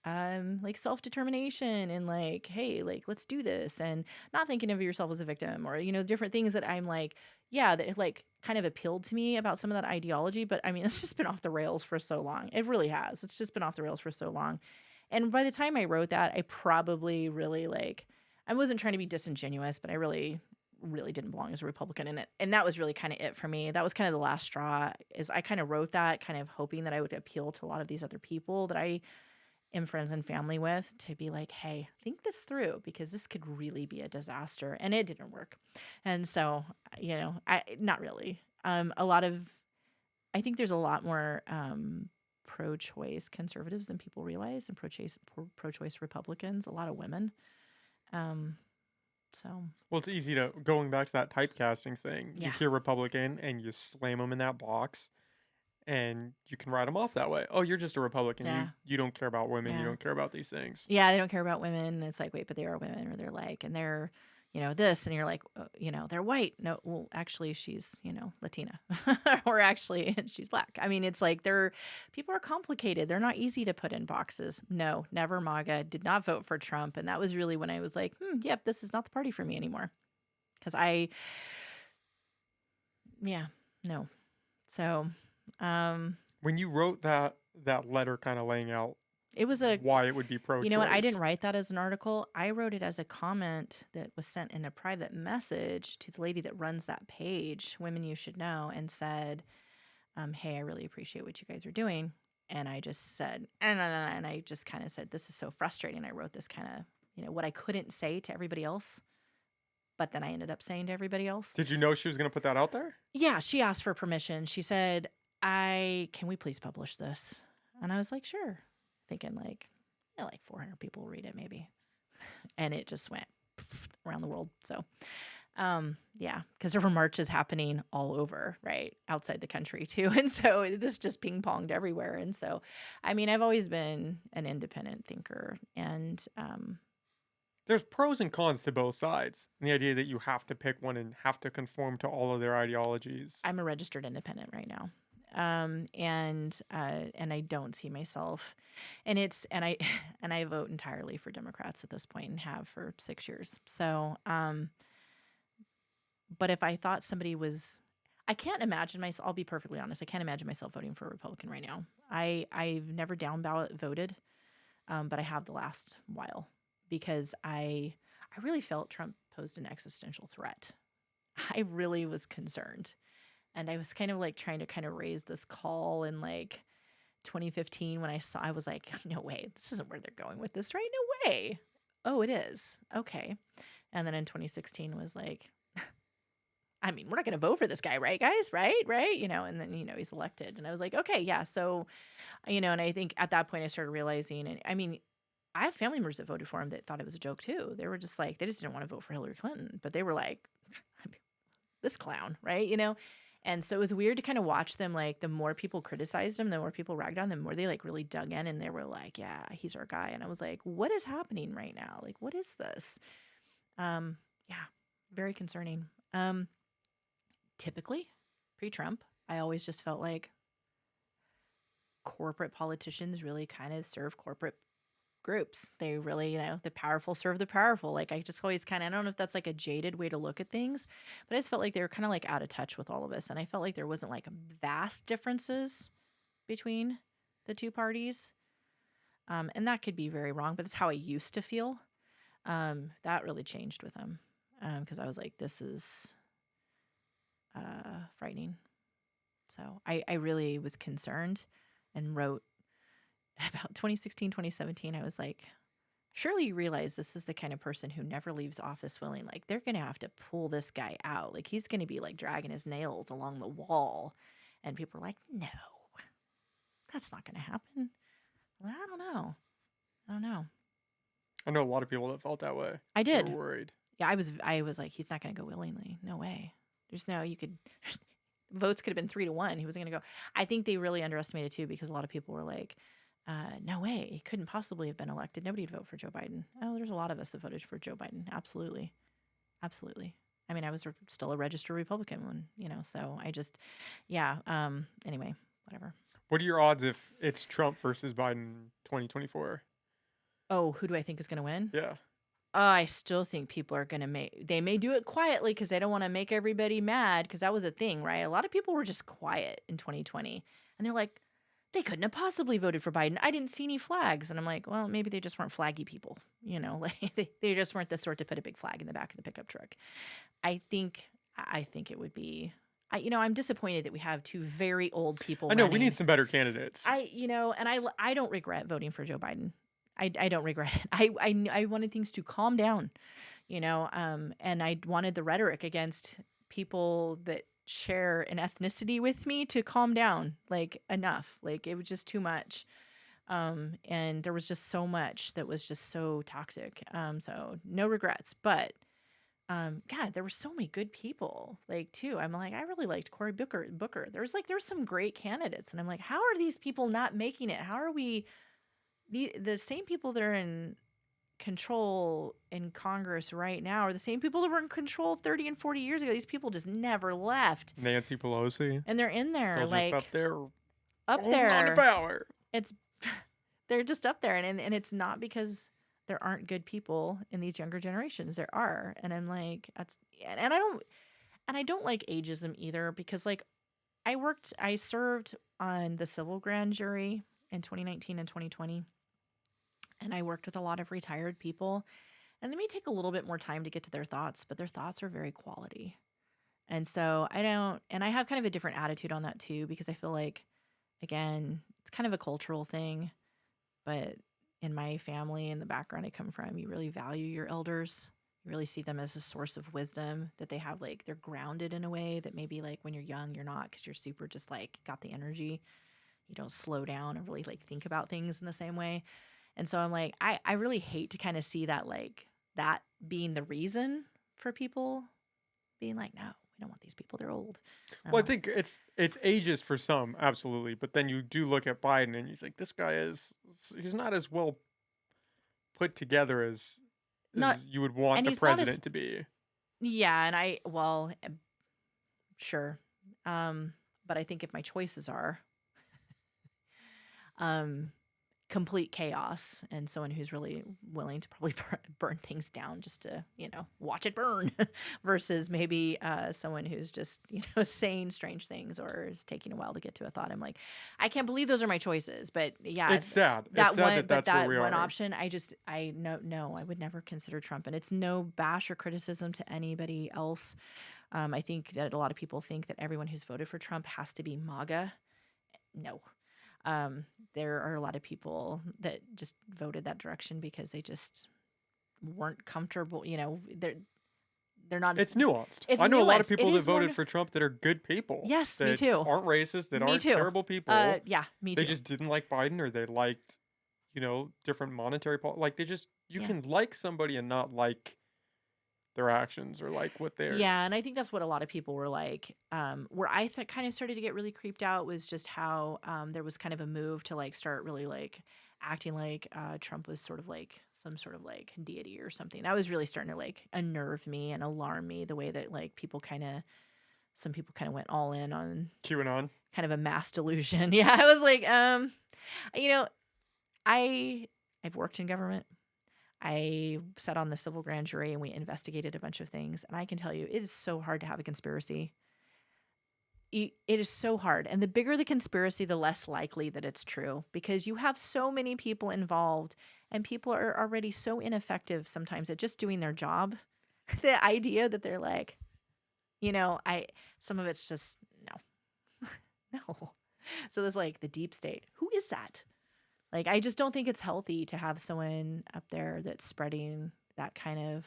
self-determination and like, hey, like, let's do this, and not thinking of yourself as a victim, or different things that I'm like, yeah, that like kind of appealed to me about some of that ideology. But I mean, it's just been off the rails for so long. It really has. It's just been off the rails for so long. And by the time I wrote that, I probably really I wasn't trying to be disingenuous, but I really, really didn't belong as a Republican in it. And that was really kind of it for me. That was kind of the last straw. Is I kind of wrote that kind of hoping that I would appeal to a lot of these other people that I am friends and family with, to be like, hey, think this through, because this could really be a disaster. And it didn't work. And so, not really. I think there's a lot more pro-choice conservatives than people realize, and pro-choice Republicans, a lot of women. Well, it's easy to, going back to that typecasting thing, you Yeah. hear Republican and you slam them in that box, and you can write them off that way. Oh, you're just a Republican. Yeah. You don't care about women. You Yeah. don't care about these things. Yeah, they don't care about women. And it's like, wait, but they are women, or they're like, and they're, this, and you're like, they're white. No, well, actually, she's, Latina, or actually, she's black. I mean, it's like people are complicated. They're not easy to put in boxes. No, never MAGA. Did not vote for Trump, and that was really when I was like, yep, this is not the party for me anymore, because no. So, When you wrote that letter, kind of laying out it was why it would be pro-choice. You know what? I didn't write that as an article. I wrote it as a comment that was sent in a private message to the lady that runs that page, Women You Should Know, and said, hey, I really appreciate what you guys are doing. And I just said, and I just kind of said, this is so frustrating. I wrote this kind of, what I couldn't say to everybody else, but then I ended up saying to everybody else. Did you know she was going to put that out there? Yeah, she asked for permission. She said, can we please publish this? And I was like, sure. Thinking like 400 people will read it maybe. And it just went around the world. So, because there were marches happening all over, right? Outside the country too. And so it was just ping ponged everywhere. And so, I mean, I've always been an independent thinker, and, there's pros and cons to both sides. And the idea that you have to pick one and have to conform to all of their ideologies. I'm a registered independent right now. And I don't see myself, and I vote entirely for Democrats at this point, and have for 6 years. So, but if I thought somebody was, I can't imagine myself, I'll be perfectly honest, I can't imagine myself voting for a Republican right now. I've never down ballot voted, but I have the last while, because I really felt Trump posed an existential threat. I really was concerned. And I was kind of like trying to kind of raise this call in like 2015 when I was like, no way, this isn't where they're going with this, right? No way. Oh, it is. Okay. And then in 2016 was like, I mean, we're not going to vote for this guy, right, guys? Right, right. And then he's elected, and I was like, okay, yeah. So, and I think at that point I started realizing, and I mean, I have family members that voted for him that thought it was a joke too. They were just like, they just didn't want to vote for Hillary Clinton, but they were like, this clown, right? And so it was weird to kind of watch them. Like, the more people criticized him, the more people ragged on them, the more they like really dug in, and they were like, yeah, he's our guy. And I was like, what is happening right now? Like, what is this? Yeah, very concerning. Typically pre-Trump, I always just felt like corporate politicians really kind of serve corporate groups. They really, the powerful serve the powerful. Like, I just always kind of, I don't know if that's like a jaded way to look at things, but I just felt like they were kind of like out of touch with all of us. And I felt like there wasn't like vast differences between the two parties. And that could be very wrong, but that's how I used to feel. That really changed with him. Because I was like, this is frightening. So I really was concerned and wrote about 2016, 2017. I was like, surely you realize this is the kind of person who never leaves office willing. Like, they're going to have to pull this guy out. Like, he's going to be like dragging his nails along the wall. And people are like, no, that's not going to happen. Well, I don't know. I know a lot of people that felt that way. I They did. were worried. Yeah, I was like, he's not going to go willingly. No way. Votes could have been 3-1. He wasn't going to go. I think they really underestimated too, because a lot of people were like, no way. He couldn't possibly have been elected. Nobody'd vote for Joe Biden. Oh, there's a lot of us that voted for Joe Biden. Absolutely. Absolutely. I mean, I was still a registered Republican when, so I just, yeah. Anyway, whatever. What are your odds if it's Trump versus Biden 2024? Oh, who do I think is going to win? Yeah. I still think people are going to they may do it quietly because they don't want to make everybody mad, because that was a thing, right? A lot of people were just quiet in 2020, and they're like, they couldn't have possibly voted for Biden. I didn't see any flags. And I'm like, well, maybe they just weren't flaggy people, like they just weren't the sort to put a big flag in the back of the pickup truck. I think it would be, I'm disappointed that we have two very old people I know, we running. need some better candidates. I don't regret voting for Joe Biden. I don't regret it. I wanted things to calm down, and I wanted the rhetoric against people that share an ethnicity with me to calm down, like, enough. Like, it was just too much. And there was just so much that was just so toxic. So no regrets, but God, there were so many good people, like, too. I'm like, I really liked Cory Booker. There's some great candidates, and I'm like, how are these people not making it? How are we the same people that are in control in Congress right now are the same people that were in control 30 and 40 years ago. These people just never left. Nancy Pelosi. And they're in there, Still like, just up there. up holding on to there. power. It's they're just up there, and it's not because there aren't good people in these younger generations. There are, and I'm like, and I don't like ageism either, because, like, I served on the civil grand jury in 2019 and 2020. And I worked with a lot of retired people, and they may take a little bit more time to get to their thoughts, but their thoughts are very quality. And so I have kind of a different attitude on that too, because I feel like, again, it's kind of a cultural thing, but in my family and the background I come from, you really value your elders. You really see them as a source of wisdom, that they have, like, they're grounded in a way that maybe, like, when you're young, you're not, because you're super just, like, got the energy. You don't slow down and really, like, think about things in the same way. And so I'm like, I really hate to kind of see that, like, that being the reason for people being like, no, we don't want these people. They're old. Well, I think it's ageist for some, absolutely. But then you do look at Biden and you think, this guy he's not as well put together as you would want the president to be. Yeah. And sure. But I think if my choices are, complete chaos and someone who's really willing to probably burn things down just to, watch it burn, versus maybe someone who's just, saying strange things or is taking a while to get to a thought. I'm like, I can't believe those are my choices. But yeah, it's sad. It's sad that's where we are. One option, I would never consider Trump. And it's no bash or criticism to anybody else. I think that a lot of people think that everyone who's voted for Trump has to be MAGA. No. There are a lot of people that just voted that direction because they just weren't comfortable. they're not as It's nuanced. it's I know a lot of nuanced. It people that is more voted for Trump that are good people, yes, me that too. aren't racist, that Me aren't too. terrible people. Yeah, me They too. just didn't like Biden, or they liked, different monetary like you Yeah. can like somebody and not like their actions or like what they're. Yeah, and I think that's what a lot of people were like. Where I kind of started to get really creeped out was just how there was kind of a move to like start really like acting like Trump was sort of like some sort of like deity or something. That was really starting to like unnerve me and alarm me the way that like some people kind of went all in on QAnon. kind of a mass delusion. Yeah, I was like, you know, I've worked in government. I sat on the civil grand jury and we investigated a bunch of things. And I can tell you, it is so hard to have a conspiracy. It is so hard. And the bigger the conspiracy, the less likely that it's true because you have so many people involved and people are already so ineffective sometimes at just doing their job. The idea that they're like, some of it's just no, no. So there's like the deep state. Who is that? Like, I just don't think it's healthy to have someone up there that's spreading that kind of.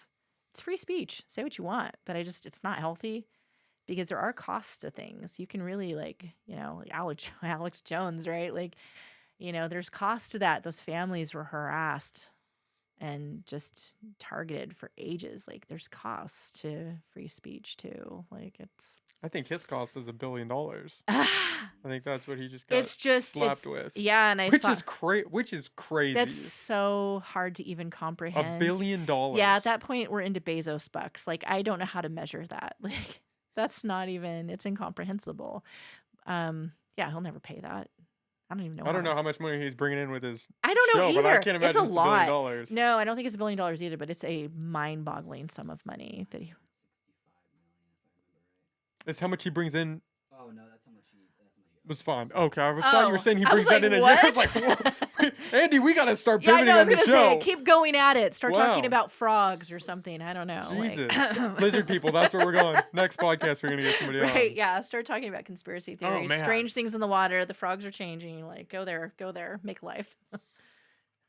It's free speech. Say what you want, but it's not healthy because there are costs to things. You can really like Alex Jones, right? Like, there's costs to that. Those families were harassed and just targeted for ages. Like, there's costs to free speech too. Like, it's. I think his cost is $1 billion. I think that's what he just got It's just slapped with. yeah, and I Which saw is which is crazy. that's so hard to even $1 comprehend. billion. Yeah, at that point we're into Bezos bucks. Like I don't know how to measure that. Like that's not even it's incomprehensible. Yeah, he'll never pay that. I don't even know. I don't know how much money he's bringing in with his I don't know show, either. but I can't imagine It's a it's lot. $1 billion. No, I don't think it's $1 billion either, but it's a mind-boggling sum of money that he 65 million, if I remember right. That's how much he brings in. Oh no, that's how much he owes. Was fine. Okay, I thought you were saying he I was brings that in a year. like, I was like, whoa. Andy, we got to start Yeah, I pivoting know. I on was the gonna say, show. keep going at it. Start talking Wow. about frogs or something. I don't know. Jesus. Lizard people, that's where we're going. Next podcast, we're going to get somebody Right, on. yeah. Start talking about conspiracy theories, man. strange things in the water. The frogs are changing. Like, go there, make life.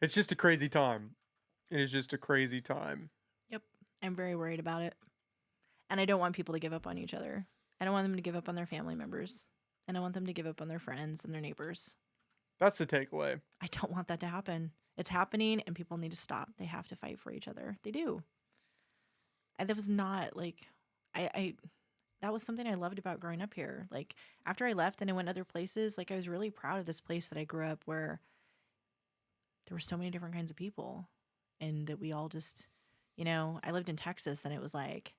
It's just a crazy time. It is just a crazy time. Yep, I'm very worried about it, and I don't want people to give up on each other. I don't want them to give up on their family members, and I want them to give up on their friends and their neighbors. That's the takeaway. I don't want that to happen. It's happening, and people need to stop. They have to fight for each other. They do. And that was not like, I that was something I loved about growing up here. Like after I left and I went other places, like I was really proud of this place that I grew up where there were so many different kinds of people, and that we all just, I lived in Texas, and it was like,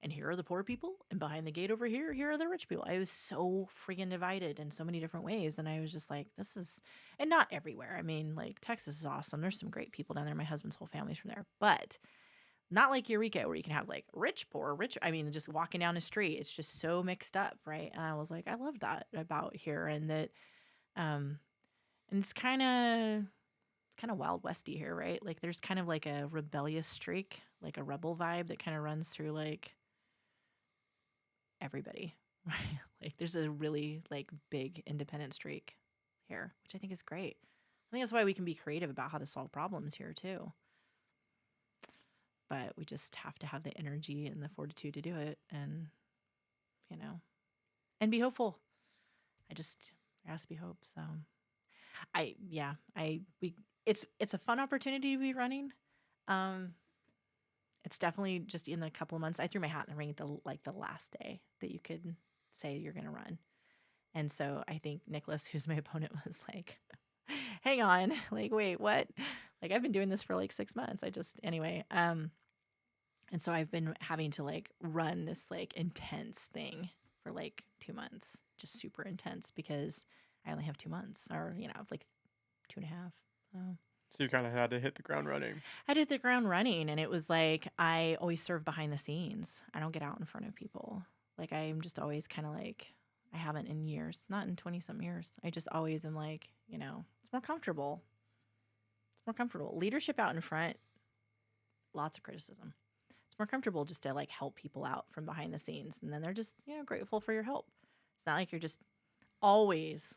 and here are the poor people, and behind the gate over here, here are the rich people. I was so freaking divided in so many different ways, and I was just like, this is, and not everywhere. I mean, like Texas is awesome. There's some great people down there. My husband's whole family's from there, but not like Eureka where you can have like rich, poor, rich. I mean, just walking down a street, it's just so mixed up, right? And I was like, I love that about here, and that, and it's kind of Wild Westy here, right? Like there's kind of like a rebellious streak, like a rebel vibe that kind of runs through like everybody, right? Like there's a really like big independent streak here, which I think is great. I think that's why we can be creative about how to solve problems here too. But we just have to have the energy and the fortitude to do it, and and be hopeful. There has to be hope. So it's a fun opportunity to be running. It's definitely just in a couple of months. I threw my hat in the ring at the last day that you could say you're going to run. And so I think Nicholas, who's my opponent, was like, hang on, like, wait, what? Like, I've been doing this for like 6 months. Anyway. And so I've been having to like run this like intense thing for like 2 months, just super intense because I only have 2 months or, like 2.5. So you kind of had to hit the ground running. I did the ground running, and it was like I always serve behind the scenes. I don't get out in front of people. Like I'm just always kind of like, I haven't in years, not in 20-some years. I just always am like, it's more comfortable. It's more comfortable. Leadership out in front, lots of criticism. It's more comfortable just to like help people out from behind the scenes. And then they're just, grateful for your help. It's not like you're just always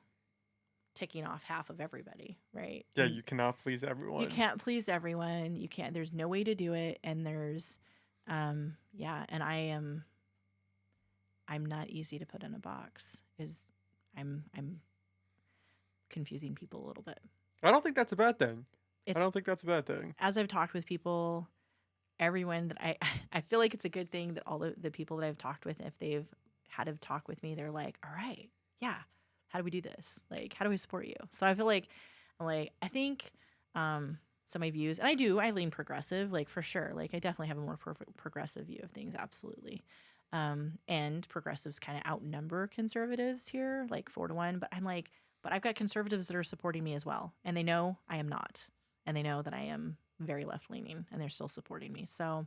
ticking off half of everybody, right? Yeah, you cannot please everyone. You can't please everyone. You can't. There's no way to do it, and there's Yeah, and I'm not easy to put in a box. I'm confusing people a little bit. I don't think that's a bad thing. I It's don't think that's a bad thing. as I've talked with people, everyone that I feel like it's a good thing that all the people that I've talked with, if they've had a talk with me, they're like, all right, yeah, how do we do this? Like, how do we support you? So I feel like I think some of my views, and I lean progressive, like for sure. Like I definitely have a more progressive view of things, absolutely. And progressives kind of outnumber conservatives here, like 4-1. But I'm like, but I've got conservatives that are supporting me as well, and they know I am not, and they know that I am very left leaning, and they're still supporting me. So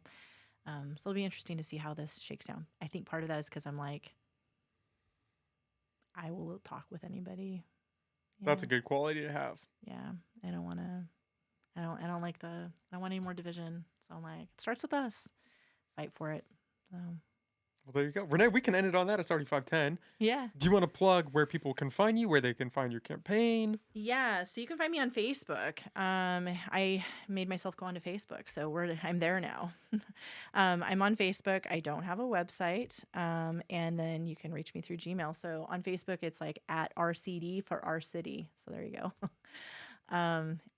it'll be interesting to see how this shakes down. I think part of that is because I'm like, I will talk with anybody. You That's know? a good quality to have. Yeah, I don't want to. I don't like I don't want any more division. So I'm like, it starts with us. Fight for it. So Well, there you go. Renee, we can end it on that. It's already 5:10. yeah. Do you want to plug where people can find you, where they can find your campaign? Yeah, so you can find me on Facebook. I made myself go onto Facebook, so I'm there now. I'm on Facebook. I don't have a website, and then you can reach me through Gmail. So on Facebook, it's like at RCD for our city. So there you go.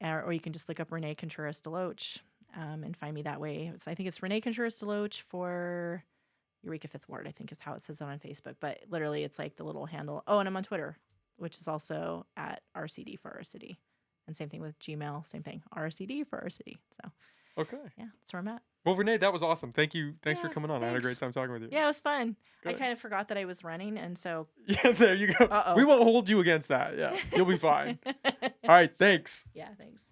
Or you can just look up Renee Contreras De Loach, and find me that way. I think it's Renee Contreras De Loach for Eureka Fifth Ward, I think is how it says on Facebook. But literally, it's like the little handle. Oh, and I'm on Twitter, which is also at RCD for our city. And same thing with Gmail, same thing, RCD for our city. So Okay. yeah, that's where I'm at. Well, Renee, that was awesome. Thank you. Thanks for Yeah, coming on. I had a great thanks. time talking with you. Yeah, it was fun. I Good. kind of forgot that I was running, and so Yeah, there you go. Uh-oh. We won't hold you against that. Yeah, you'll be fine. All right. Thanks. Yeah, thanks.